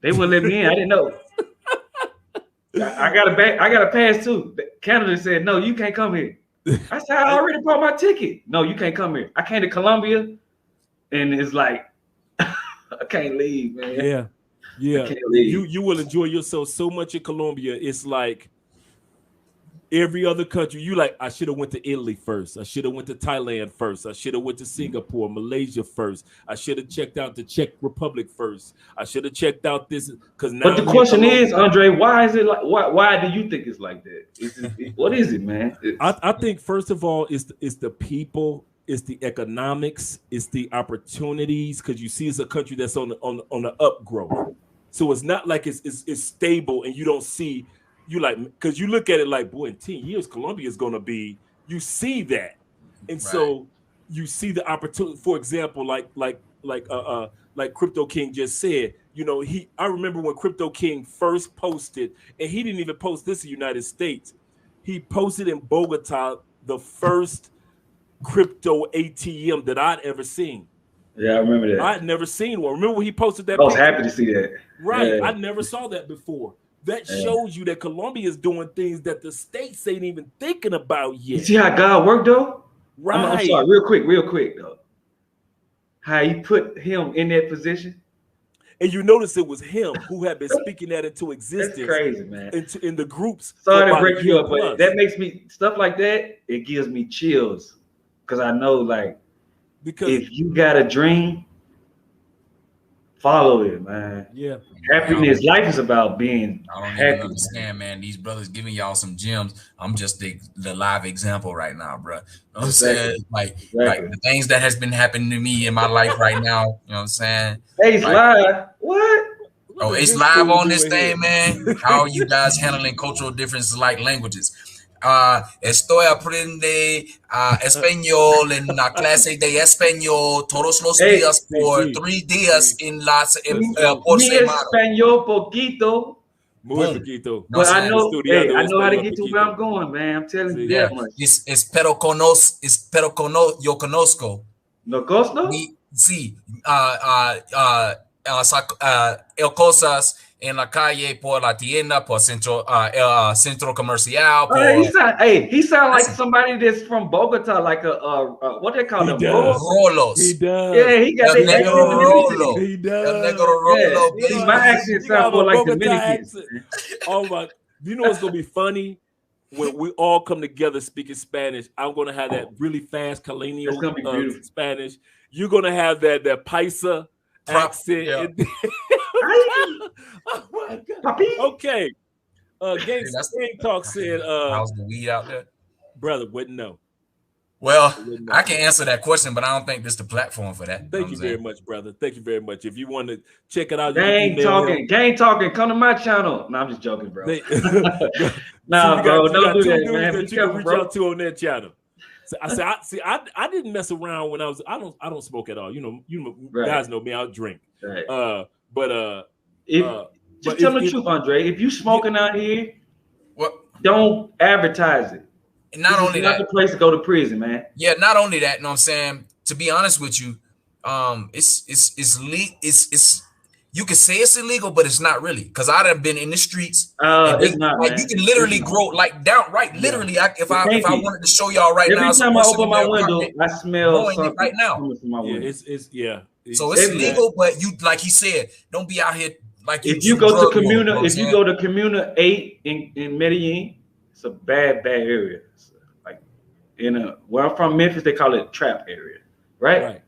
They wouldn't let me in. I didn't know. I got a pass too. Canada said, no, you can't come here. I said, I already bought my ticket. No, you can't come here. I came to Colombia, and it's like, I can't leave, man. Yeah. You will enjoy yourself so much in Colombia. It's like every other country. You like, I should have went to Italy first. I should have went to Thailand first. I should have went to Singapore, Malaysia first. I should have checked out the Czech Republic first. I should have checked out this because now. But the question is, Andre, why is it like? Why do you think it's like that? What is it, man? I think first of all, it's the people. It's the economics, it's the opportunities, because you see it's a country that's on the upgrowth. So it's not like it's stable, and you don't see because you look at it like, boy, in 10 years Colombia is going to be. You see that, and so you see the opportunity. For example, like Crypto King just said, I remember when Crypto King first posted, and he didn't even post this in the United States. He posted in Bogota the first crypto ATM that I'd ever seen. Yeah, I remember that. I'd never seen one. Remember when he posted that? I was picture? happy to see that. Right. Yeah. I never saw that before. That shows you that Colombia is doing things that the states ain't even thinking about yet. You see how God worked though? Right. I'm sorry, real quick though. How he put him in that position. And you notice it was him who had been speaking that into existence. That's crazy, man. In the groups. Sorry to break you up, but that makes me stuff like that. It gives me chills because I know, like, because if you got a dream, follow it, man. Yeah. Happiness. Life is about being I don't happy. even understand, man. These brothers giving y'all some gems. I'm just the live example right now, bro. You know what I'm saying? Like the things that has been happening to me in my life right now. You know what I'm saying? Hey, it's live. What? Oh, it's live on this thing, man. How are you guys handling cultural differences like languages? Estoy aprende español en la clase de español todos los días por 3 días en las por semana. Español poquito. Muy poquito. But I know how to get to where I'm going, man. I'm telling you that much. Espero yo conozco. ¿No conozco? Sí. Cosas en la calle, por la tienda, por centro comercial. He sound like somebody that's from Bogota, like what they call them? Rolos. He does. Yeah, he got the negro Rolo. He does. El negro Rolo. Yeah. My accent sounds more like Dominican. Oh my! You know what's gonna be funny? When we all come together speaking Spanish, I'm gonna have that really fast colonial Spanish. You're gonna have that paisa accent. Yeah. Oh my God. Okay. Gang Talk said how's the weed out there? Brother, wouldn't know. Well, I can answer that question, but I don't think this is the platform for that. Thank you very much, brother. Thank you very much. If you want to check it out, Gang talking, come to my channel. No, I'm just joking, bro. Nah, bro, don't do that, man. That you can reach out to on that channel. So I didn't mess around when I don't smoke at all. You guys know me, I'll drink. Right. Just tell the truth, Andre. If you smoking out here, don't advertise it. And not only that, the place to go to prison, man. Yeah, not only that, you know what I'm saying? To be honest with you, it's you can say it's illegal, but it's not really. Because I'd have been in the streets. It's not, like, you can literally grow like downright. Literally, if I wanted to show y'all right now, every time I open my window, I smell something right now. So it's legal, but you, like he said, don't be out here like if you go to Comuna, if you go to Comuna 8 in Medellin, it's a bad area. Like where I'm from, Memphis, they call it trap area, right?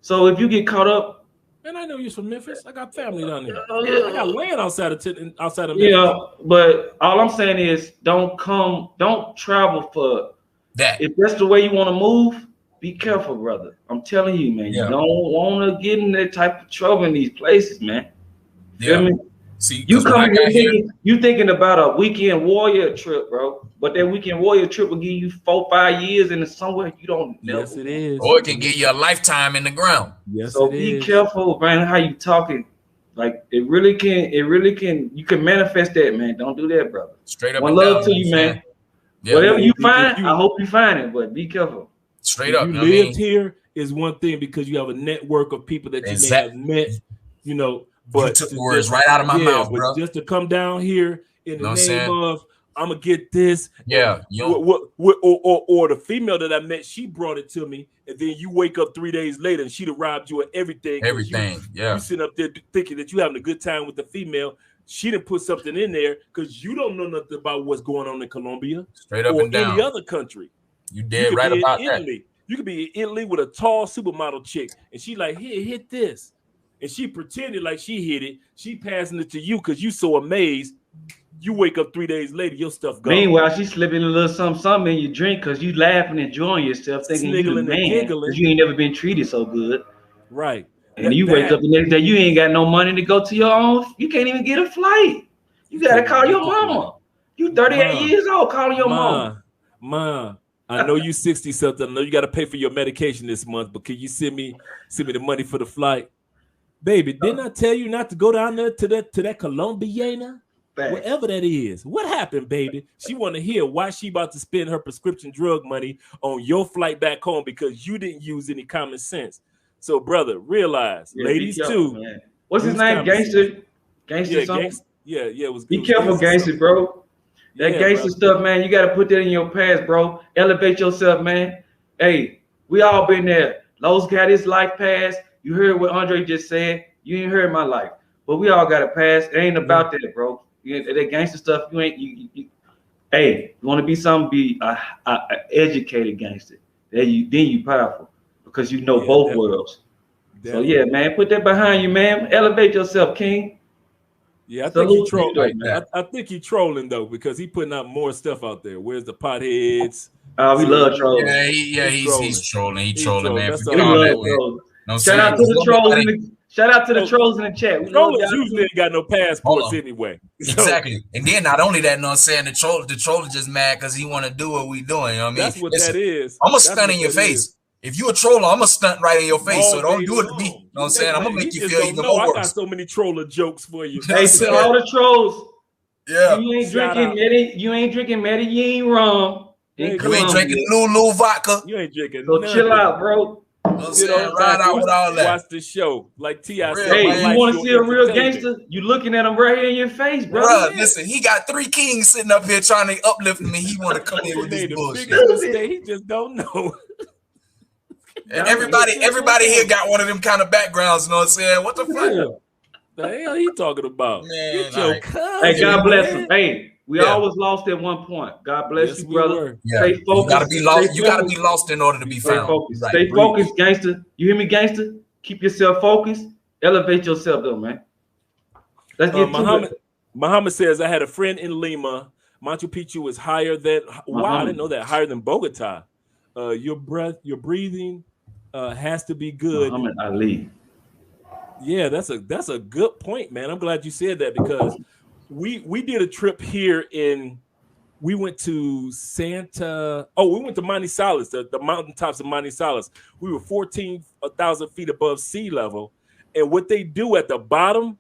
So if you get caught up, and I know you're from Memphis. I got family down there. I got land outside of Memphis. Yeah, but all I'm saying is don't travel for that. If that's the way you want to move, be careful, brother. I'm telling you, man. Yeah. You don't want to get in that type of trouble in these places, man. Yeah. Feel me? See, you thinking about a weekend warrior trip, bro. But that weekend warrior trip will give you 4-5 years into somewhere you don't know. Yes, it is. Or it can give you a lifetime in the ground. Yes, so be careful, man, how you talking. Like it really can. You can manifest that, man. Don't do that, brother. Straight up. One love to you, man. Yeah. Whatever you find, I hope you find it, but be careful. Straight up. You lived here is one thing because you have a network of people that you may have met, But you took the words right out of my mouth, bro. Just to come down here in the name of I'm gonna get this, or the female that I met, she brought it to me, and then you wake up 3 days later and she'd have robbed you of everything. You sitting up there thinking that you having a good time with the female. She didn't put something in there because you don't know nothing about what's going on in Colombia, straight up or and down, any other country. You dead right about Italy. That. You could be in Italy with a tall supermodel chick, and she like, here, hit this. And she pretended like she hit it. She passing it to you because you so amazed. You wake up 3 days later, your stuff gone. Meanwhile, she's slipping a little something in your drink because you laughing, enjoying yourself, thinking you the man because you ain't never been treated so good. Right. And you wake up the next day, you ain't got no money to go to your own. You can't even get a flight. You got to call your mama. You 38 years old, calling your mama. Ma, I know you 60 something. I know you got to pay for your medication this month, but can you send me the money for the flight? Baby, didn't I tell you not to go down there to that Colombiana? Whatever that is. What happened, baby? She want to hear why she about to spend her prescription drug money on your flight back home because you didn't use any common sense. So, brother, realize, ladies too. Man. What's his name? Gangster something? It was. Be careful, gangster, bro. That gangster stuff, man, you got to put that in your past, bro. Elevate yourself, man. Hey, we all been there. Lowe's got his life pass. You heard what Andre just said. You ain't heard my life. But we all got a pass. It ain't about that, bro. That gangster stuff, hey, you want to be something, be a educated gangster. Then you powerful because you know both worlds. Definitely. So, yeah, man, put that behind you, man. Elevate yourself, King. Yeah, I think he trolling. I think he trolling though because he putting out more stuff out there. Where's the potheads? We love trolling. He's trolling. He's trolling, man. That's all that, shout out to the trolls. Shout out to the trolls in the chat. Trolls usually ain't got no passports anyway. Exactly. And then not only that, you know what I'm saying, the troll is just mad because he want to do what we doing. You know what I mean? That's what that is. I'm going to stunt in your face. If you a troller, I'm going to stunt right in your face. So don't do it to me. You know what I'm saying? I'm going to make you feel even more worse. I got so many troller jokes for you. Hey, to all the trolls. Yeah. You ain't drinking Medellin rum. You ain't drinking Lulu vodka. You ain't drinking. So chill out, bro. Ride out with all that. Watch the show, like T.I. said. Hey, you want to see a real gangster? You looking at him right here in your face, bro. Listen, he got 3 kings sitting up here trying to uplift me. He want to come in with this bullshit. He just don't know. And everybody here got one of them kind of backgrounds. You know what I'm saying? What the fuck? The hell he talking about? Man, get your cousin, hey, God bless him. Hey. We always lost at one point. God bless you, brother. Yeah. Stay focused. You gotta be lost. You gotta be lost in order to be found. Focused. Right. Stay focused, gangster. You hear me, gangster? Keep yourself focused. Elevate yourself, though, man. Let's get to it. Muhammad says, I had a friend in Lima. Machu Picchu is higher than. Wow, I didn't know that. Higher than Bogota. Your breathing has to be good. Muhammad Ali. Yeah, that's a good point, man. I'm glad you said that because. We did a trip here we went to we went to Manizales, the mountaintops of Manizales. We were 14,000 feet above sea level. And what they do at the bottom,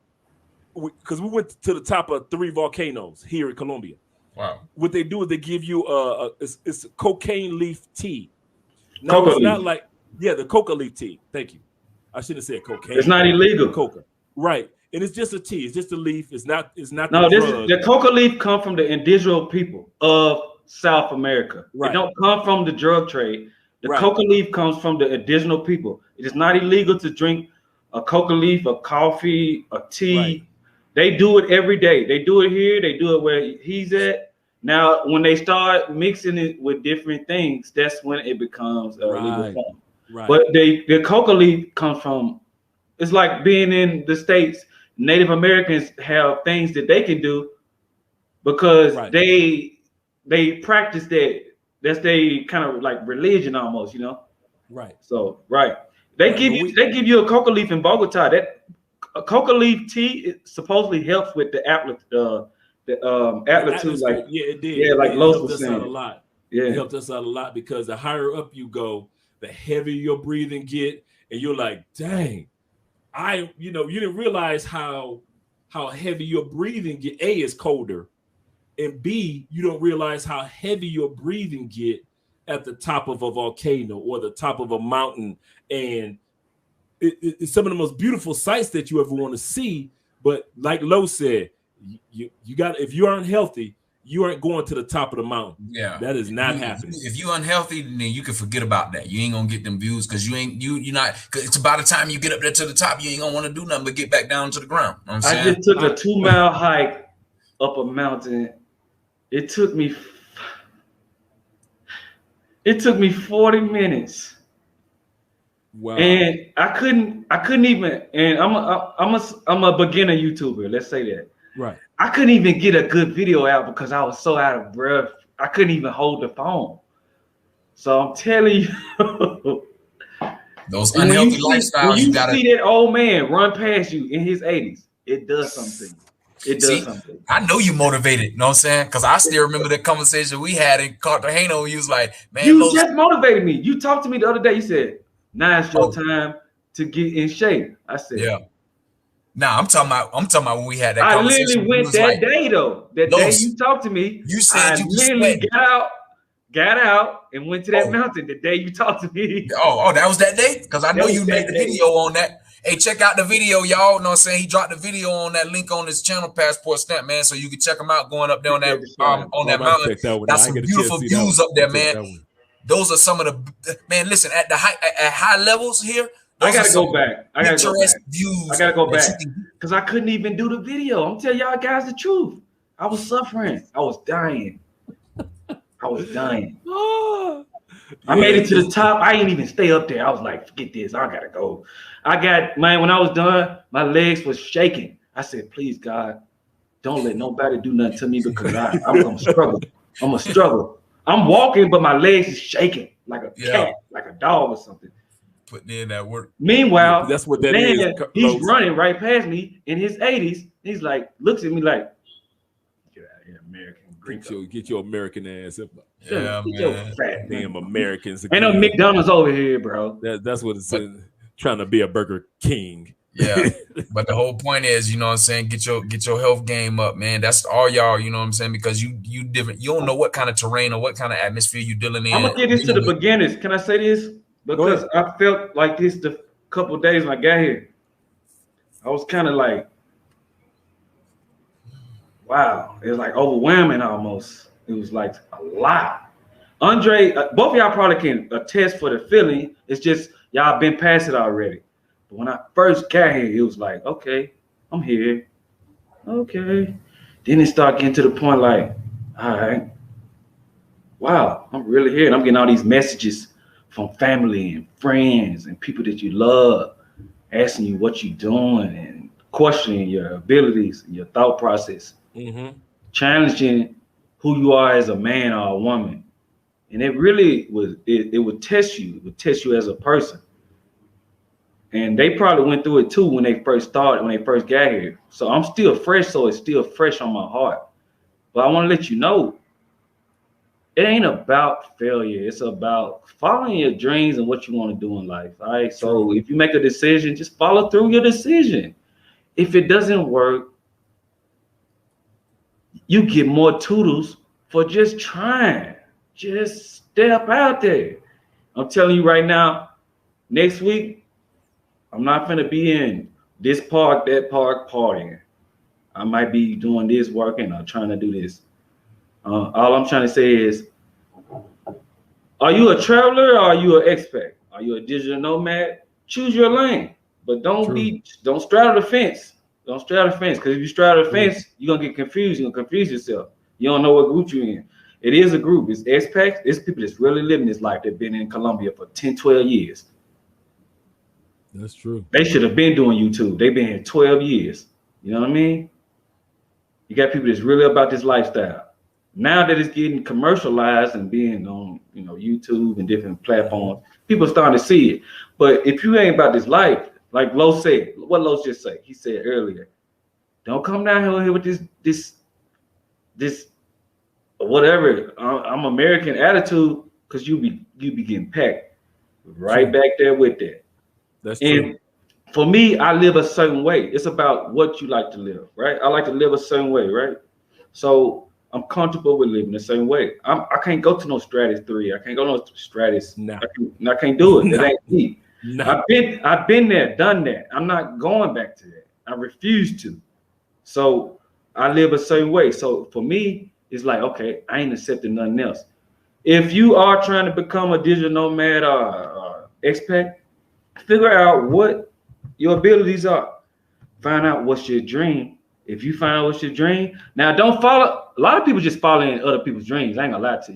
because we went to the top of 3 volcanoes here in Colombia. Wow. What they do is they give you it's cocaine leaf tea. No, it's not like, the coca leaf tea. Thank you. I shouldn't have said cocaine. It's not illegal. Coca. Right. And it's just a tea. It's just a leaf. It's not. No, the coca leaf come from the indigenous people of South America. Right. It don't come from the drug trade. The coca leaf comes from the indigenous people. It is not illegal to drink a coca leaf, a coffee, a tea. Right. They do it every day. They do it here. They do it where he's at. Now, when they start mixing it with different things, that's when it becomes a legal form. Right. But the coca leaf comes from. It's like being in the States. Native Americans have things that they can do because they practice that. That's they kind of like religion almost, you know. Right. So they give you a coca leaf in Bogota. That a coca leaf tea supposedly helps with the altitude. Like it did. Yeah, like Los was saying. Out a lot. Yeah, it helped us out a lot because the higher up you go, the heavier your breathing get, and you're like, dang. You didn't realize how heavy your breathing get. A is colder, and B, you don't realize how heavy your breathing get at the top of a volcano or the top of a mountain. And it's some of the most beautiful sights that you ever want to see. But like Lo said, you got if you aren't healthy, you aren't going to the top of the mountain. Yeah, that is not happening. If you're unhealthy, then you can forget about that. You ain't gonna get them views because you're not. Cause it's by the time you get up there to the top, you ain't gonna want to do nothing but get back down to the ground. You know what I'm saying? I just took a 2-mile hike up a mountain. It took me 40 minutes. Wow. And I couldn't even. And I'm a beginner YouTuber. Let's say that. Right. I couldn't even get a good video out because I was so out of breath. I couldn't even hold the phone. So I'm telling you, those unhealthy lifestyles. When you see that old man run past you in his 80s, it does something. It does something. I know you motivated. You know what I'm saying? Because I still remember the conversation we had in Cartagena when you was like, man, you just motivated me. You talked to me the other day. You said, now it's your time to get in shape. I said, Nah, I'm talking about when we had that I conversation. literally went that day though. That day Los, you talked to me, you said I you was literally sweating. got out, and went to that Oh. mountain. The day you talked to me. Oh, that was that day? Because I know you made the day. video on that. Hey, check out the video, y'all. Know what I'm saying? He dropped the video on that link on his channel, Passport Stamp, man. So you can check him out going up there on that mountain. Got some beautiful views up there, man. Those are some of the man. Listen, at high levels here. I gotta go back. Views. I gotta go back because I couldn't even do the video. I'm telling y'all guys the truth. I was suffering. I was dying. I made it to the top. I didn't even stay up there. I was like, forget this. I gotta go. When I was done, my legs was shaking. I said, please, God, don't let nobody do nothing to me because I'm gonna struggle. I'm gonna struggle. I'm walking, but my legs is shaking like a cat, like a dog or something. Putting in that work. Meanwhile, that's what that is. He's running right past me in his 80s. He's like, looks at me like, get out of here, American. Get your American ass up. Yeah, get your fat damn Americans. Ain't no McDonald's over here, bro. That's what it's trying to be a Burger King. Yeah, but the whole point is, you know what I'm saying, get your health game up, man. That's all y'all, you know what I'm saying, because you different. You don't know what kind of terrain or what kind of atmosphere you dealing in. I'm gonna get this to the beginners. Can I say this? Because I felt like this the couple of days when I got here. I was kind of like, wow, it was like overwhelming almost. It was like a lot. Andre, both of y'all probably can attest for the feeling. It's just y'all been past it already. But when I first got here, it was like, okay, I'm here. Okay. Then it started getting to the point like, all right, wow, I'm really here. And I'm getting all these messages from family and friends and people that you love, asking you what you're doing and questioning your abilities and your thought process, challenging who you are as a man or a woman. And it really it would test you. It would test you as a person. And they probably went through it too when they first got here. So I'm still fresh, so it's still fresh on my heart. But I want to let you know, it ain't about failure. It's about following your dreams and what you want to do in life. All right. So if you make a decision, just follow through your decision. If it doesn't work, you get more toodles for just trying. Just step out there. I'm telling you right now, next week, I'm not going to be in this park, that park partying. I might be doing this working or trying to do this. All I'm trying to say is, are you a traveler or are you an expat? Are you a digital nomad? Choose your lane, but don't straddle the fence. Don't straddle the fence, because if you straddle the fence, you're gonna get confused. You're gonna confuse yourself. You don't know what group you're in. It is a group. It's expats. It's people that's really living this life. They've been in Colombia for 10, 12 years. That's true. They should have been doing YouTube. They've been here 12 years. You know what I mean? You got people that's really about this lifestyle. Now that it's getting commercialized and being on, YouTube and different platforms, people are starting to see it. But if you ain't about this life, like Lo said, what Lo just say? He said earlier, don't come down here with this whatever I'm American attitude, because you be getting packed right back there with that. That's true. And for me, I live a certain way. It's about what you like to live, right? I like to live a certain way, right? So I'm comfortable with living the same way. I can't go to no Stratus 3. I can't go no Stratus. No. I can't do it. No. It ain't me. No. I've been there, done that. I'm not going back to that. I refuse to. So I live a certain way. So for me, it's like, okay, I ain't accepting nothing else. If you are trying to become a digital nomad or expat, figure out what your abilities are. Find out what's your dream. If you find out what's your dream, now don't follow. A lot of people just follow in other people's dreams. I ain't gonna lie to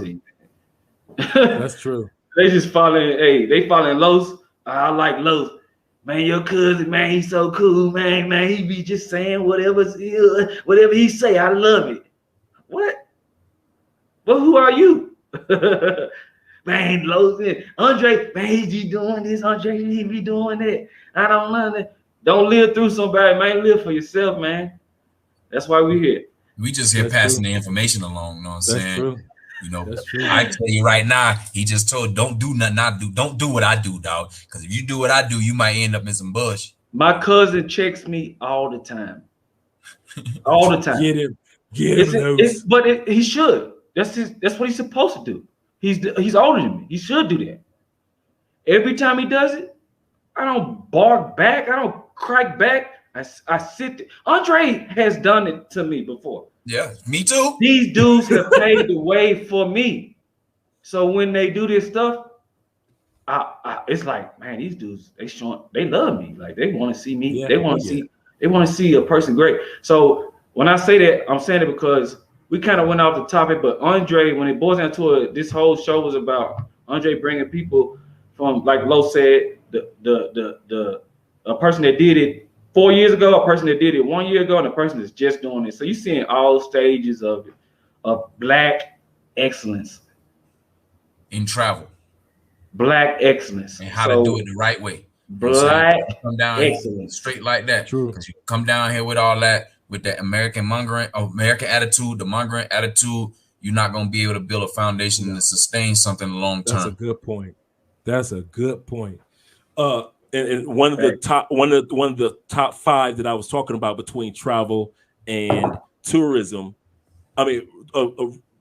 you. That's true. They just following. Hey, they following Los. I like Los. Man, your cousin, man, he's so cool, man. Man, he be just saying whatever he say. I love it. What? Well, who are you? Man, Los, Andre, man, he be doing this. Andre, he be doing that. I don't know. Don't live through somebody, man. Live for yourself, man. That's why we're here. We just here passing the information along. You know what I'm saying? True. That's true. I tell you right now, he just told, don't do nothing I do. Don't do what I do, dog. Because if you do what I do, you might end up in some bush. My cousin checks me all the time. All the time. Get him, Los. But he should. That's what he's supposed to do. He's older than me. He should do that. Every time he does it, I don't bark back. I don't crack back. I sit there. Andre has done it to me before. Yeah, me too. These dudes have paved the way for me. So when they do this stuff, it's like, man, these dudes, they love me. Like they want to see me. Yeah, they want to see a person great. So when I say that, I'm saying it because we kind of went off the topic, but Andre, when it boils down to it, this whole show was about Andre bringing people from, like Lo said, a person that did it 4 years ago, a person that did it 1 year ago, and a person that's just doing it. So you're seeing all stages of Black excellence in travel. Black excellence. And how to do it the right way. Black come down excellence. Straight like that. True. Because you come down here with all that, with that American attitude, the mongering attitude, you're not going to be able to build a foundation to sustain something long term. That's a good point. That's a good point. And one of the top 5 that I was talking about between travel and tourism,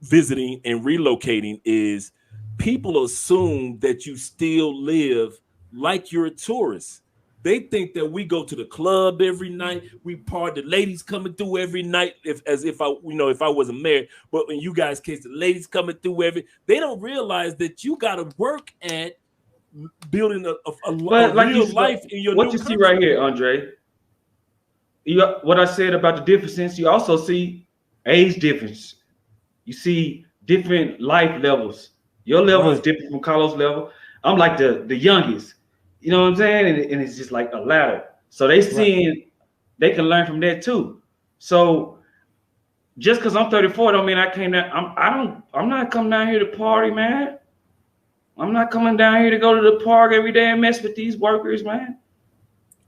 visiting and relocating, is people assume that you still live like you're a tourist. They think that we go to the club every night, we party, the ladies coming through every night, if I wasn't married. But in you guys' case, the ladies coming through they don't realize that you got to work at building a real life in your what you country. See right here, Andre. What I said about the differences, you also see age difference. You see different life levels. Your level is different from Carlos' level. I'm like the youngest. You know what I'm saying? And it's just like a ladder. So they can learn from that too. So just because I'm 34 don't mean I can't. I'm not coming down here to party, man. I'm not coming down here to go to the park every day and mess with these workers, man.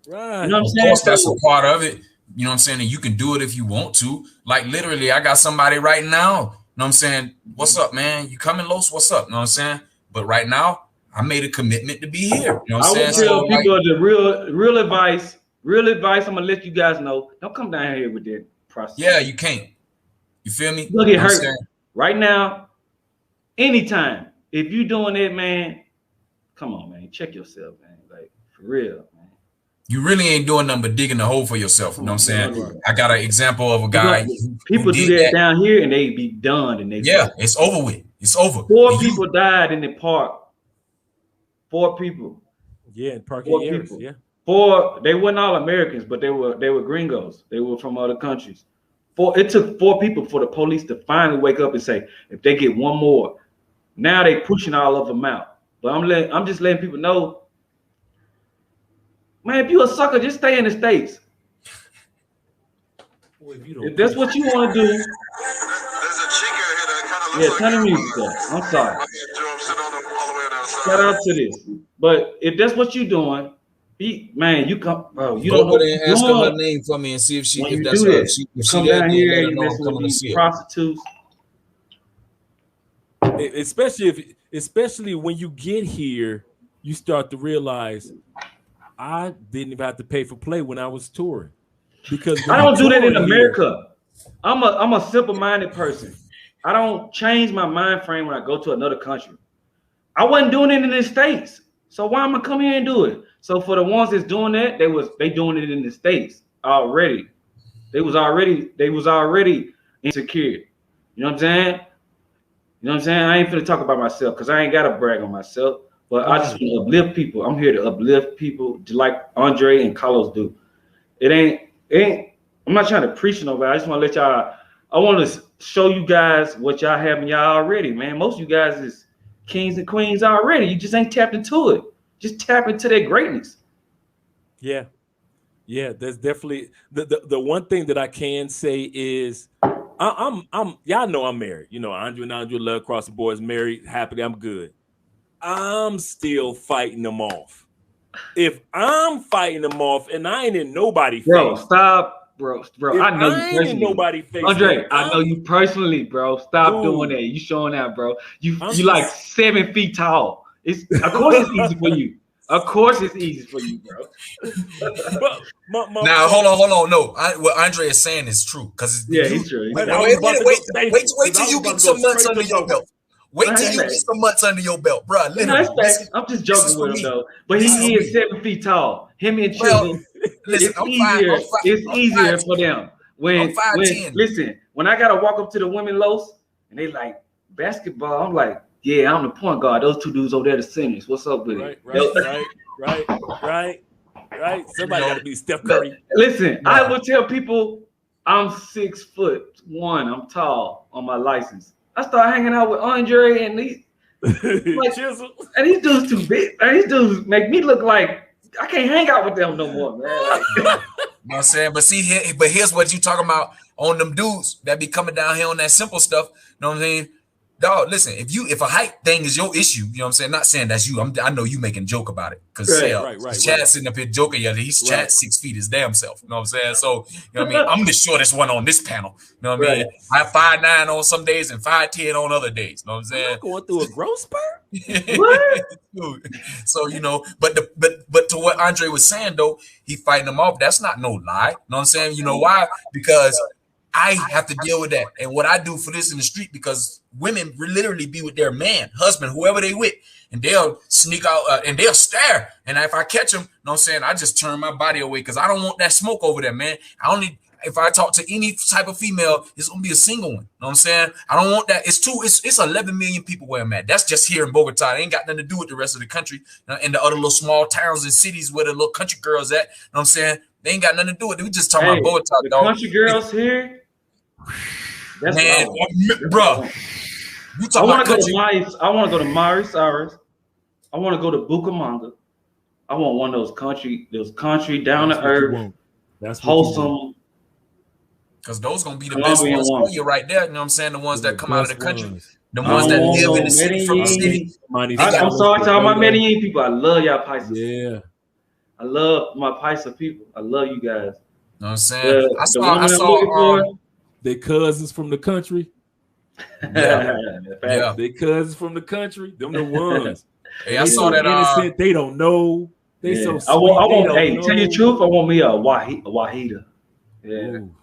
Right. You know what I'm saying? Of course, that's a part of it. You know what I'm saying? And you can do it if you want to. Like literally, I got somebody right now. You know what I'm saying? What's up, man? You coming, Los? What's up? You know what I'm saying? But right now, I made a commitment to be here. You know what I'm saying? I would tell people the real advice. Real advice. I'm gonna let you guys know. Don't come down here with that process. Yeah, you can't. You feel me? You'll get hurt right now. Anytime. If you doing it, man, come on, man. Check yourself, man. Like for real, man. You really ain't doing nothing but digging a hole for yourself. You know what I'm saying? I got an example of a guy. People do that down here and they be done. It's over with. It's over. 4 people died in the park. 4 people. Yeah, in parking areas. Yeah. 4. They weren't all Americans, but they were gringos. They were from other countries. It took 4 people for the police to finally wake up and say, if they get one more. Now they pushing all of them out. But I'm just letting people know, man, if you a sucker, just stay in the States. Well, if that's what you want to do. There's a chick here that kind of looks turn the music up. I'm sorry. Shout out to this. But if that's what you're doing, you come, bro. You don't know. And ask her name for me and see if that's her. If come down here and you mess with these prostitutes. Especially when you get here, you start to realize I didn't even have to pay for play when I was touring, because I don't do that in America. I'm a simple-minded person. I don't change my mind frame when I go to another country. I wasn't doing it in the States, so why am I come here and do it? So for the ones that's doing that, they doing it in the States already. They was already insecure. You know what I'm saying? You know what I'm saying? I ain't finna talk about myself because I ain't got to brag on myself. But I just want to uplift people. I'm here to uplift people just like Andre and Carlos do. It ain't. I'm not trying to preach nobody. I just want to let y'all. I want to show you guys what y'all have in y'all already, man. Most of you guys is kings and queens already. You just ain't tapped into it. Just tap into their greatness. Yeah. That's definitely the one thing that I can say is I'm y'all know I'm married. You know, Andre and Andre love across the board is married, happily, I'm good. I'm still fighting them off. If I'm fighting them off and I ain't in nobody's face. Bro, stop, bro. I know you personally. Nobody face. Andre, I know you personally, bro. Stop doing that. You showing out, bro. You like 7 feet tall. Of course it's easy for you. Of course, it's easy for you, bro. But Now, hold on. No, what Andre is saying is true. Because Yeah, he's true. wait I was about to go- wait till you get some months under your belt. Wait till you get some months under your belt, bro. No, I'm just joking with him though. But he is 7 feet tall. Him and Chisel, listen, it's easier for them. When 5'10". Listen, when I gotta walk up to the women Los and they like basketball, I'm like, yeah, I'm the point guard. Those two dudes over there, the centers. What's up with it? Right. Somebody got to be Steph Curry. Listen, I will tell people I'm 6'1". I'm tall on my license. I start hanging out with Andre and these Chisel. And these dudes too big. And these dudes make me look like I can't hang out with them no more, man. Like, you know what I'm saying? But see, here's what you talking about on them dudes that be coming down here on that simple stuff. You know what I'm saying? Dog, listen, if a height thing is your issue, you know what I'm saying? Not saying that's you. I know you making a joke about it. Because Chad's sitting up here joking. Yeah, he's Chad 6 feet his damn self. You know what I'm saying? So, you know what I mean? I'm the shortest one on this panel. You know what I mean? I'm 5'9" on some days and 5'10" on other days. You know what I'm saying? I'm going through a growth spurt? what? So, you know, but to what Andre was saying, though, he fighting them off. That's not no lie. You know what I'm saying? You know why? Because I have to deal with that. And what I do for this in the street, because women literally be with their man, husband, whoever they with, and they'll sneak out and they'll stare. And if I catch them, you know what I'm saying, I just turn my body away because I don't want that smoke over there, man. If I talk to any type of female, it's gonna be a single one. You know what I'm saying? I don't want that. It's 11 million people where I'm at. That's just here in Bogota. It ain't got nothing to do with the rest of the country and the other little small towns and cities where the little country girls at. You know what I'm saying? They ain't got nothing to do with it. We just talking about Bogota, the dog. Country girls here. That's man, bro. You talking about country? I want to go to Mari Cyrus. I want to go to Bucamonga. I want one of those country down to earth, that's wholesome. Because those gonna be the best ones for you right there. You know what I'm saying? The ones that come out of the country. The ones that live in the city from the city. I'm sorry to all my Medellin people. I love y'all Paisas. Yeah. I love my Paisa people. I love you guys. You know what I'm saying? I saw their cousins from the country. Yeah. Their cousins from the country. Them the ones. Hey, I saw that. Innocent. They don't know. They so sweet. I want tell you the truth. I want me a Wahida. Yeah. Ooh.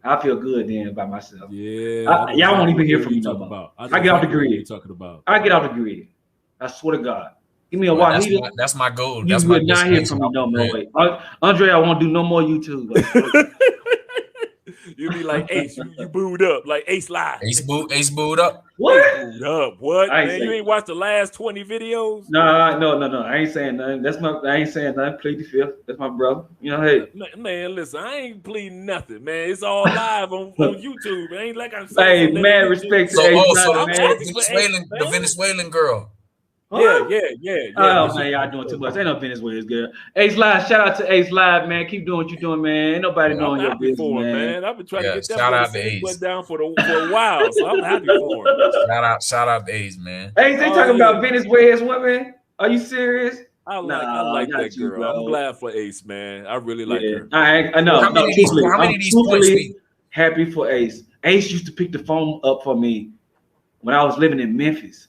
I feel good then about myself. Yeah. Y'all won't even hear from me no more. I get off the grid. Talking about. I get off the grid. I swear to God. Give me a Wahida. That's my goal. You would not hear from me no more. Andre, I won't do no more YouTube. You'll be like Ace. You booed up like Ace Live. Ace booed up. What? Ace booed up. What? Man, you ain't watched the last 20 videos? No. I ain't saying nothing. I ain't saying nothing. Plead the fifth. That's my brother. You know, hey. Man, listen, I ain't pleading nothing, man. It's all live on YouTube. It ain't like I'm saying. Hey, man, respect to the Venezuelan girl. Yeah. Oh man, y'all doing too much. Ain't no Venezuela's good. Ace Live, shout out to Ace Live, man. Keep doing what you're doing, man. Ain't nobody knowing your business, man. I've been trying to get that down for a while, so I'm happy for him. Shout out to Ace, man. Ace, they talking about Venezuela's women. Are you serious? I like that girl. Bro. I'm glad for Ace, man. I really like her. I know. How many of these points? Happy for Ace. Ace used to pick the phone up for me when I was living in Memphis.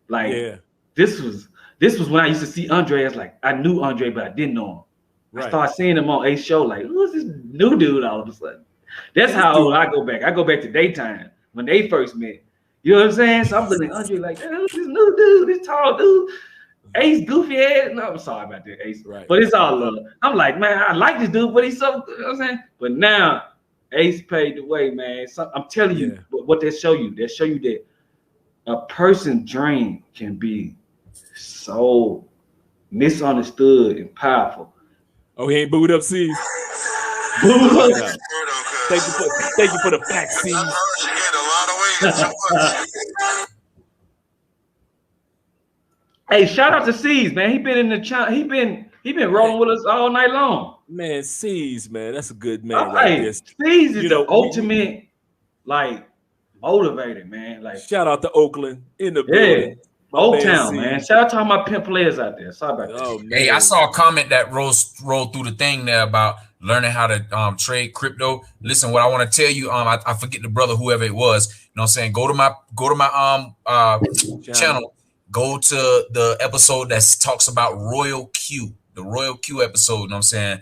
Like this was when I used to see Andre. As like I knew Andre, but I didn't know him. Right. I started seeing him on Ace show. Like, who's this new dude all of a sudden? That's how old I go back. I go back to daytime when they first met. You know what I'm saying? So I'm looking at Andre like, who's this new dude, this tall dude, Ace goofy ass. No, I'm sorry about that, Ace. Right. But it's all love. I'm like, man, I like this dude, but he's so good. You know what I'm saying? But now Ace paid the way, man. So I'm telling you what they show you. They show you that a person's dream can be so misunderstood and powerful. Oh, he ain't booed up, C's. Thank you for the facts, C's. Hey, shout out to C's, man. He been in the channel. He been rolling with us all night long. Man, C's, man, that's a good man. Right there. C's is the ultimate, like, motivated, man. Like, shout out to Oakland in the building. Old Town, man. Shout out to all my pimp players out there. Sorry about that. Hey, I saw a comment that rolled through the thing there about learning how to trade crypto. Listen, what I want to tell you, I forget the brother, whoever it was. You know what I'm saying? Go to my channel. go to the episode that talks about Royal Q, the Royal Q episode. You know what I'm saying?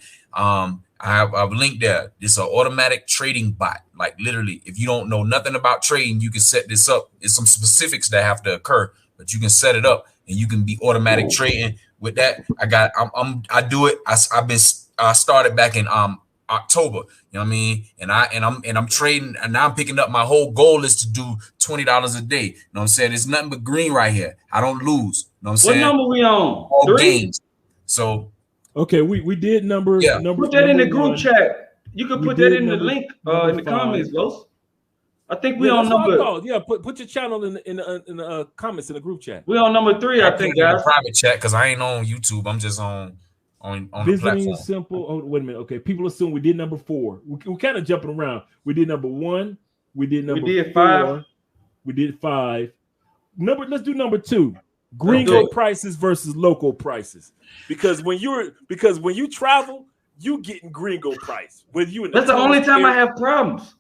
I've linked there. It's an automatic trading bot. Like literally, if you don't know nothing about trading, you can set this up. It's some specifics that have to occur, but you can set it up and you can be automatic trading with that. I do it. I started back in October. You know what I mean? And I'm trading, and now I'm picking up. My whole goal is to do $20 a day. You know what I'm saying? It's nothing but green right here. I don't lose. You know what I'm saying? What number we on? All 3? games. So okay, we did number. Yeah. Put that in the group 1. chat. You can put that in the link in the 5. comments, Los. I think we Yeah, on that's what I number. thought. Yeah, put your channel in the comments in the group chat. We on number 3, I think, in the guys. private chat because I ain't on YouTube. I'm just on the Visiting platform. is simple. Oh, wait a minute. Okay, people assume we did number 4. We're kind of jumping around. We did number 1. We did number 4. 5. We did 5. Let's do number 2. Gringo prices versus local prices. Because when you travel, you getting gringo price. Whether you in That's the only time I have problems.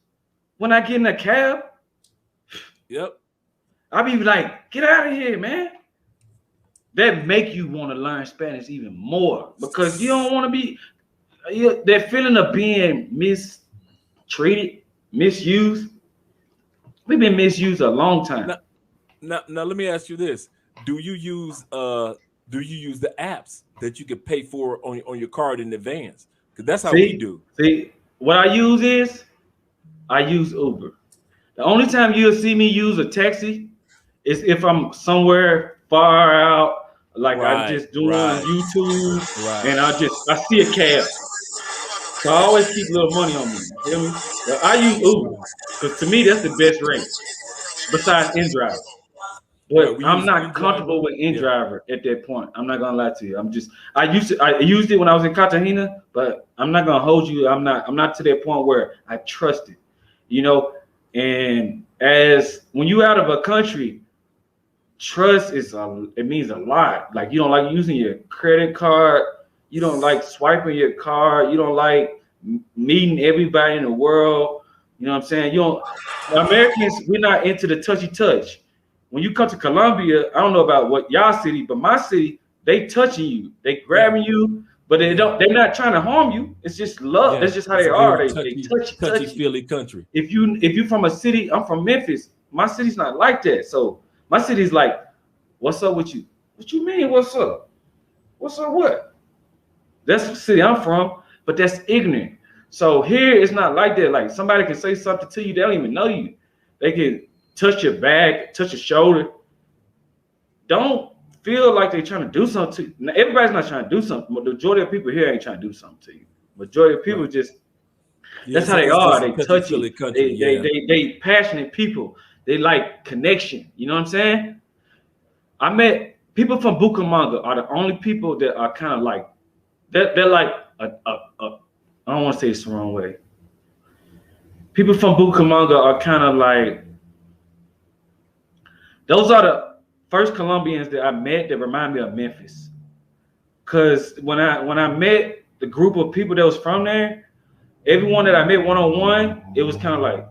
When I get in a cab. Yep. I be like, get out of here, man. That make you want to learn Spanish even more because you don't want to be that feeling of being mistreated, misused. We've been misused a long time. Now let me ask you this. Do you use the apps that you can pay for on your card in advance? Because that's how we do. See, what I use is I use Uber. The only time you'll see me use a taxi is if I'm somewhere far out, like I'm just doing YouTube, and I see a cab. So I always keep a little money on me. You feel me? But I use Uber because to me that's the best rate besides InDriver. But I'm not comfortable with InDriver at that point. I'm not gonna lie to you. I used it when I was in Cartagena, but I'm not gonna hold you. I'm not to that point where I trust it. You know, and as when you out of a country, trust it means a lot. Like you don't like using your credit card, you don't like swiping your card, you don't like meeting everybody in the world. You know what I'm saying? Americans, we're not into the touchy touch. When you come to Colombia, I don't know about what y'all city, but my city, they touching you, they grabbing you, but they're not trying to harm you. It's just love. Yeah, that's just how they are. They touchy feely country. If you from a city, I'm from Memphis. My city's not like that. So my city's like, what's up with you? What you mean? What's up? What's up? What? That's the city I'm from, but that's ignorant. So here it's not like that. Like somebody can say something to you, they don't even know you. They can touch your back, touch your shoulder. Don't feel like they're trying to do something to you. Now, everybody's not trying to do something. But the majority of people here ain't trying to do something to you. Majority of people that's how they are. They touch you. They passionate people. They like connection. You know what I'm saying? I met people from Bucaramanga are the only people that are kind of like they're like I don't want to say this the wrong way. People from Bucaramanga are kind of like those are the first Colombians that I met that remind me of Memphis. Cause when I met the group of people that was from there, everyone that I met one-on-one, it was kind of like,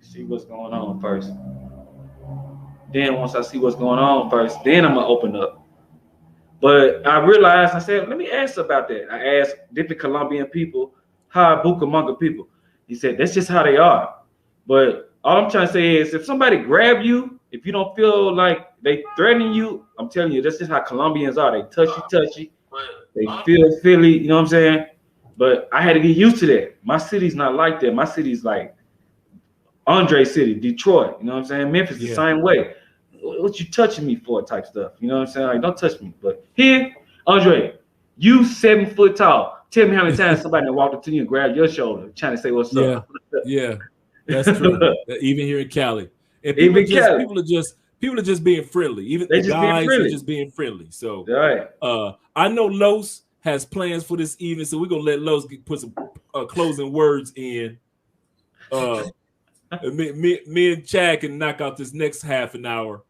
see what's going on first. Then once I see what's going on first, then I'm gonna open up. But I realized, I said, let me ask about that. I asked different Colombian people, how are Bucaramanga people? He said, that's just how they are. But all I'm trying to say is if somebody grab you, if you don't feel like they threatening you, I'm telling you, that's just how Colombians are. They touchy. They feel Philly, you know what I'm saying? But I had to get used to that. My city's not like that. My city's like Andre City, Detroit, you know what I'm saying? Memphis the same way. What you touching me for type stuff, you know what I'm saying? Like, don't touch me. But here, Andre, you 7 foot tall. Tell me how many times somebody walked up to you and grabbed your shoulder trying to say what's up. Yeah, that's true. Even here in Cali. And people are just being friendly. Even the guys are just being friendly. So I know Los has plans for this evening, so we're gonna let Los put some closing words in. Me and Chad can knock out this next half an hour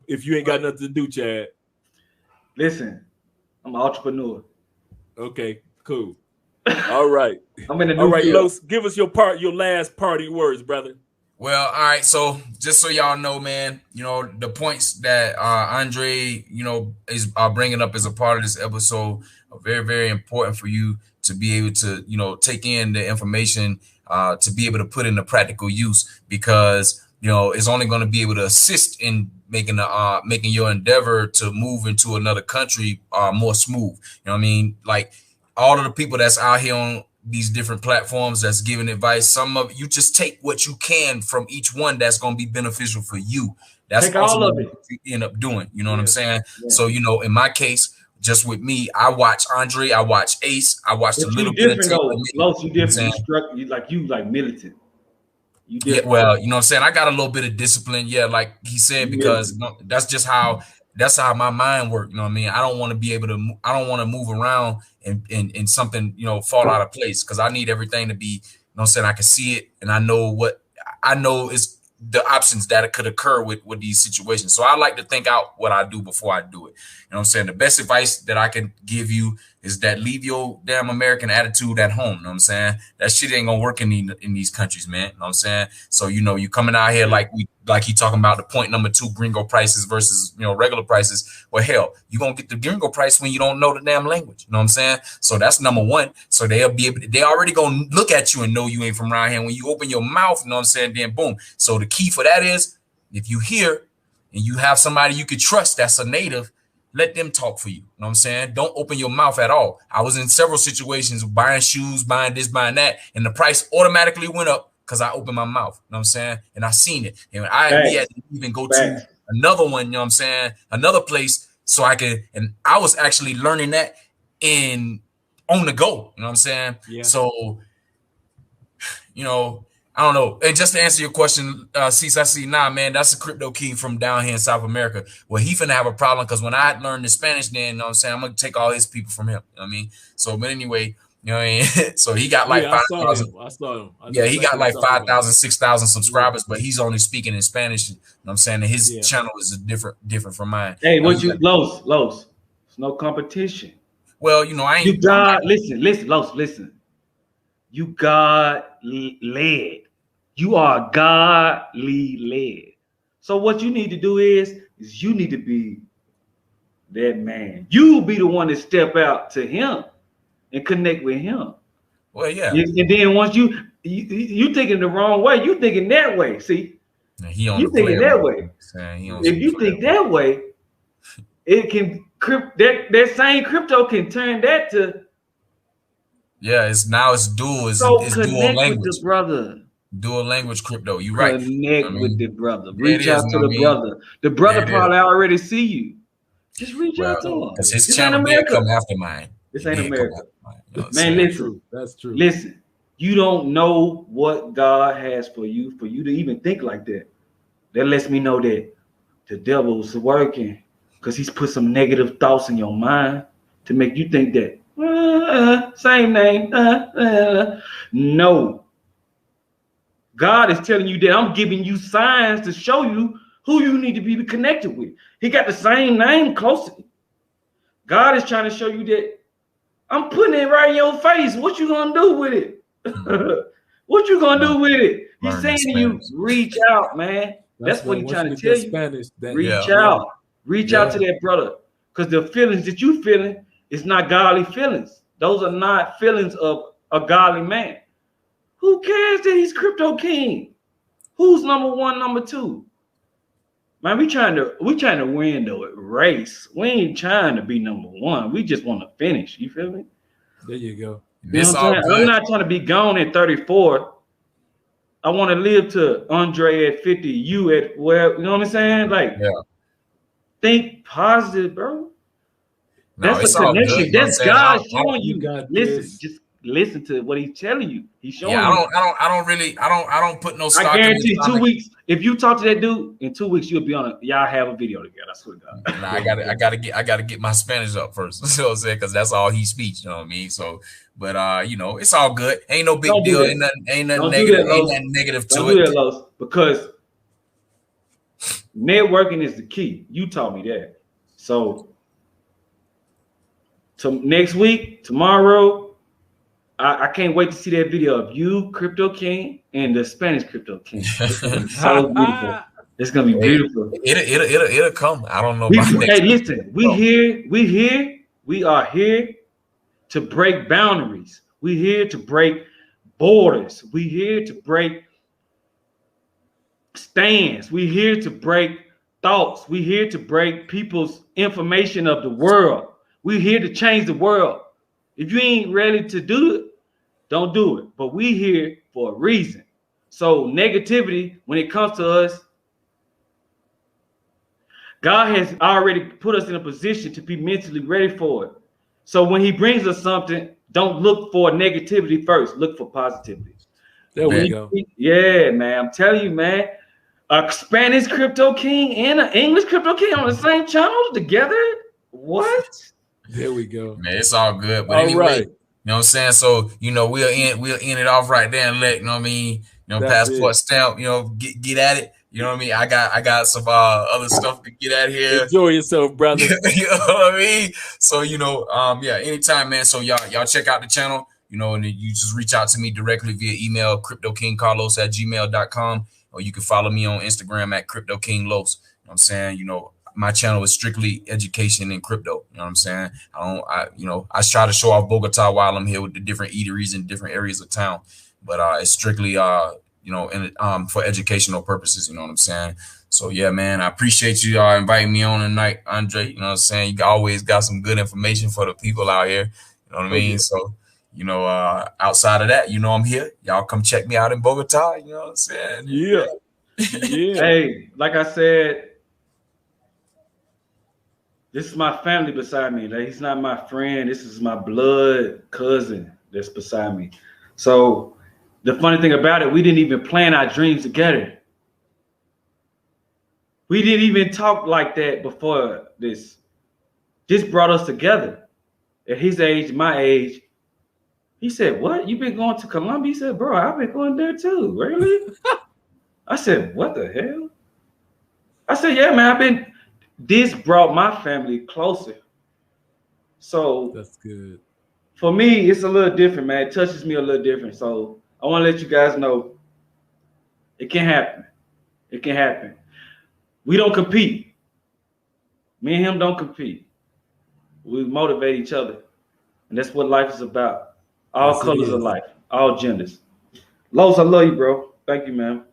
if you ain't got nothing to do, Chad. Listen, I'm an entrepreneur. Okay, cool. All right. I'm in the new All right, field. Los, give us your last parting words, brother. Well, all right. So just so y'all know, man, the points that Andre, is bringing up as a part of this episode are very, very important for you to be able to, take in the information, to be able to put into practical use, because it's only going to be able to assist in making your endeavor to move into another country more smooth. You know what I mean? Like all of the people that's out here on these different platforms that's giving advice, some of you just take what you can from each one that's going to be beneficial for you. That's Take all of ultimately it. what you end up doing. You know what I'm saying? Yeah. So, in my case, just with me, I watch Andre, I watch Ace, I watched But a little you bit of different tape. though. Los, you You know what I'm different. saying? You like militant. You Yeah, different. well, you know what I'm saying? I got a little bit of discipline, yeah, like he said, You because militant. that's just how my mind works. You know what I mean? I don't want to be able to I don't want to move around and something, fall out of place, because I need everything to be, you know what I'm saying, I can see it, and I know is the options that could occur with these situations. So I like to think out what I do before I do it. You know what I'm saying? The best advice that I can give you is that leave your damn American attitude at home. You know what I'm saying? That shit ain't gonna work in these countries, man. You know what I'm saying? So, you coming out here like he talking about the point number 2, gringo prices versus, regular prices. Well, hell, you gonna get the gringo price when you don't know the damn language. You know what I'm saying? So that's number 1. So they already gonna look at you and know you ain't from around here. When you open your mouth, you know what I'm saying? Then boom. So the key for that is, if you hear and you have somebody you could trust that's a native, let them talk for you. You know what I'm saying? Don't open your mouth at all. I was in several situations buying shoes, buying this, buying that, and the price automatically went up because I opened my mouth. You know what I'm saying? And I seen it. And we had to even go to another one, you know what I'm saying? Another place so I could, and I was actually learning that on the go. You know what I'm saying? Yeah. So, I don't know. And just to answer your question, Cease, I see, nah, man, that's a crypto king from down here in South America. Well, he finna have a problem, because when I learned the Spanish, then, you know what I'm saying, I'm going to take all his people from him. You know what I mean? So, but anyway, you know what I mean? So he got like 5,000. I saw him. Yeah, he got like 5,000, 6,000 subscribers, but he's only speaking in Spanish. You know what I'm saying? And his channel is different from mine. Hey, Los, it's no competition. Well, I ain't. Listen, Los, listen. You God led. You are godly led. So what you need to do is you need to be that man. You be the one to step out to him and connect with him. Well, yeah. And then once you thinking the wrong way, you thinking that way. See, you thinking that way. If you think that way, it can that same crypto can turn that to. Yeah, it's dual. It's dual language. With the brother. Dual language crypto. You right. Connect with the brother. Reach out to the brother. The brother probably already see you. Just reach out to him. Because his channel did come after mine. This ain't America. Man, listen. That's true. Listen. You don't know what God has for you to even think like that. That lets me know that the devil's working, because he's put some negative thoughts in your mind to make you think that same name. No. God is telling you that I'm giving you signs to show you who you need to be connected with. He got the same name closely. God is trying to show you that I'm putting it right in your face. What you gonna do with it? What you gonna do with it? He's saying to you, reach out, man. That's what he's trying to tell you. Reach out. Reach out to that brother. Because the feelings that you feeling is not godly feelings. Those are not feelings of a godly man. Who cares that he's crypto king? Who's number 1, number 2? Man, we trying to win the race. We ain't trying to be number 1. We just want to finish. You feel me? There you go. I'm not trying to be gone at 34. I want to live to Andre at 50. You at where? You know what I'm saying? Like, think positive, bro. No, that's a connection. That's God showing you. Listen, just listen to what he's telling you. He's showing you. I don't put no stock. I guarantee 2 weeks. If you talk to that dude in 2 weeks, you'll be on y'all have a video together. I swear to God. I gotta get my Spanish up first. So I'm saying, because that's all he speaks. You know what I mean? So, but it's all good. Ain't no big deal. Ain't nothing negative. Ain't nothing negative to it. That, Los, because networking is the key. You taught me that. So next week, tomorrow, I can't wait to see that video of you, Crypto King, and the Spanish Crypto King. It's gonna be so beautiful. It's gonna be beautiful. It'll come. I don't know We, about next hey, week. listen, we are here to break boundaries. We here to break borders. We here to break stands. We here to break thoughts. We here to break people's information of the world. We here to change the world. If you ain't ready to do it, don't do it. But we here for a reason. So negativity, when it comes to us, God has already put us in a position to be mentally ready for it. So when he brings us something, don't look for negativity first. Look for positivity. There we go. Yeah, man. I'm telling you, man. A Spanish Crypto King and an English Crypto King on the same channel together? What? There we go. Man, it's all good. But All anyway, right. you know what I'm saying? So, we'll end it off right there and let, you know what I mean, That's passport it. stamp, get at it. You know what I mean? I got some other stuff to get at here. Enjoy yourself, brother. You know what I mean? So, yeah, anytime, man. So y'all check out the channel, and then you just reach out to me directly via email, cryptokingcarlos@gmail.com, or you can follow me on Instagram at cryptokinglos. You know what I'm saying? My channel is strictly education in crypto. You know what I'm saying? I try to show off Bogota while I'm here with the different eateries in different areas of town, but it's strictly for educational purposes. You know what I'm saying? So yeah, man, I appreciate you inviting me on tonight, Andre. You know what I'm saying? You always got some good information for the people out here. You know what I mean? Yeah. So, outside of that, I'm here. Y'all come check me out in Bogota. You know what I'm saying? Yeah. Yeah. Hey, like I said, this is my family beside me. Like, he's not my friend. This is my blood cousin that's beside me. So the funny thing about it, we didn't even plan our dreams together. We didn't even talk like that before this. This brought us together. At his age, my age, he said, "What? You been going to Colombia?" He said, "Bro, I've been going there too." Really? I said, "What the hell?" I said, "Yeah, man, this brought my family closer." So that's good. For me, it's a little different, man. It touches me a little different. So I want to let you guys know it can happen. It can happen. We don't compete. Me and him don't compete. We motivate each other. And that's what life is about. All colors of life, all genders. Los, I love you, bro. Thank you, man.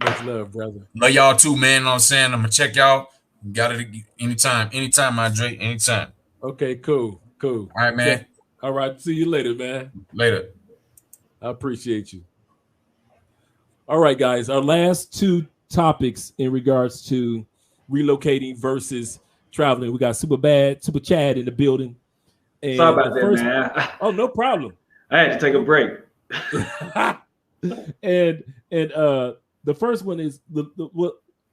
Much love, brother. Love y'all too, man. You know what I'm saying? I'm gonna check y'all. Got it anytime, Andre, anytime. Okay, cool. All right, man. All right, see you later, man. Later. I appreciate you. All right, guys. Our last two topics in regards to relocating versus traveling. We got Super Chad in the building. And sorry about that, man. Oh, no problem. I had to take a break. and the first one is what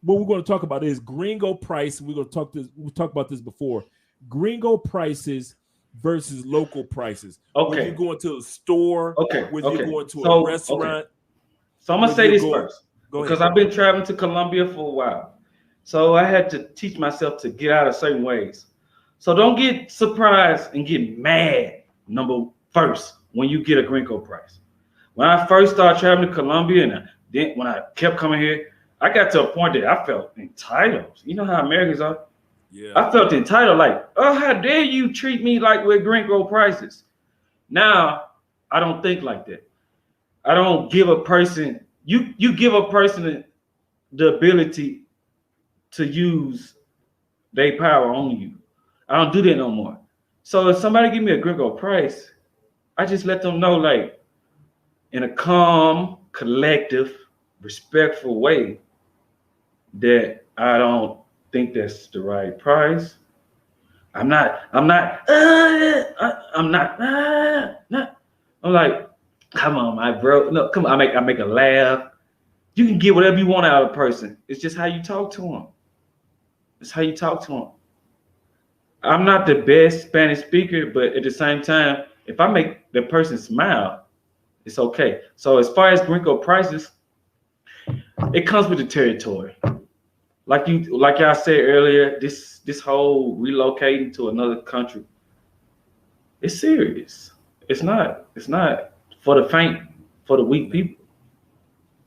we're going to talk about is gringo price. We talked about this before. Gringo prices versus local prices. Okay. When you go into a store, when you're going to a restaurant. So I'm gonna say this first because I've been traveling to Colombia for a while. So I had to teach myself to get out of certain ways. So don't get surprised and get mad, first, when you get a gringo price. When I first started traveling to Colombia and then when I kept coming here, I got to a point that I felt entitled. You know how Americans are? Yeah. I felt entitled, like, oh, how dare you treat me like we're gringo prices? Now, I don't think like that. I don't give a person, you give a person the ability to use their power on you. I don't do that no more. So if somebody give me a gringo price, I just let them know, like, in a calm, collective, respectful way that I don't think that's the right price. I'm like, come on, my bro. No, come on. I make a laugh. You can get whatever you want out of a person. It's just how you talk to them. It's how you talk to them. I'm not the best Spanish speaker, but at the same time, if I make the person smile, it's okay. So as far as gringo prices, it comes with the territory. Like y'all said earlier, this whole relocating to another country, it's serious. It's not. It's not for the faint, for the weak people.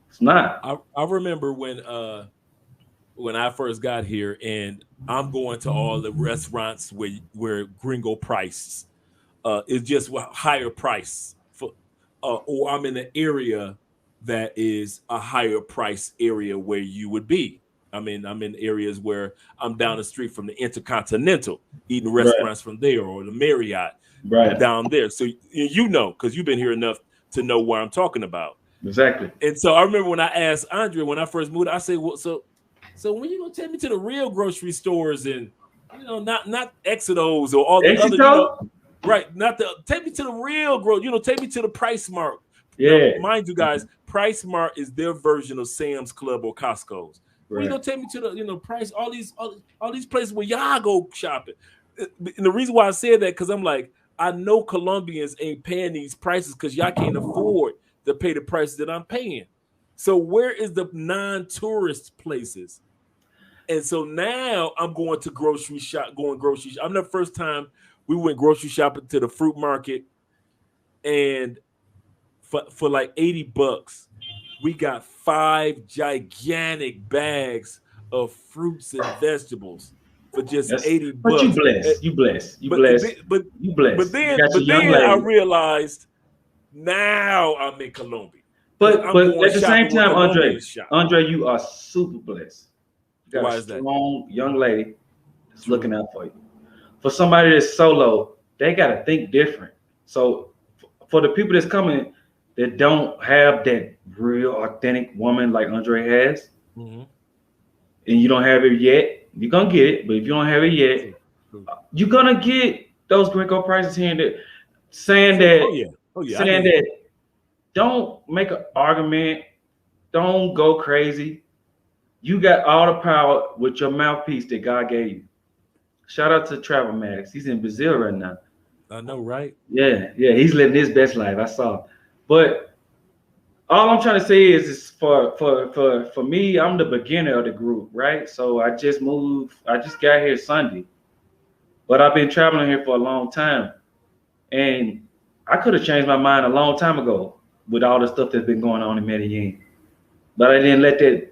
It's not. I remember when I first got here, and I'm going to all the restaurants where gringo price is just higher price for, or I'm in an area that is a higher price area where you would be. I'm in areas where I'm down the street from the Intercontinental, eating Right. restaurants from there, or the Marriott Right. down there. So you know, because you've been here enough to know what I'm talking about. Exactly. And so I remember when I asked Andre when I first moved, I said, "Well, so when you gonna take me to the real grocery stores and not Exodos or all the other, Exito? right? Not the take me to the real take me to the Price Mart." Now, Yeah. mind you guys, Price Mart is their version of Sam's Club or Costco's. When you Right. gonna take me to the Price, all these places where y'all go shopping? And the reason why I said that because I'm like, I know Colombians ain't paying these prices because y'all can't afford to pay the prices that I'm paying. So where is the non-tourist places? And so now I'm going to grocery shop, I'm the first time we went grocery shopping to the fruit market, and for like $80, we got 5 gigantic bags of fruits and vegetables for just That's, but you $80. blessed. You blessed. You But blessed. but You but blessed. You then got your but young then I lady. realized now I'm in Colombia because But I'm but going at the same shopping where time, Colombians shop. Andre, you are super blessed. You got a Why is that? strong young lady that's True. looking out for you. For somebody that's solo, they gotta think different. So for the people that's coming that don't have that real authentic woman like Andre has, Mm-hmm. and you don't have it yet, you're gonna get it. But if you don't have it yet, True. True. you're gonna get those Greco prices here and there. Saying True. that, Oh yeah. Oh yeah. I saying get it. that, don't make an argument. Don't go crazy. You got all the power with your mouthpiece that God gave you. Shout out to Travel Max. He's in Brazil right now. I know, right? Yeah, he's living his best life. I saw. But all I'm trying to say is for me, I'm the beginner of the group, right? So I just moved. I just got here Sunday, but I've been traveling here for a long time, and I could have changed my mind a long time ago with all the stuff that's been going on in Medellin, but I didn't let that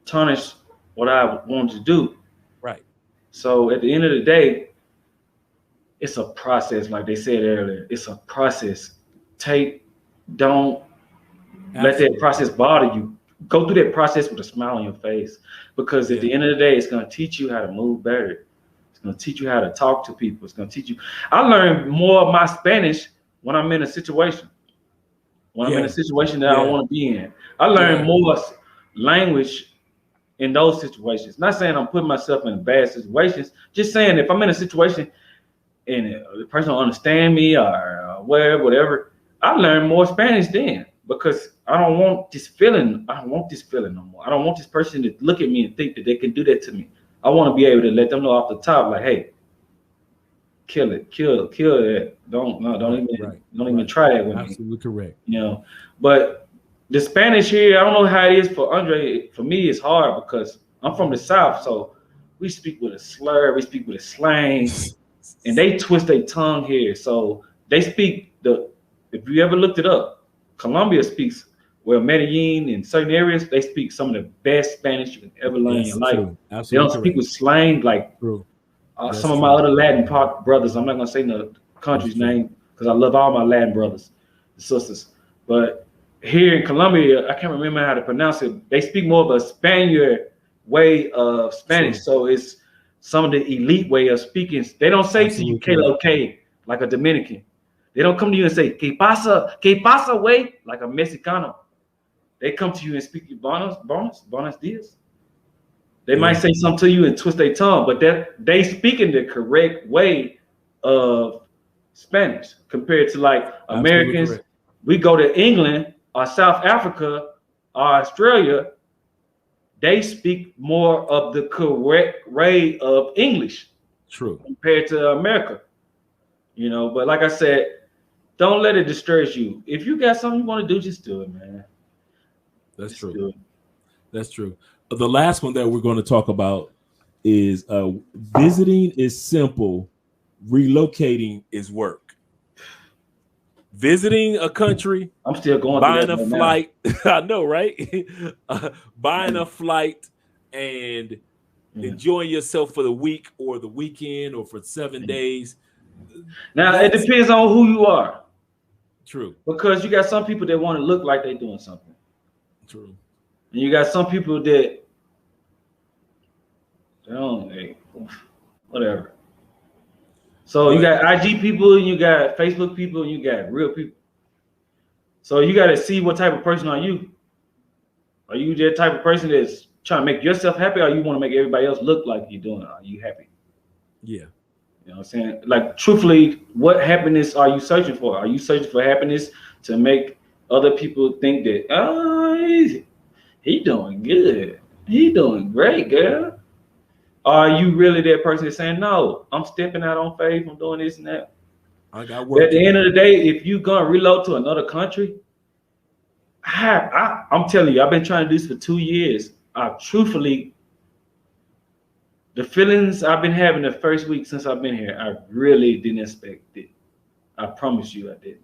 tarnish what I wanted to do. Right. So at the end of the day, it's a process, like they said earlier. It's a process. Don't let that Absolutely. process bother you. Go through that process with a smile on your face, because at Yeah. the end of the day, it's going to teach you how to move better. It's going to teach you how to talk to people. It's going to teach you. I learned more of my Spanish when I'm in a situation. When I'm in a Yeah. situation that I don't Yeah. want to be in, I learned Yeah. more language in those situations. Not saying I'm putting myself in bad situations. Just saying if I'm in a situation and the person don't understand me or whatever, I learn more Spanish then, because I don't want this feeling. I don't want this feeling no more. I don't want this person to look at me and think that they can do that to me. I want to be able to let them know off the top, like, hey, kill it, kill it. Right. Right. Don't even Right. try it with me. Absolutely correct. You know, but the Spanish here, I don't know how it is for Andre. For me, it's hard because I'm from the South, so we speak with a slur, we speak with a slang, and they twist their tongue here. So they speak the. If you ever looked it up, Colombia speaks, well, Medellin in certain areas, they speak some of the best Spanish you can ever learn in your That's life. true. They don't Absolutely speak correct. with slang like True. That's some of my true. other Latin brothers. I'm not gonna say the That's country's true. name because I love all my Latin brothers and sisters. But here in Colombia, I can't remember how to pronounce it. They speak more of a Spaniard way of Spanish, True. so it's some of the elite way of speaking. They don't say to you Absolutely correct. "KLK" like a Dominican. They don't come to you and say "Que pasa, way" like a Mexicano. They come to you and speak buenos dias. They might Yeah. say something to you and twist their tongue, but that they speak in the correct way of Spanish compared to like Absolutely Americans. correct. We go to England or South Africa or Australia, they speak more of the correct way of English True. compared to America. You know, but like I said, don't let it discourage you. If you got something you want to do, just do it, man. That's Just true. do it. That's true. The last one that we're going to talk about is visiting is simple, relocating is work. visiting a country, I'm still going buying through a that right flight. I know, right? Buying now. a flight and Yeah. enjoying yourself for the week or the weekend or for 7 Yeah. days. Now it That's depends on who you are, true. because you got some people that want to look like they're doing something, True. and you got some people that don't, hey, whatever. So you But got IG people, and you got Facebook people, and you got real people. So you got to see what type of person are you. Are you that type of person that's trying to make yourself happy, or you want to make everybody else look like you're doing it? Are you happy? yeah, You know what I'm saying? Like, truthfully, what happiness are you searching for? Are you searching for happiness to make other people think that, oh, he doing good, he doing great, girl? Or are you really that person that's saying, no, I'm stepping out on faith, I'm doing this and that? I got But work at to the end do. of the day, if you gonna reload to another country, I'm telling you, I've been trying to do this for 2 years. Truthfully, the feelings I've been having the first week since I've been here, I really didn't expect it. I promise you I did.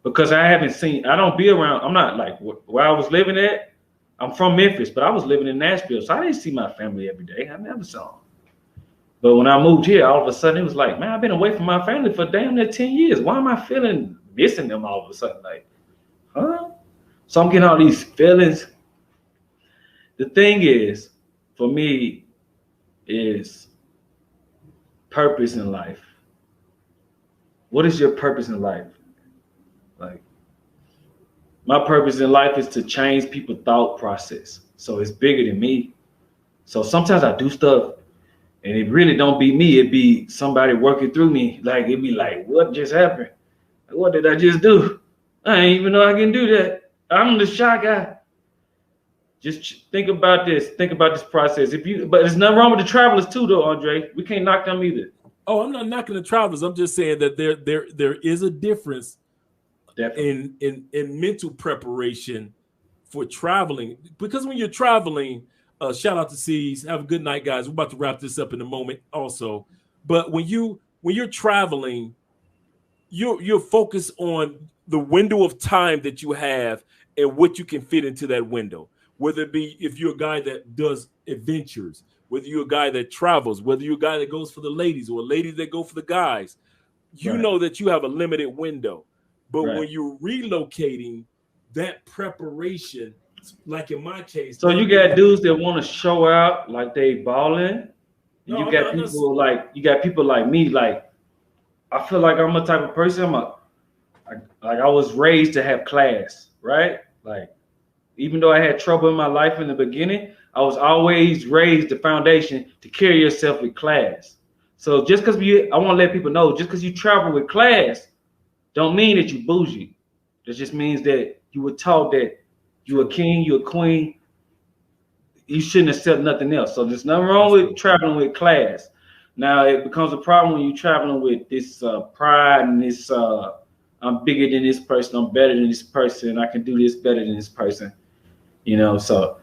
Because I haven't seen, I don't be around, I'm not like where I was living at. I'm from Memphis, but I was living in Nashville, so I didn't see my family every day. I never saw them. But when I moved here, all of a sudden it was like, man, I've been away from my family for damn near 10 years. Why am I feeling missing them all of a sudden? Like, huh? So I'm getting all these feelings. The thing is, for me, is purpose in life. What is your purpose in life? Like, my purpose in life is to change people's thought process. So it's bigger than me. So sometimes I do stuff and it really don't be me. It be somebody working through me. Like, it be like, what just happened? What did I just do? I ain't even know I can do that. I'm the shy guy. Just think about this. Think about this process. But there's nothing wrong with the travelers too, though, Andre. We can't knock them either. Oh, I'm not knocking the travelers. I'm just saying that there is a difference Definitely. in mental preparation for traveling, because when you're traveling, shout out to C's. Have a good night, guys. We're about to wrap this up in a moment, also. But when you're traveling, you're focused on the window of time that you have and what you can fit into that window. Whether it be if you're a guy that does adventures, whether you're a guy that travels, whether you're a guy that goes for the ladies or ladies that go for the guys, you Right. know that you have a limited window. But Right. when you're relocating, that preparation, like in my case, So you got dudes that want to show out like they balling, and no, I'm not. you got people like me. Like, I feel like I'm a type of person. Like, I was raised to have class, right? Like, even though I had trouble in my life in the beginning, I was always raised the foundation to carry yourself with class. So just because I want to let people know, just because you travel with class, don't mean that you bougie. That just means that you were taught that you a king, you a queen. You shouldn't accept nothing else. So there's nothing wrong That's with true. traveling with class. Now it becomes a problem when you're traveling with this pride and this I'm bigger than this person, I'm better than this person, I can do this better than this person. So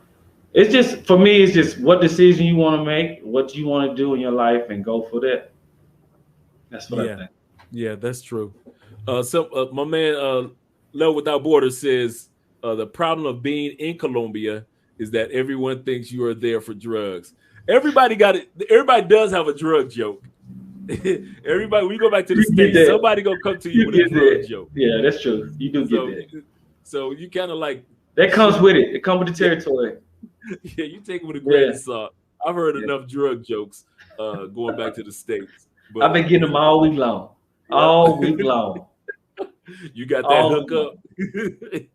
it's just, for me, it's just what decision you want to make, what you want to do in your life, and go for that. That's what I Yeah, think. yeah, that's true. My man, Love Without Borders says the problem of being in Colombia is that everyone thinks you are there for drugs. Everybody got it. Everybody does have a drug joke. Everybody, we go back to the You get States. that. Somebody gonna come to you You with a get drug that. joke. Yeah, that's true. You do get So, that. so you kind of like, That comes with it. It comes with the territory. yeah, you take it with a grain Yeah. of salt. I've heard Yeah. enough drug jokes going back to the States, I've but been getting them all week long. yep, All week long. you got that All week hookup. long.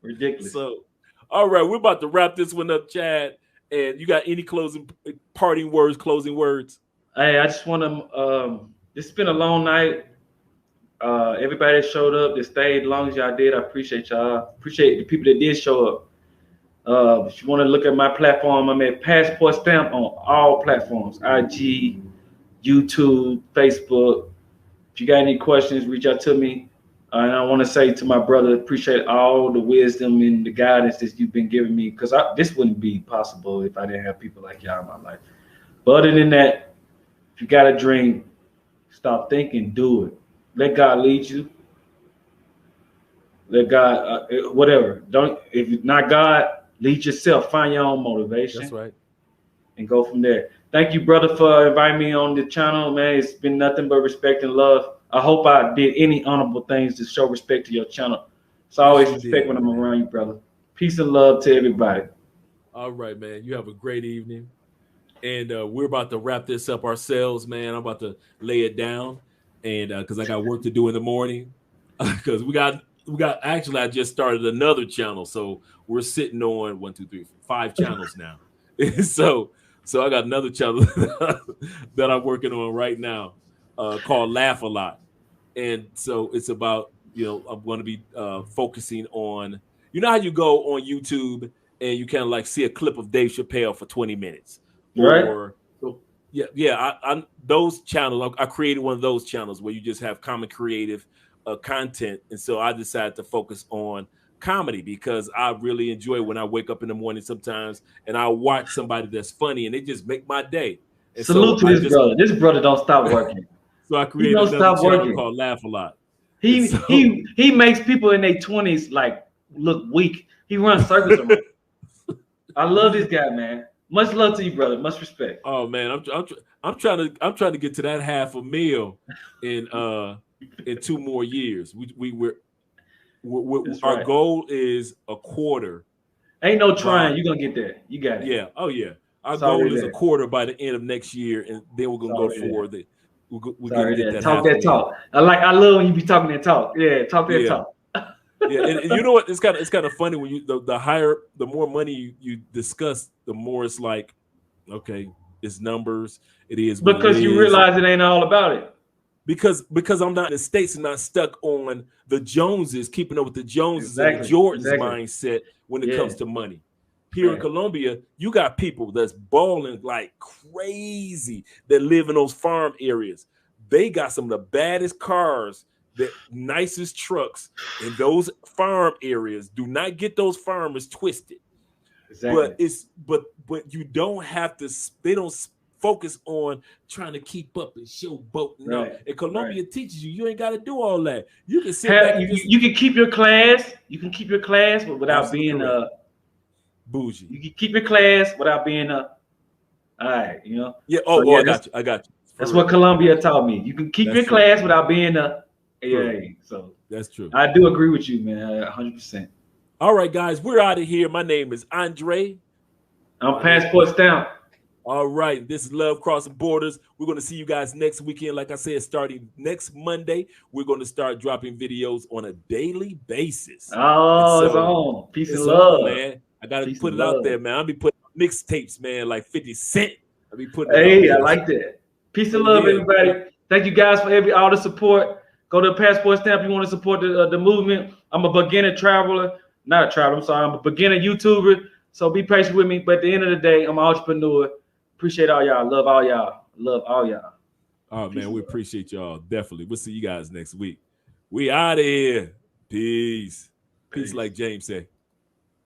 Ridiculous. So, all right, we're about to wrap this one up, Chad. And you got any closing words? Hey, I just want to. It's been a long night. Everybody that showed up, that stayed as long as y'all did. I appreciate y'all. Appreciate the people that did show up. If you want to look at my platform, I'm at Passport Stamp on all platforms: IG, YouTube, Facebook. If you got any questions, reach out to me. And I want to say to my brother, appreciate all the wisdom and the guidance that you've been giving me, because this wouldn't be possible if I didn't have people like y'all in my life. But other than that, if you got a dream, stop thinking, do it. Let God lead you. Let God, whatever. Don't, if it's not God, lead yourself. Find your own motivation. That's right. And go from there. Thank you, brother, for inviting me on the channel, man. It's been nothing but respect and love. I hope I did any honorable things to show respect to your channel. So I always respect when I'm around you, brother. Peace and love to everybody. All right, man. You have a great evening. And we're about to wrap this up ourselves, man. I'm about to lay it down, and because I got work to do in the morning. Because we got actually, I just started another channel, so we're sitting on 1, 2, 3, 4, 5 channels now. so I got another channel that I'm working on right now called Laugh a Lot, and so it's about, I'm going to be focusing on, how you go on YouTube and you kind of like see a clip of Dave Chappelle for 20 minutes. Or I those channels. I created one of those channels where you just have common creative content, and so I decided to focus on comedy because I really enjoy when I wake up in the morning sometimes and I watch somebody that's funny and they just make my day. And salute to this brother. This brother don't stop working. So I created another channel called Laugh a Lot. He makes people in their 20s like look weak. He runs circles around. I love this guy, man. Much love to you, brother. Much respect. Oh man, I'm trying to get to that half a meal in 2 more years. Our goal is a quarter. Ain't no trying. You're gonna get there. You got it. Yeah. Oh yeah. Our goal is a quarter by the end of next year, and then we're gonna go for the. We're gonna get that. Talk that talk. I love when you be talking that talk. Yeah, talk that talk. Yeah, and you know what? It's kind of funny when you the more money you discuss, the more it's like, okay, it's numbers. It is because you realize it ain't all about it. Because I'm not in the States and not stuck on the Joneses, keeping up with the Joneses and the Jordans mindset when it comes to money. Here in Colombia, you got people that's balling like crazy that live in those farm areas. They got some of the baddest cars, the nicest trucks in those farm areas. Do not get those farmers twisted. Exactly. But you don't have to. They don't focus on trying to keep up and show boat. No, and Colombia teaches you ain't got to do all that. You can sit back. You can keep your class. You can keep your class, but without being bougie. You can keep your class without being all right. Yeah. I got you. That's what Colombia taught me. You can keep your class without being So that's true. I do agree with you, man. 100%. All right, guys, we're out of here. My name is Andre. I'm Passport Stamp. All right, this is Love Crossing Borders. We're going to see you guys next weekend. Like I said, starting next Monday, we're going to start dropping videos on a daily basis. Oh, it's on. Peace and love, man. I got to put it out there, man. I'll be putting mixtapes, man, like 50 Cent. I'll be putting I like that. Peace and love, everybody. Thank you guys for all the support. Go to Passport Stamp. You want to support the movement. I'm a beginner traveler. Not a traveler, I'm sorry. I'm a beginner YouTuber. So be patient with me. But at the end of the day, I'm an entrepreneur. Appreciate all y'all. Love all y'all. Love all y'all. Oh, man, we appreciate y'all. Definitely. We'll see you guys next week. We out of here. Peace. Peace, like James said.